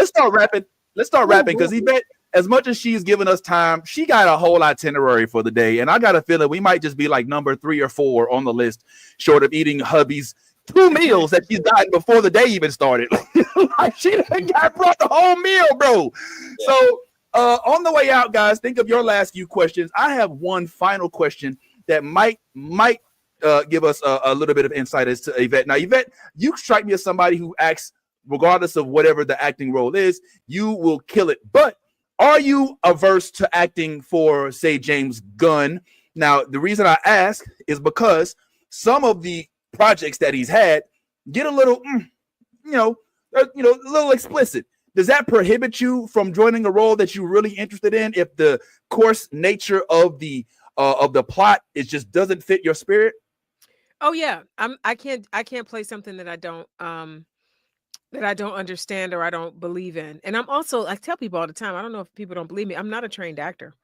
start rapping. Let's start rapping because Yvette, as much as she's given us time, she got a whole itinerary for the day, and I got a feeling we might just be like number 3 or 4 on the list, short of eating hubby's 2 meals that she's gotten before the day even started. Like she got brought the whole meal, bro. Yeah. So on the way out, guys, think of your last few questions. I have one final question that might give us a little bit of insight as to Yvette. Now, Yvette, you strike me as somebody who acts, regardless of whatever the acting role is, you will kill it. But are you averse to acting for, say, James Gunn? Now, the reason I ask is because some of the projects that he's had get a little, a little explicit. Does that prohibit you from joining a role that you're really interested in if the coarse nature of the plot just doesn't fit your spirit? Oh yeah, I can't play something that I don't understand or I don't believe in. And I'm also, I tell people all the time, I don't know if people don't believe me, I'm not a trained actor.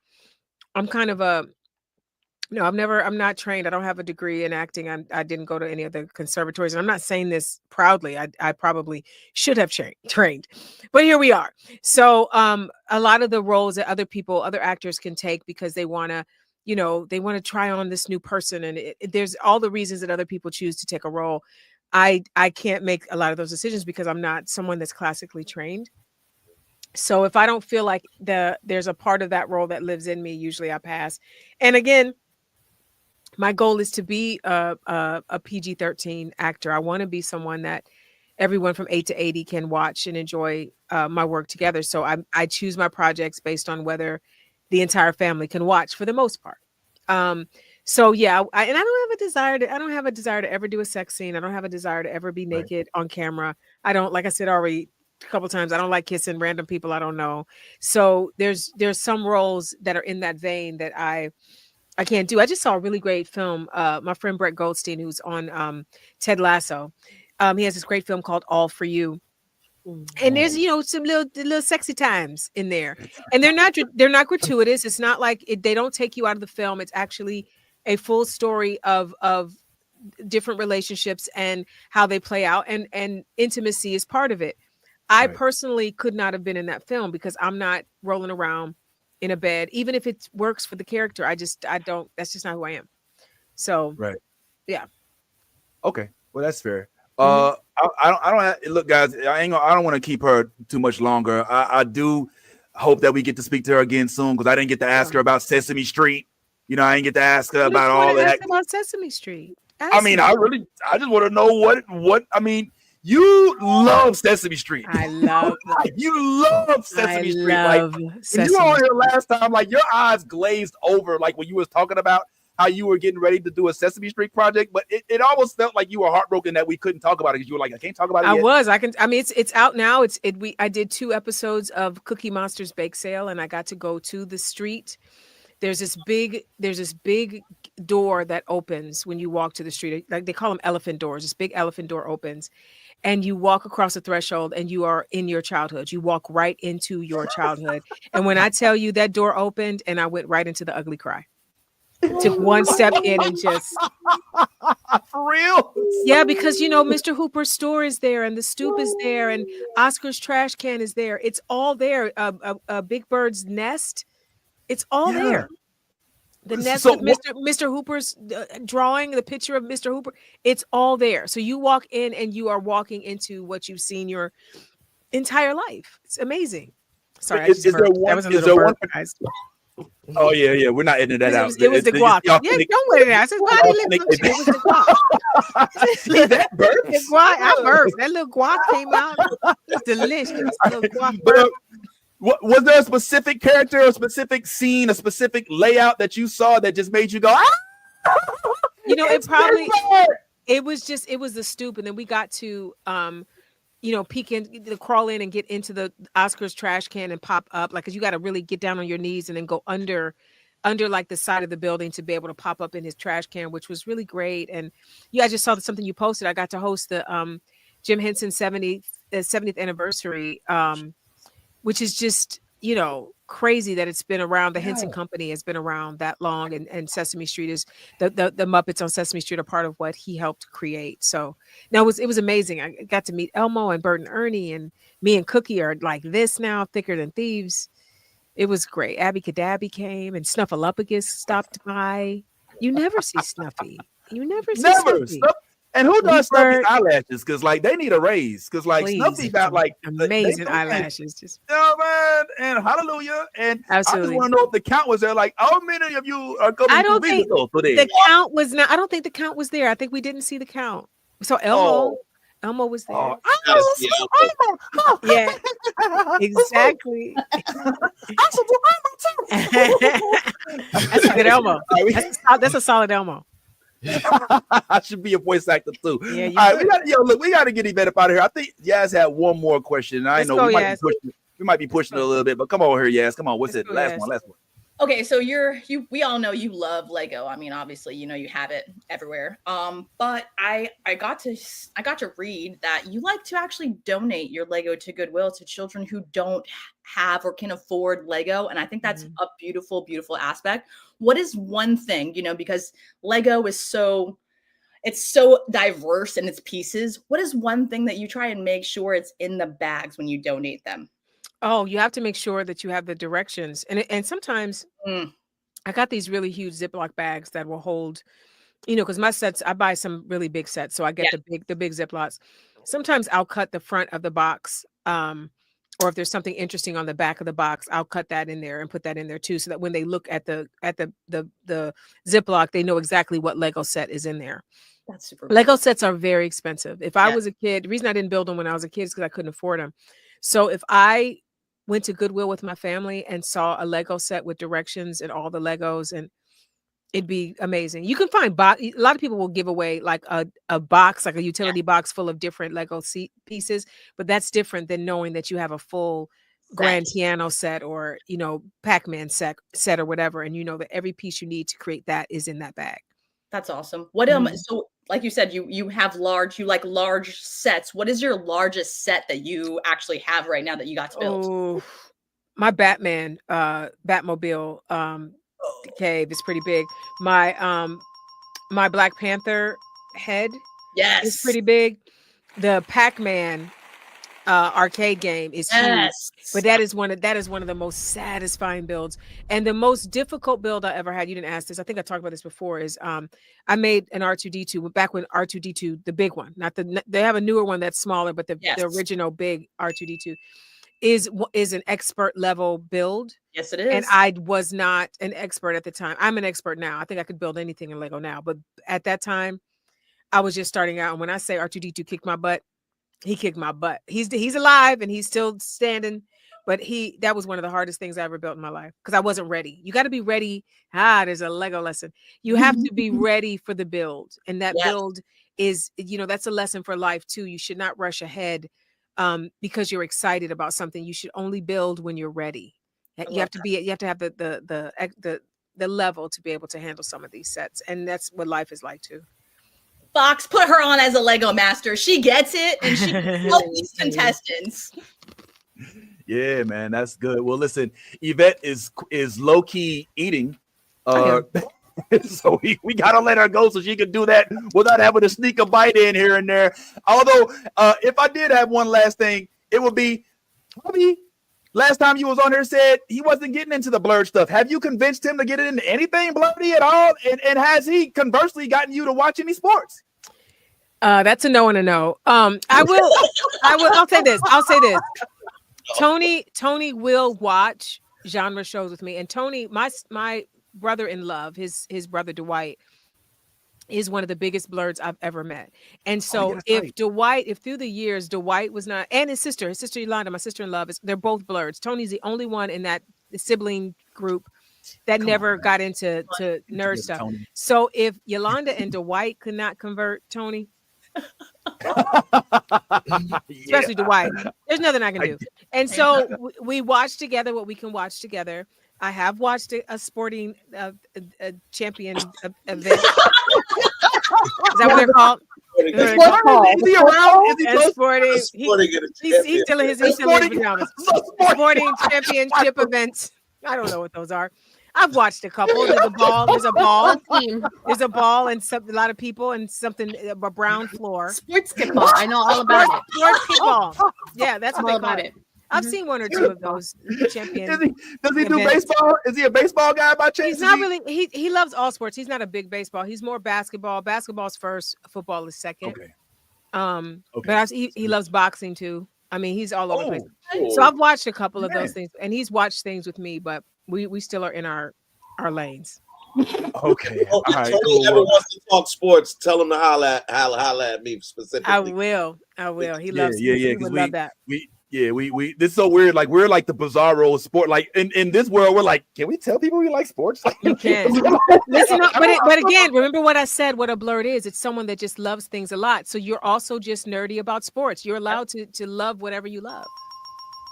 I'm kind of I'm not trained. I don't have a degree in acting. I didn't go to any of the conservatories. And I'm not saying this proudly. I probably should have trained, but here we are. So a lot of the roles that other actors can take because they want to, they want to try on this new person. And there's all the reasons that other people choose to take a role. I can't make a lot of those decisions because I'm not someone that's classically trained. So if I don't feel like there's a part of that role that lives in me, usually I pass. And again, my goal is to be a PG-13 actor. I want to be someone that everyone from 8 to 80 can watch and enjoy my work together. So I choose my projects based on whether the entire family can watch for the most part. So yeah, I don't have a desire to ever do a sex scene. I don't have a desire to ever be naked on camera. I don't, like I said already a couple times, I don't like kissing random people I don't know. So there's some roles that are in that vein that I can't do. I just saw a really great film. My friend Brett Goldstein, who's on Ted Lasso, he has this great film called All For You. And there's, some little sexy times in there, and they're not gratuitous. It's not like they don't take you out of the film. It's actually a full story of different relationships and how they play out, and intimacy is part of it. I personally could not have been in that film because I'm not rolling around in a bed, even if it works for the character. I don't. That's just not who I am. So yeah. Okay, well that's fair. I don't look, guys. I don't want to keep her too much longer. I do hope that we get to speak to her again soon because I didn't get to ask her about Sesame Street. I didn't get to ask her about all that. About Sesame Street. I just want to know what. I mean, you love Sesame Street. I love you love Sesame Street. Sesame you were on here last time, like your eyes glazed over, like when you was talking about how you were getting ready to do a Sesame Street project, but it almost felt like you were heartbroken that we couldn't talk about it because you were like, I can't talk about it. It's out now. I did 2 episodes of Cookie Monster's Bake Sale, and I got to go to the street. There's this big door that opens when you walk to the street. Like they call them elephant doors. This big elephant door opens, and you walk across the threshold, and you are in your childhood. You walk right into your childhood. And when I tell you that door opened, and I went right into the ugly cry. Took one step in and just for real. yeah, because Mr. Hooper's store is there, and the stoop is there, and Oscar's trash can is there. It's all there. Big Bird's nest. It's all there. The nest with Mr. Hooper's drawing, the picture of Mr. Hooper. It's all there. So you walk in, and you are walking into what you've seen your entire life. It's amazing. Sorry, is there one? That was a little burp, guys. Oh yeah, we're not editing that out. It was the guac. Yeah, don't let it out. It was the guac. See that burp? The guac. I burped. That little guac came out. It's delicious. Little guac burp. Was there a specific character, a specific scene, a specific layout that you saw that just made you go, ah? It was the stoop, and then we got to peek in, to crawl in and get into the Oscar's trash can and pop up, like, cause you got to really get down on your knees and then go under like the side of the building to be able to pop up in his trash can, which was really great. And I just saw something you posted. I got to host the Jim Henson 70th anniversary, which is just, crazy that it's been around. The Henson Company has been around that long, and Sesame Street is the Muppets on Sesame Street are part of what he helped create. So now it was amazing. I got to meet Elmo and Bert and Ernie, and me and Cookie are like this now, thicker than thieves. It was great. Abby Cadabby came, and Snuffleupagus stopped by. You never see Snuffy. You never see Snuffy. And who does Snuffy's eyelashes? Because like they need a raise. Because like Please. Snuffy got like amazing eyelashes. Just man, and hallelujah. And absolutely. I just want to know if the count was there. Like, how many of you are coming? I don't think the count was not. I don't think the count was there. I think we didn't see the count. So Elmo was there. Yeah, exactly. That's a good Elmo. That's a solid Elmo. I should be a voice actor too. Yeah, all right, we got to get Yvette up out of here. I think Yaz had one more question. I know we might be pushing it a little bit, but come on here, Yaz. Come on, what's it? Last one. Okay, so we all know you love Lego. I mean, obviously, you have it everywhere. But I got to read that you like to actually donate your Lego to Goodwill to children who don't have or can afford Lego, and I think that's a beautiful, beautiful aspect. What is one thing, because Lego is so diverse in its pieces. What is one thing that you try and make sure it's in the bags when you donate them? Oh, you have to make sure that you have the directions. And sometimes I got these really huge Ziploc bags that will hold, because my sets, I buy some really big sets. So I get the big Ziplocs. Sometimes I'll cut the front of the box. Or if there's something interesting on the back of the box, I'll cut that in there and put that in there too. So that when they look at the Ziploc, they know exactly what Lego set is in there. That's super Lego cool. Sets are very expensive. If I was a kid, the reason I didn't build them when I was a kid is because I couldn't afford them. So if I went to Goodwill with my family and saw a Lego set with directions and all the Legos, and it'd be amazing. You can find a lot of people will give away like a box, like a utility box full of different Lego pieces, but that's different than knowing that you have a full grand piano set or, Pac-Man set or whatever. And that every piece you need to create that is in that bag. That's awesome. What, so like you said, you like large sets. What is your largest set that you actually have right now that you got to build? Oh, my Batman, Batmobile, cave is pretty big. My Black Panther head is pretty big. The Pac-Man arcade game is huge, but that is one of the most satisfying builds and the most difficult build I ever had. You didn't ask this. I think I talked about this before. Is I made an R2D2 back when R2D2, the big one, they have a newer one that's smaller, but the original big R2D2 is an expert level build. Yes, it is. And I was not an expert at the time. I'm an expert now. I think I could build anything in Lego now, but at that time, I was just starting out. And when I say R2D2 kicked my butt, he kicked my butt. He's alive and he's still standing, but that was one of the hardest things I ever built in my life because I wasn't ready. You got to be ready. There's a Lego lesson. You have to be ready for the build, and that build is, that's a lesson for life too. You should not rush ahead because you're excited about something. You should only build when you're ready. You have to have the level to be able to handle some of these sets, and that's what life is like too. Fox, put her on as a Lego master. She gets it, and she can help these contestants. Yeah, man, that's good. Well, listen, Yvette is low key eating. So we gotta let her go so she can do that without having to sneak a bite in here and there. Although, if I did have one last thing, it would be, Bobby, last time you was on here said he wasn't getting into the blurred stuff. Have you convinced him to get into anything bloody at all? And has he conversely gotten you to watch any sports? That's a no and a no. I'll say this. Tony will watch genre shows with me. And Tony, my brother in love, his brother Dwight, is one of the biggest blurs I've ever met. And so if through the years Dwight was not, and his sister Yolanda, my sister-in-law, they're both blurs. Tony's the only one in that sibling group that never got into nerd stuff. Tony. So if Yolanda and Dwight could not convert Tony, especially Dwight, there's nothing I can do. And so we watch together what we can watch together. I have watched a sporting champion event. Is that what they're called? Is he around? Is he sporting? He's still in his pajamas. Sporting championship events. I don't know what those are. I've watched a couple. There's a ball. There's a ball and a lot of people and a brown floor. Sports kickball. I know all about it. Sports kickball. Yeah, that's what all they call about it. I've seen one or two of those champions. Does he do baseball? Is he a baseball guy by chance? He's not really. He loves all sports. He's not a big baseball. He's more basketball. Basketball's first. Football is second. Okay. But he loves boxing too. I mean, he's all over the place. So I've watched a couple of those things, and he's watched things with me, but we still are in our lanes. Okay. All right. If he ever wants to talk sports, tell him to holla at me specifically. I will. He loves. He would love that. We this is so weird. Like we're like the bizarro sport. Like in this world, we're like, can we tell people we like sports? Like, you can. Listen, but again, remember what I said. What a blurred is? It's someone that just loves things a lot. So you're also just nerdy about sports. You're allowed to love whatever you love.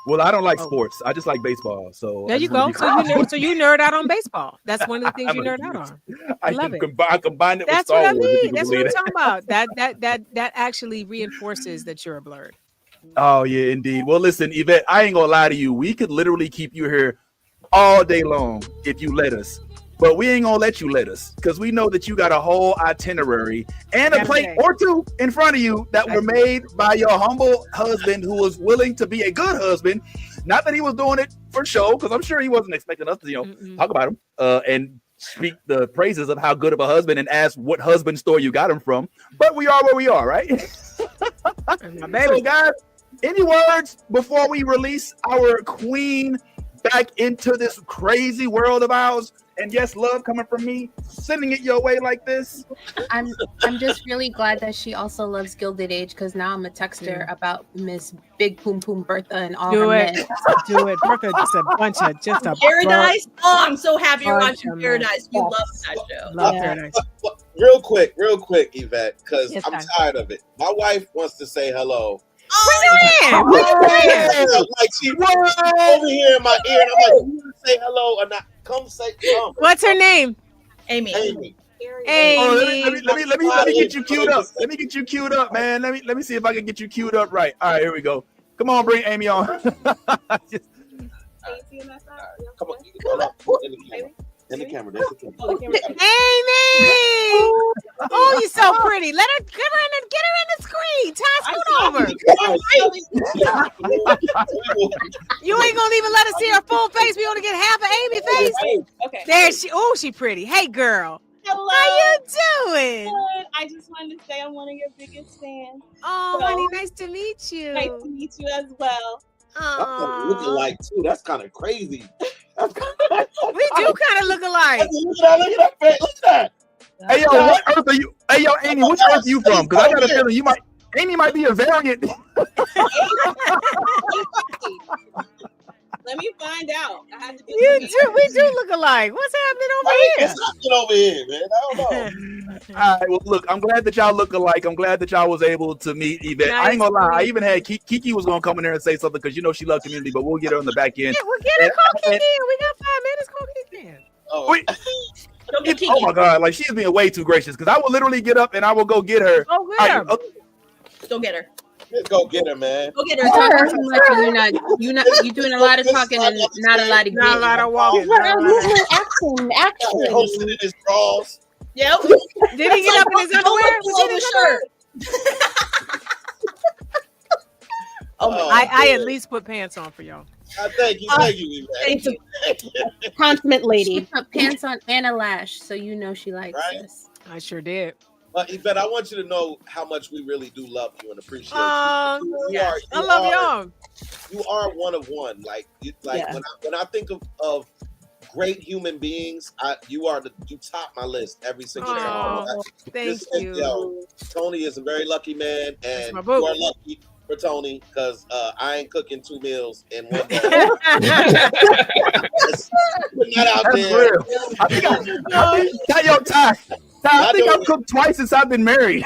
Well, I don't like sports. I just like baseball. So there you go. So you nerd out on baseball. That's one of the things you nerd out on. I love it. I combine it with That's Star what I Wars, mean. That's what I'm talking about. That actually reinforces that you're a blurred. Oh yeah, indeed. Well, listen, Yvette, I ain't gonna lie to you. We could literally keep you here all day long if you let us. But we ain't gonna let you let us because we know that you got a whole itinerary and a plate or two in front of you that were made by your humble husband who was willing to be a good husband. Not that he was doing it for show, because I'm sure he wasn't expecting us to, talk about him and speak the praises of how good of a husband and ask what husband store you got him from. But we are where we are, right? So, guys, any words before we release our queen back into this crazy world of ours? And yes, love coming from me, sending it your way like this. I'm just really glad that she also loves Gilded Age, because now I'm a text her about Miss Big Poom Poom Bertha and all her men. Do it. Bertha just a bunch of Paradise. Oh, I'm so happy you're watching Paradise. We love that show. Love Paradise. Real quick, Yvette, because I'm tired of it. My wife wants to say hello. Like she over here in my ear, and I'm like, you want to say hello or not? Come say come. What's her name? Amy. Oh, let me get you queued up. Let me get you queued up, man. Let me see if I can get you queued up right. All right, here we go. Come on, bring Amy on. Come on. In the camera. That's the camera. Amy! Oh, you're so pretty. Get her in the screen. Ty, scoot over. You ain't gonna even let us see her full face. We only get half of Amy's face. Okay. There she. Oh, she pretty. Hey, girl. Hello. How you doing? Good. I just wanted to say I'm one of your biggest fans. Oh, honey, nice to meet you. Nice to meet you as well. I'm looking alike too. That's kind of crazy. We do kind of look alike. Look at that. Hey yo, what earth are you? Hey yo, Amy, which earth are you from? Because I got a feeling Amy might be a variant. Let me find out. I have to do we do look alike. What's happening over here? What's happening over here, man? I don't know. All right, well, look, I'm glad that y'all look alike. I'm glad that y'all was able to meet Yvette. Nice. I ain't gonna lie, I even had Kiki was gonna come in there and say something because she loves community, but we'll get her on the back end. Yeah, we'll get her. Call Kiki in. We got 5 minutes. Call Kiki in. Oh my God, like she's being way too gracious because I will literally get up and I will go get her. Oh, get her. Go get her. Let's go get her, man. Go get You're her. talking too much, and you're doing a lot of talking and not a lot of Not a lot getting. of walking. Her not a lot of- movement, action. Hosted in his drawers. Yep. Did he get up in his underwear? Was he in his shirt? Oh, I at man. least put pants on for y'all. Thank you, Yvette. Thank you. Consummate She lady. put pants on and a lash, so you know she likes Right? this. I sure did. Yvette, I want you to know how much we really do love you and appreciate you. I You love y'all. You are one of one. Like Yeah. when I think of great human beings, you top my list every single time. Oh, thank you. Tony is a very lucky man, and my you boo. are lucky for Tony because I ain't cooking 2 meals in one day. Putting that out That's there. real. I think I think I've cooked twice since I've been married.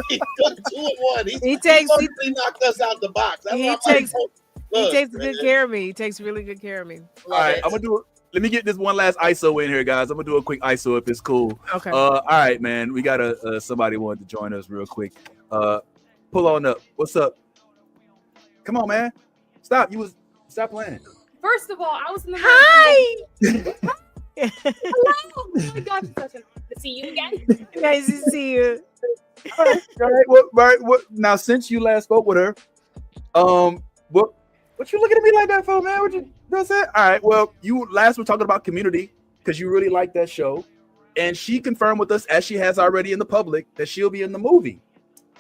He cooked 2 in 1. He takes- He knocked us out the box. That's He why I'm takes- like, He look, takes man. good care of me. He takes really good care of me. All right, I'm gonna do. Let me get this one last ISO in here, guys. I'm gonna do a quick ISO if it's cool. Okay. All right, man. We got somebody wanted to join us real quick. Pull on up. What's up? Come on, man. Stop playing. First of all, I was in the Hi. Hello. Oh my God, it's such to see you again. Nice to see you. All right. What? Now, since you last spoke with her, what you looking at me like that for, man? What you does that? All right. Well, you last were talking about Community because you really like that show, and she confirmed with us, as she has already in the public, that she'll be in the movie.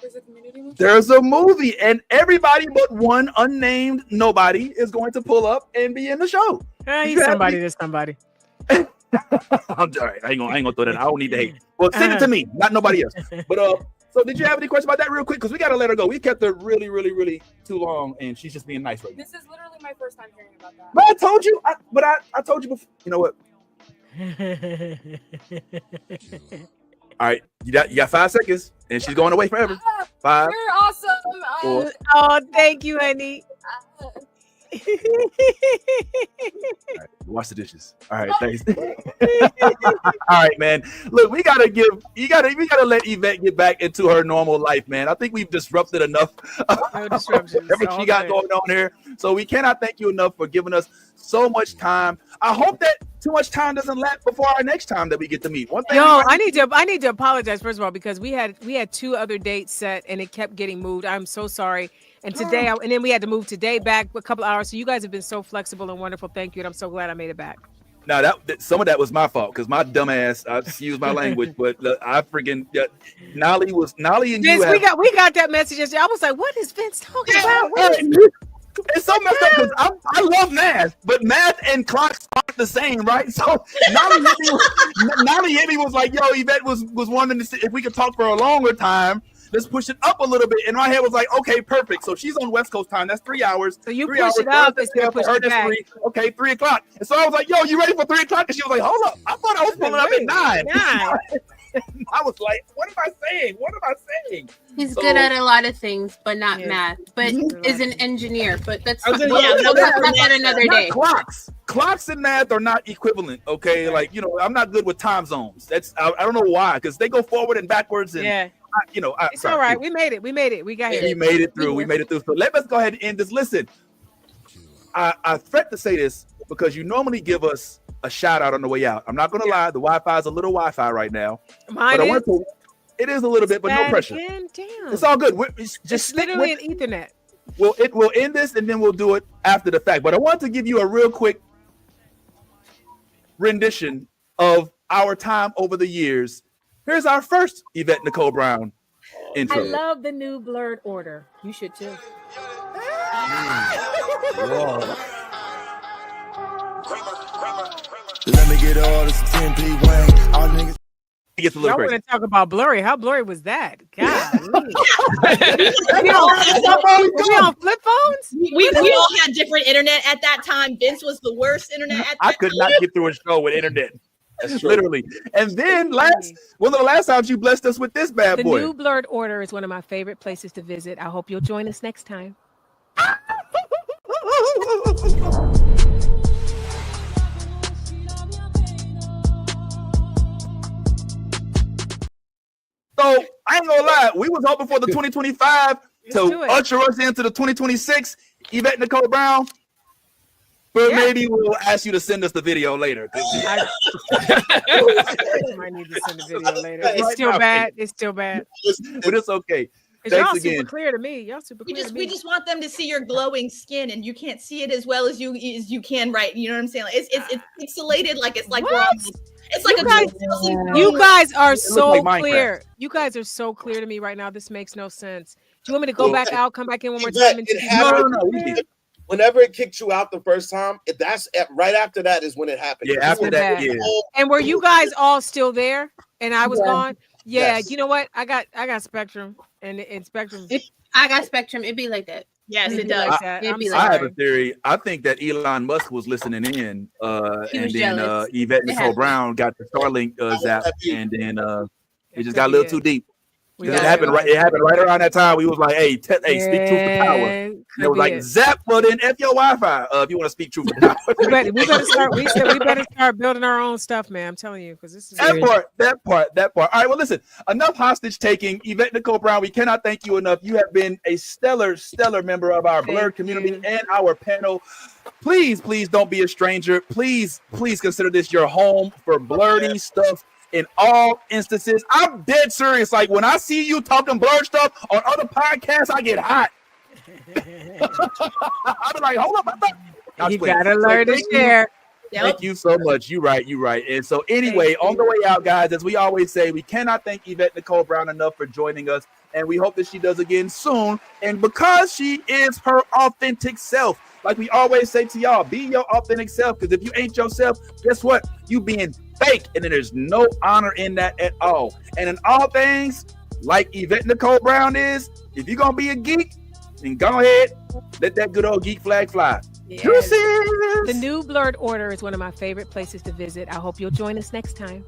There's a Community movie. There's a movie, and everybody but one unnamed nobody is going to pull up and be in the show. He's somebody to somebody. I'm all right. I ain't gonna throw that. I don't need to hate. Well, send it to me, not nobody else. But so did you have any questions about that real quick? Because we gotta let her go. We kept her really, really, really too long, and she's just being nice right now. This is literally my first time hearing about that. But I told you. I told you before. You know what? All right, you got 5 seconds, and she's going away forever. 5. You're awesome. 4. Oh, thank you, honey. All right, wash the dishes. All right, thanks. All right, man. Look, we gotta let Yvette get back into her normal life, man. I think we've disrupted enough. No disruptions. Whatever she got going on here. So we cannot thank you enough for giving us so much time. I hope that too much time doesn't lapse before our next time that we get to meet. One thing. Yo, I need to apologize first of all because we had 2 other dates set and it kept getting moved. I'm so sorry. And today, and then we had to move today back a couple hours. So you guys have been so flexible and wonderful. Thank you, and I'm so glad I made it back. Now that some of that was my fault because my dumb ass, I excuse my language, but I freaking Nolly and Vince, you. we got that message yesterday. I was like, what is Vince talking about? It's so messed up because I love math, but math and clocks aren't the same, right? So Nolly hit me was like, yo, Yvette was wanting to see if we could talk for a longer time. Let's push it up a little bit. And my head was like, okay, perfect. So she's on West Coast time. That's 3 hours. So you 3 push hours. it up instead of push it back. 3. Okay, 3 o'clock. And so I was like, yo, you ready for 3 o'clock? And she was like, hold up. I thought I was pulling up at 9. I was like, what am I saying? He's So- good at a lot of things, but not Yeah. math. But is an engineer. But that's I was fine. gonna- yeah, We'll talk about that another Not day. clocks and math are not equivalent. Okay, like I'm not good with time zones. I don't know why, because they go forward and backwards. And Yeah, it's sorry. all right. We made it. We got We here. made it through. So let's go ahead and end this. Listen, I threat to say this because you normally give us a shout out on the way out. I'm not gonna lie, the Wi-Fi is a little Wi-Fi right now. Mine But I is. want to. It is a little bit, but no Bad pressure. again? Damn. It's all good. Just It's stick literally with an Ethernet. We'll end this and then we'll do it after the fact. But I want to give you a real quick rendition of our time over the years. Here's our first Yvette Nicole Brown intro. I love the new blurred order. You should too. Let me get all this 10p Wayne. All niggas. It gets a little Y'all want crazy. to talk about blurry? How blurry was that? God. we on flip phones? We all had different internet at that time. Vince was the worst internet at that I could not get through a show with internet. That's true. Literally. And then one of the last times you blessed us with this bad The boy. new blurred order is one of my favorite places to visit. I hope you'll join us next time. So So I ain't gonna lie, we was hoping for the 2025 do to it. usher us into the 2026 Yvette Nicole Brown. But Yeah. maybe we'll ask you to send us the video later. I might need to send a video later. It's Right still now, bad. It's still bad. But it's okay. 'Cause Thanks y'all again. super clear to me. Y'all super clear to me. We just want them to see your glowing skin, and you can't see it as well as you can, right? You know what I'm saying? Like, it's pixelated, like it's like we're on. It's like You guys are looks so like Minecraft. clear. You guys are so clear to me right now. This makes no sense. Do you want me to go Well, back out, come back in one more Yvette, time? And it see- happened. No, we did. Whenever it kicked you out the first time, right after that is when it happened. Yeah, after that, yeah. And were you guys all still there? And I was Yeah. gone. Yeah, Yes. you know what? I got Spectrum, and Spectrum. I got Spectrum. It'd be like that. Yes, It'd it be does. like that. It'd I'm be sorry. like I have a theory. I think that Elon Musk was listening in, He and was then jealous. Yvette It Nicole happened. Brown got the Starlink zap, and then it just got a could be little too deep. We 'Cause got it happened right. It happened right around that time. We was like, "Hey, speak truth to power." Yeah, And could it was be like, it. "Zap, well then F your Wi-Fi if you want to speak truth to power." We better start. We said we better start building our own stuff, man. I'm telling you, because this is That part. All right, well, listen, enough hostage taking. Yvette Nicole Brown, we cannot thank you enough. You have been a stellar member of our Blurred community and our panel. Please don't be a stranger. Please consider this your home for blurry stuff in all instances. I'm dead serious. Like when I see you talking blurred stuff on other podcasts, I get hot. I'm like, hold up, you gotta learn to share. Thank you so much. You're right. And so anyway, on the way out, guys, as we always say, we cannot thank Yvette Nicole Brown enough for joining us. And we hope that she does again soon. And because she is her authentic self, like we always say to y'all, be your authentic self. Because if you ain't yourself, guess what? You being fake. And then there's no honor in that at all. And in all things, like Yvette Nicole Brown is, if you're going to be a geek, then go ahead, let that good old geek flag fly. Yes. Deuces. The new Blurred Order is one of my favorite places to visit. I hope you'll join us next time.